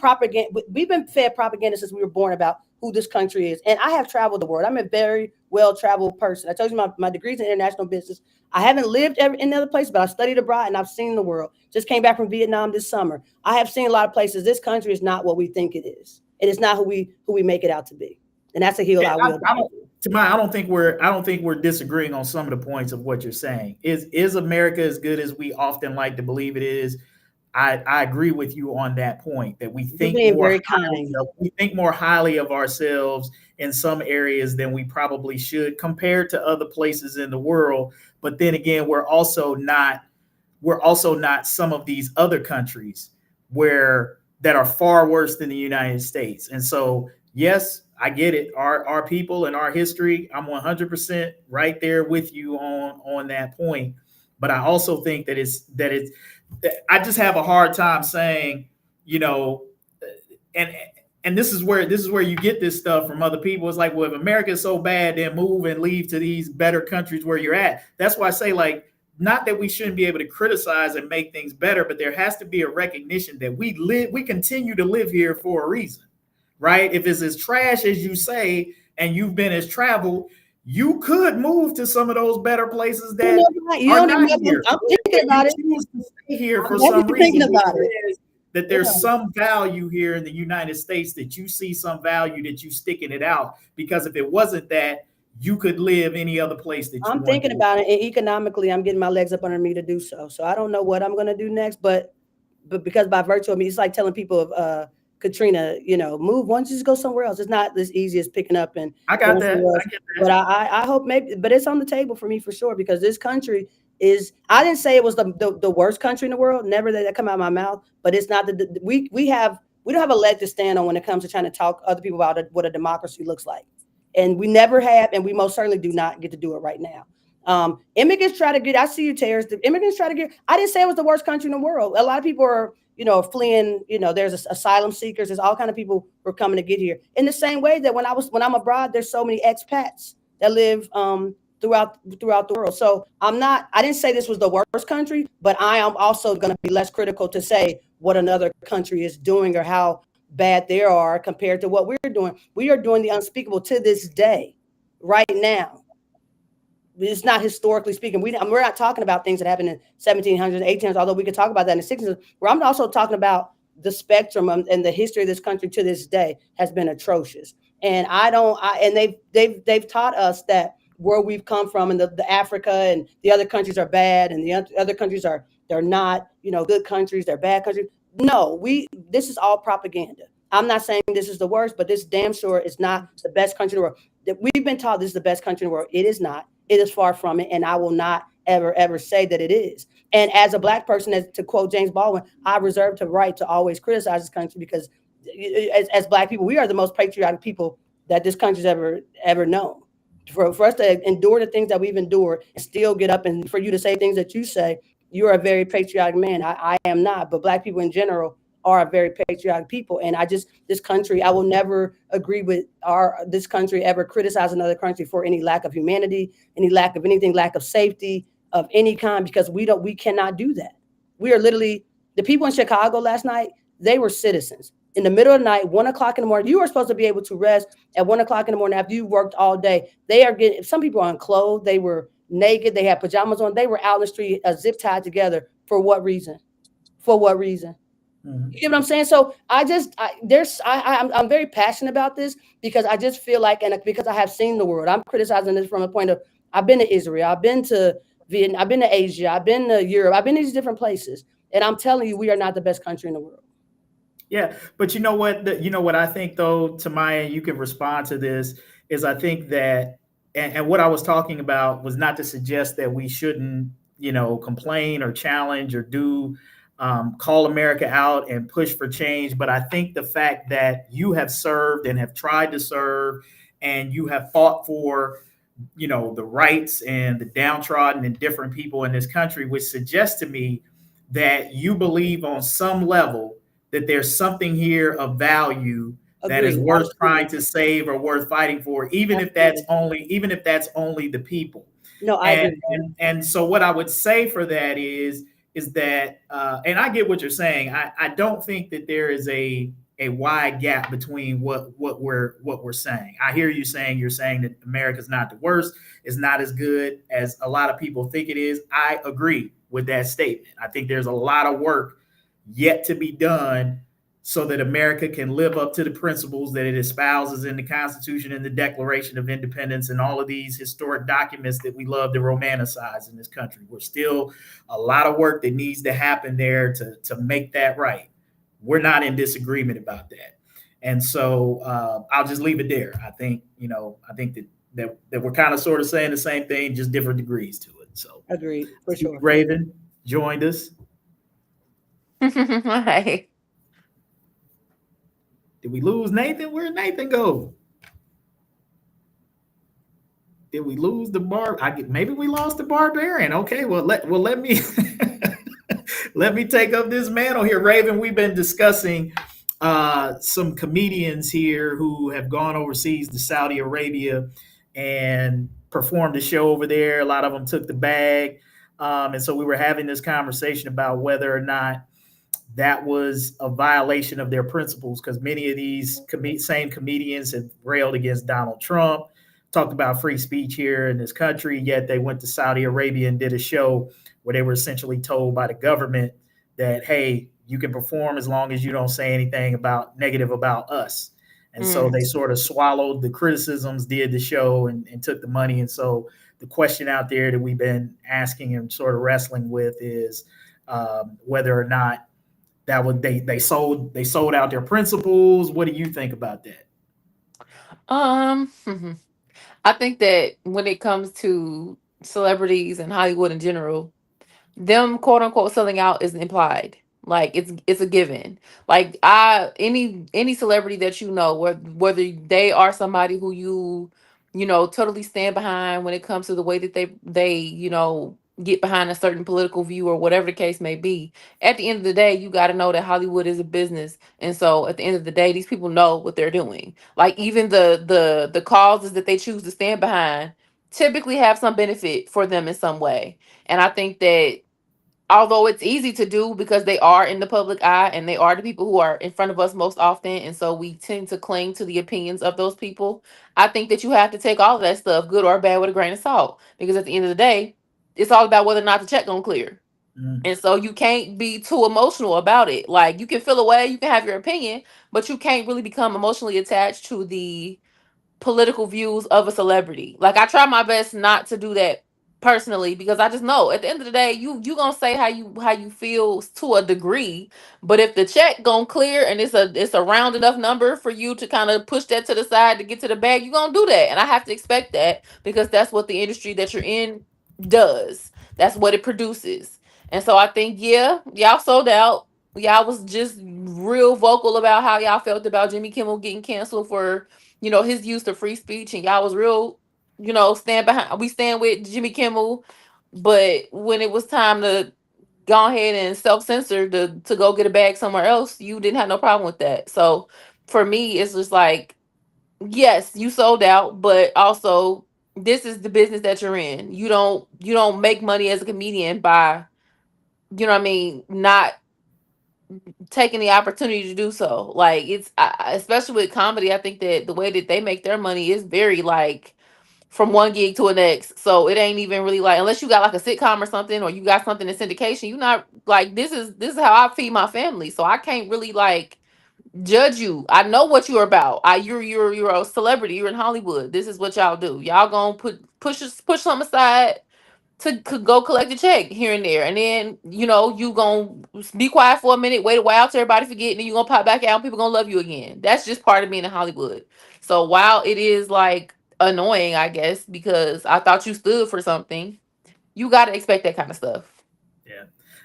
fed propaganda since we were born about who this country is. And I have traveled the world. I'm a very well-traveled person. I told you my degree's in international business. I haven't lived in other places, but I studied abroad and I've seen the world. Just came back from Vietnam this summer. I have seen a lot of places. This country is not what we think it is. It is not who we make it out to be. And that's a hill I will die on. I don't think we're disagreeing on some of the points of what you're saying. Is America as good as we often like to believe it is? I agree with you on that point that we think more highly of ourselves in some areas than we probably should compared to other places in the world. But then again, we're also not some of these other countries that are far worse than the United States. And so, yes, I get it. Our people and our history, I'm 100% right there with you on that point. But I also think that I just have a hard time saying, and this is where you get this stuff from other people. It's like, well, if America is so bad, then move and leave to these better countries where you're at. That's why I say, like, not that we shouldn't be able to criticize and make things better, but there has to be a recognition that we continue to live here for a reason, right? If it's as trash as you say, and you've been as traveled, you could move to some of those better places that are not here. I'm thinking about it. Stay here for some reason. That there's some value here in the United States, that you see some value, that you sticking it out. Because if it wasn't that, you could live any other place that you I'm want thinking to. about it, and economically, I'm getting my legs up under me to do so. So I don't know what I'm going to do next, but because by virtue of me, it's like telling people of Katrina, move. Why don't you just go somewhere else? It's not as easy as picking up and I got that. I get that. But I hope maybe, but it's on the table for me for sure, because this country is, I didn't say it was the worst country in the world. Never let that come out of my mouth, but it's not we don't have a leg to stand on when it comes to trying to talk other people about what a democracy looks like. And we never have, and we most certainly do not get to do it right now. Immigrants try to get, I see you, Terrence. The immigrants try to get, I didn't say it was the worst country in the world. A lot of people are, fleeing, there's asylum seekers. There's all kind of people who are coming to get here. In the same way that when I'm abroad, there's so many expats that live throughout the world. So I didn't say this was the worst country, but I am also going to be less critical to say what another country is doing or how bad they are compared to what we're doing. We are doing the unspeakable to this day, right now. It's not historically speaking. We're not talking about things that happened in 1700s, 1800s, although we could talk about that in the 60s. Where I'm also talking about the spectrum and the history of this country to this day has been atrocious. And they've taught us that where we've come from and the Africa and the other countries are bad and the other countries they're not, good countries, they're bad countries. No, this is all propaganda. I'm not saying this is the worst, but this damn sure is not the best country in the world. That we've been taught this is the best country in the world. It is not. It is far from it, and I will not ever say that it is. And as a Black person, to quote James Baldwin, I reserve the right to always criticize this country because as Black people, we are the most patriotic people that this country's ever known. For us to endure the things that we've endured and still get up, and for you to say things that you say, you're a very patriotic man. I am not, but Black people in general are a very patriotic people. And this country, I will never agree with this country ever criticize another country for any lack of humanity, any lack of anything, lack of safety of any kind, because we cannot do that. We are literally, the people in Chicago last night, they were citizens. In the middle of the night, 1 o'clock in the morning, you are supposed to be able to rest at 1 o'clock in the morning after you worked all day. Some people are unclothed, they were naked, they had pajamas on, they were out in the street, zip tied together. For what reason? For what reason? Mm-hmm. You get what I'm saying? So I'm very passionate about this because I just feel like, and because I have seen the world, I'm criticizing this from a point of, I've been to Israel, I've been to Vietnam, I've been to Asia, I've been to Europe, I've been to these different places. And I'm telling you, we are not the best country in the world. Yeah. But you know what I think though, Tamaya, you can respond to this, is I think that, and what I was talking about was not to suggest that we shouldn't, complain or challenge or call America out and push for change. But I think the fact that you have served and have tried to serve and you have fought for, the rights and the downtrodden and different people in this country, which suggests to me that you believe on some level that there's something here of value that is worth trying to save or worth fighting for, even if that's only the people. No, I agree. And so what I would say for that is that, and I get what you're saying. I don't think that there is a wide gap between what we're saying. I hear you saying, you're saying that America's not the worst, it's not as good as a lot of people think it is. I agree with that statement. I think there's a lot of work yet to be done so that America can live up to the principles that it espouses in the Constitution and the Declaration of Independence and all of these historic documents that we love to romanticize in this country. We're still a lot of work that needs to happen there to make that right. We're not in disagreement about that. And so I'll just leave it there. I think that we're kind of sort of saying the same thing, just different degrees to it. So agreed, for sure. Raven joined us. Hi. Did we lose Nathan? Where'd Nathan go? Did we lose the maybe we lost the Barbarian. Okay, well let me let me take up this mantle here. Raven, we've been discussing some comedians here who have gone overseas to Saudi Arabia and performed a show over there. A lot of them took the bag. And so we were having this conversation about whether or not that was a violation of their principles, because many of these same comedians have railed against Donald Trump, talked about free speech here in this country, yet they went to Saudi Arabia and did a show where they were essentially told by the government that, hey, you can perform as long as you don't say anything negative about us. And so they sort of swallowed the criticisms, did the show, and took the money. And so the question out there that we've been asking and sort of wrestling with is whether or not that would they sold out their principles. What do you think about that? I think that when it comes to celebrities and Hollywood in general, them quote unquote selling out is implied. Like it's a given. Like any celebrity that you know, whether they are somebody who you know totally stand behind when it comes to the way that they you know get behind a certain political view or whatever the case may be. At the end of the day, you got to know that Hollywood is a business, and so at the end of the day, these people know what they're doing. Like even the causes that they choose to stand behind typically have some benefit for them in some way. And I think that although it's easy to do because they are in the public eye and they are the people who are in front of us most often, and so we tend to cling to the opinions of those people, I think that you have to take all of that stuff, good or bad, with a grain of salt, because at the end of the day, it's all about whether or not the check gonna clear. And so you can't be too emotional about it. Like you can feel away, you can have your opinion, but you can't really become emotionally attached to the political views of a celebrity. Like I try my best not to do that personally, because I just know at the end of the day, you gonna say how you feel to a degree, but if the check gonna clear and it's a round enough number for you to kind of push that to the side to get to the bag, you gonna do that. And I have to expect that because that's what the industry that you're in does. That's what it produces. And so I think, yeah, y'all sold out. Y'all was just real vocal about how y'all felt about Jimmy Kimmel getting canceled for his use of free speech, and y'all was real, we stand with Jimmy Kimmel. But when it was time to go ahead and self-censor to go get a bag somewhere else, you didn't have no problem with that. So for me, it's just like, yes, you sold out, but also this is the business that you're in. You don't make money as a comedian by, not taking the opportunity to do so. Like especially with comedy, I think that the way that they make their money is very like from one gig to the next. So it ain't even really like, unless you got like a sitcom or something, or you got something in syndication, you not like, this is how I feed my family. So I can't really like judge you. I know what you're about. You're a celebrity. You're in Hollywood. This is what y'all do. Y'all gonna push something aside to go collect a check here and there, and then you gonna be quiet for a minute, wait a while till everybody forget, and then you gonna pop back out and people gonna love you again. That's just part of being in Hollywood. So while it is like annoying, I guess, because I thought you stood for something, you got to expect that kind of stuff. Yeah,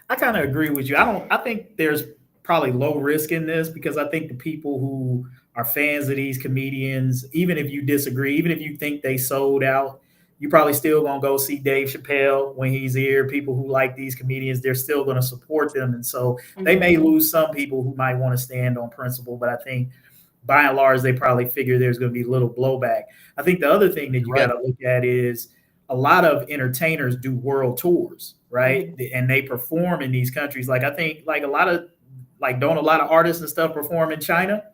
I kind of agree with you. I think there's probably low risk in this, because I think the people who are fans of these comedians, even if you disagree, even if you think they sold out, you probably still gonna go see Dave Chappelle when he's here. People who like these comedians, they're still gonna support them. And so they may lose some people who might want to stand on principle, but I think by and large, they probably figure there's going to be little blowback. I think the other thing that you got to look at is a lot of entertainers do world tours, right? And they perform in these countries. Like I think like don't a lot of artists and stuff perform in China?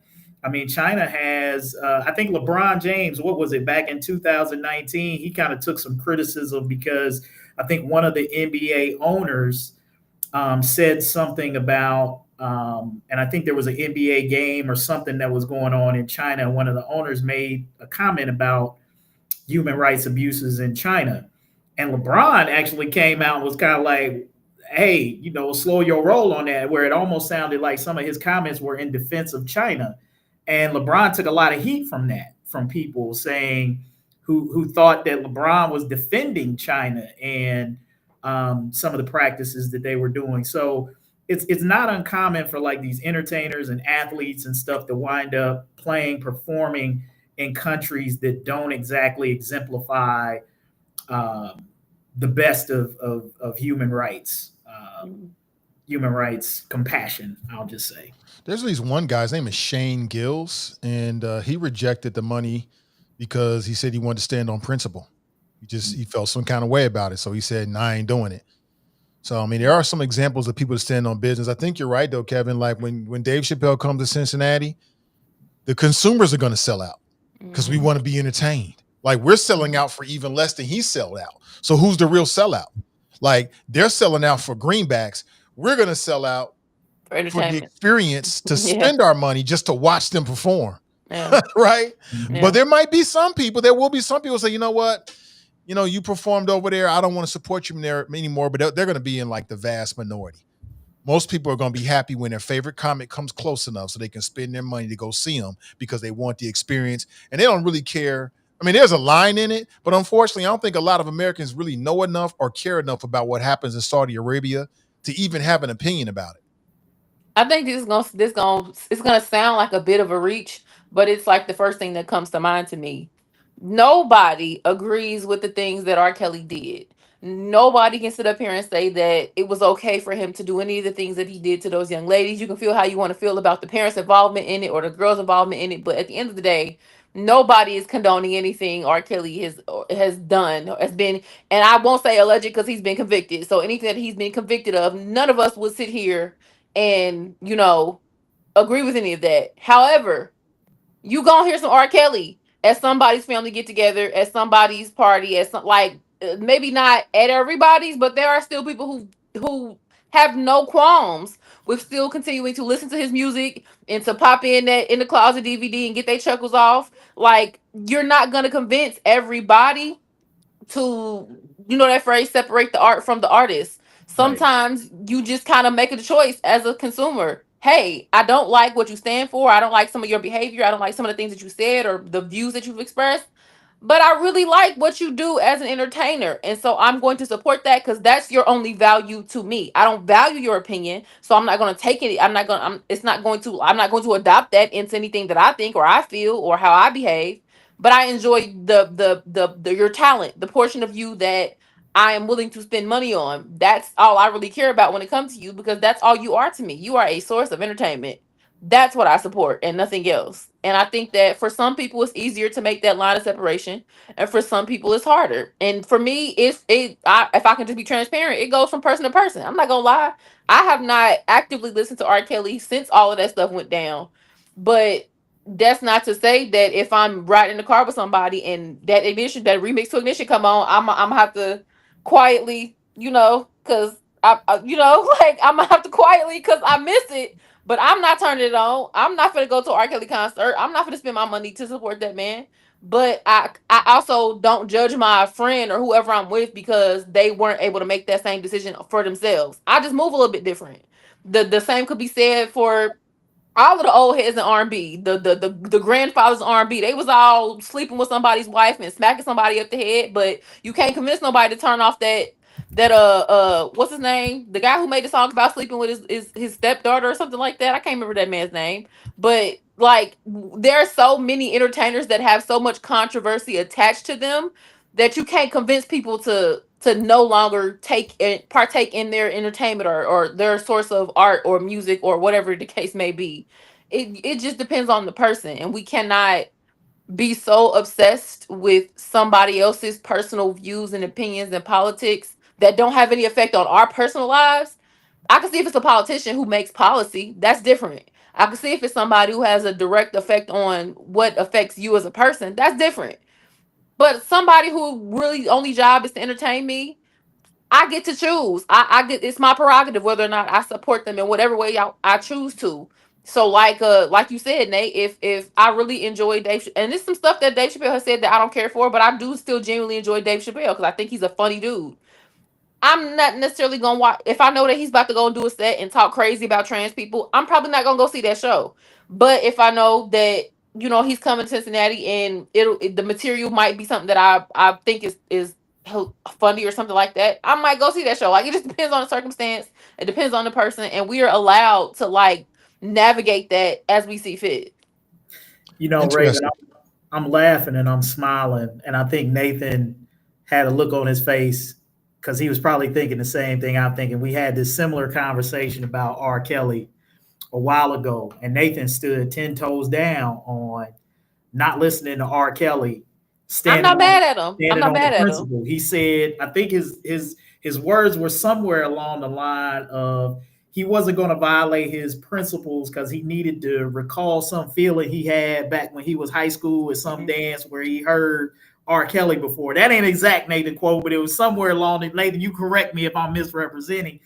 I mean, China has, I think LeBron James, what was it, back in 2019, he kind of took some criticism because I think one of the NBA owners said something about, and I think there was an NBA game or something that was going on in China. And one of the owners made a comment about human rights abuses in China. And LeBron actually came out and was kind of like, hey, slow your roll on that, where it almost sounded like some of his comments were in defense of China. And LeBron took a lot of heat from that, from people saying who thought that LeBron was defending China and some of the practices that they were doing. So it's not uncommon for like these entertainers and athletes and stuff to wind up performing in countries that don't exactly exemplify the best of human rights compassion, I'll just say. There's at least one guy, his name is Shane Gills, and he rejected the money because he said he wanted to stand on principle. He felt some kind of way about it. So he said, nah, I ain't doing it. So, I mean, there are some examples of people that stand on business. I think you're right, though, Kevin. Like when Dave Chappelle comes to Cincinnati, the consumers are going to sell out because we want to be entertained. Like we're selling out for even less than he sold out. So who's the real sellout? Like they're selling out for greenbacks. We're going to sell out for the experience to spend our money just to watch them perform. Yeah. Right? Yeah. But there might be some people, there will be some people say, you know what? You know, you performed over there. I don't want to support you there anymore, but they're going to be in like the vast minority. Most people are going to be happy when their favorite comic comes close enough so they can spend their money to go see them because they want the experience and they don't really care. I mean, there's a line in it, but unfortunately, I don't think a lot of Americans really know enough or care enough about what happens in Saudi Arabia to even have an opinion about it. I think it's gonna sound like a bit of a reach, but it's like the first thing that comes to mind to me. Nobody agrees with the things that R. Kelly did. Nobody can sit up here and say that it was okay for him to do any of the things that he did to those young ladies. You can feel how you want to feel about the parents' involvement in it or the girls' involvement in it, but at the end of the day, nobody is condoning anything R. Kelly has done, has been, and I won't say alleged because he's been convicted. So anything that he's been convicted of, none of us would sit here and agree with any of that. However, you gonna hear some R. Kelly at somebody's family get together, at somebody's party, at some maybe not at everybody's, but there are still people who have no qualms with still continuing to listen to his music and to pop in that in the closet DVD and get their chuckles off. Like, you're not gonna convince everybody to, that phrase, separate the art from the artist. Right. Sometimes you just kind of make a choice as a consumer. Hey, I don't like what you stand for. I don't like some of your behavior. I don't like some of the things that you said or the views that you've expressed. But I really like what you do as an entertainer. And so I'm going to support that because that's your only value to me. I don't value your opinion. So I'm not going to take it. I'm not going to adopt that into anything that I think or I feel or how I behave. But I enjoy the your talent, the portion of you that I am willing to spend money on. That's all I really care about when it comes to you, because that's all you are to me. You are a source of entertainment. That's what I support and nothing else. And I think that for some people it's easier to make that line of separation, and for some people it's harder. And for me, if I can just be transparent, it goes from person to person. I'm not gonna lie. I have not actively listened to R. Kelly since all of that stuff went down. But that's not to say that if I'm riding in the car with somebody and that remix to Ignition come on, I'm gonna have to quietly, because like I'm gonna have to quietly because I miss it. But I'm not turning it on. I'm not gonna go to an R. Kelly concert. I'm not gonna spend my money to support that man. But I also don't judge my friend or whoever I'm with because they weren't able to make that same decision for themselves. I just move a little bit different. The same could be said for all of the old heads in R&B, the grandfathers in R&B. They was all sleeping with somebody's wife and smacking somebody up the head, but you can't convince nobody to turn off that what's his name, the guy who made the song about sleeping with his stepdaughter or something like that. I can't remember that man's name, but like, there are so many entertainers that have so much controversy attached to them that you can't convince people to no longer partake in their entertainment or their source of art or music or whatever the case may be. It just depends on the person, and we cannot be so obsessed with somebody else's personal views and opinions and politics that don't have any effect on our personal lives. I can see if it's a politician who makes policy, that's different. I can see if it's somebody who has a direct effect on what affects you as a person, that's different. But somebody who really only job is to entertain me, I get to choose. I get, it's my prerogative whether or not I support them in whatever way I choose to. So like you said, Nate, if I really enjoy and there's some stuff that Dave Chappelle has said that I don't care for, but I do still genuinely enjoy Dave Chappelle because I think he's a funny dude. I'm not necessarily gonna watch if I know that he's about to go and do a set and talk crazy about trans people. I'm probably not gonna go see that show. But if I know that he's coming to Cincinnati and the material might be something that I think is funny or something like that, I might go see that show. Like, it just depends on the circumstance. It depends on the person, and we are allowed to like navigate that as we see fit. Raven, I'm laughing and I'm smiling, and I think Nathan had a look on his face because he was probably thinking the same thing I'm thinking. We had this similar conversation about R. Kelly a while ago, and Nathan stood 10 toes down on not listening to R. Kelly. I'm not mad at him. I'm not mad at him. He said, I think his words were somewhere along the line of he wasn't going to violate his principles because he needed to recall some feeling he had back when he was high school at some dance where he heard R. Kelly before. That ain't exact Nathan quote, but it was somewhere along it. Nathan, you correct me if I'm misrepresenting.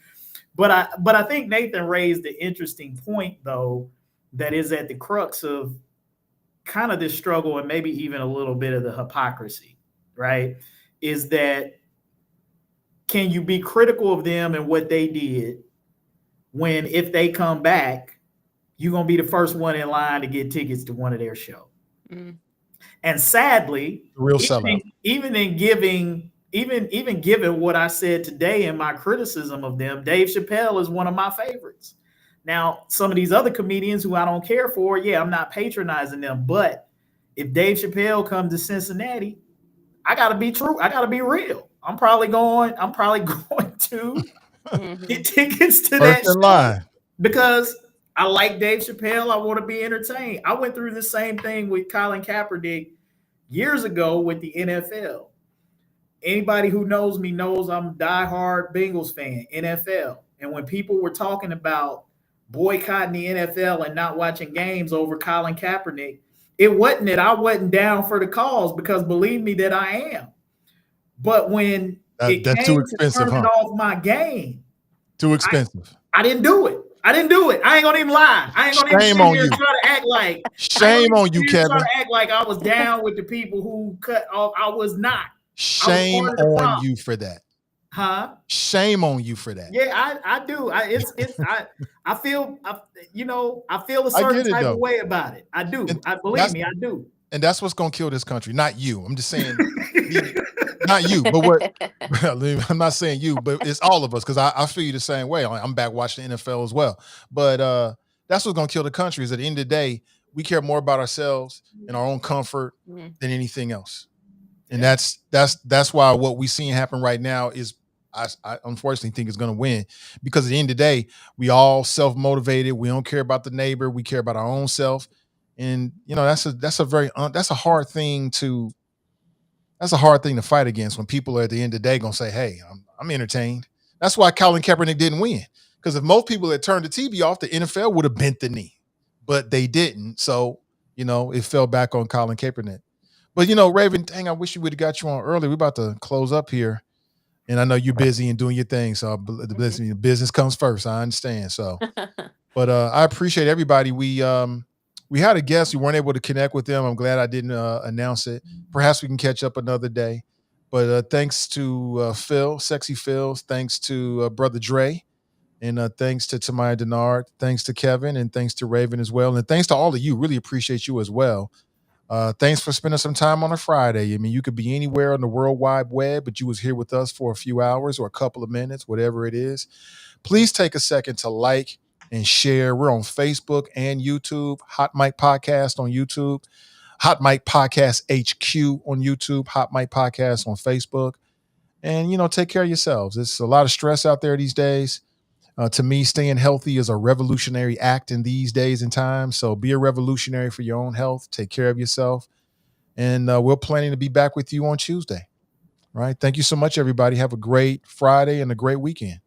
But I think Nathan raised the interesting point, though, that is at the crux of kind of this struggle and maybe even a little bit of the hypocrisy, right? Is that can you be critical of them and what they did when if they come back, you're going to be the first one in line to get tickets to one of their shows? Mm. And sadly, real sellout. Even given what I said today in my criticism of them, Dave Chappelle is one of my favorites. Now, some of these other comedians who I don't care for, yeah, I'm not patronizing them. But if Dave Chappelle comes to Cincinnati, I gotta be true. I gotta be real. I'm probably going to get tickets to that show because I like Dave Chappelle. I want to be entertained. I went through the same thing with Colin Kaepernick years ago with the NFL. Anybody who knows me knows I'm a diehard Bengals fan, NFL. And when people were talking about boycotting the NFL and not watching games over Colin Kaepernick, it wasn't that I wasn't down for the cause, because believe me that I am. But when it came too expensive, to turning off my game, too expensive. I didn't do it. I ain't gonna even lie. I ain't gonna even sit here and try to act like shame on you, Kevin. Try to act like I was down with the people who cut off. I was not. Shame on you for that. Huh? Shame on you for that. Yeah, I do. I feel a certain type of way about it. I do. I believe me, I do. And that's what's gonna kill this country. Not you. I'm just saying not you, but what I'm not saying you, but it's all of us, because I feel you the same way. I'm back watching the NFL as well. But that's what's gonna kill the country, is at the end of the day, we care more about ourselves and our own comfort than anything else. And that's why what we seeing happen right now is I unfortunately think is going to win, because at the end of the day, we all self-motivated. We don't care about the neighbor. We care about our own self. And that's a hard thing to fight against, when people are at the end of the day going to say, hey, I'm entertained. That's why Colin Kaepernick didn't win, because if most people had turned the TV off, the NFL would have bent the knee, but they didn't. So, it fell back on Colin Kaepernick. But, Raven, dang, I wish we would have got you on early. We're about to close up here. And I know you're busy and doing your thing. So the business comes first. I understand. So, but I appreciate everybody. We had a guest. We weren't able to connect with them. I'm glad I didn't announce it. Perhaps we can catch up another day. But thanks to Phil, Sexy Phil. Thanks to Brother Dre. And thanks to Tamaya Dennard. Thanks to Kevin. And thanks to Raven as well. And thanks to all of you. Really appreciate you as well. Thanks for spending some time on a Friday. I mean, you could be anywhere on the World Wide Web, but you was here with us for a few hours or a couple of minutes, whatever it is. Please take a second to like and share. We're on Facebook and YouTube. Hot Mic Podcast on YouTube. Hot Mic Podcast HQ on YouTube. Hot Mic Podcast on Facebook. And, take care of yourselves. It's a lot of stress out there these days. To me, staying healthy is a revolutionary act in these days and times. So be a revolutionary for your own health. Take care of yourself. And we're planning to be back with you on Tuesday. All right. Thank you so much, everybody. Have a great Friday and a great weekend.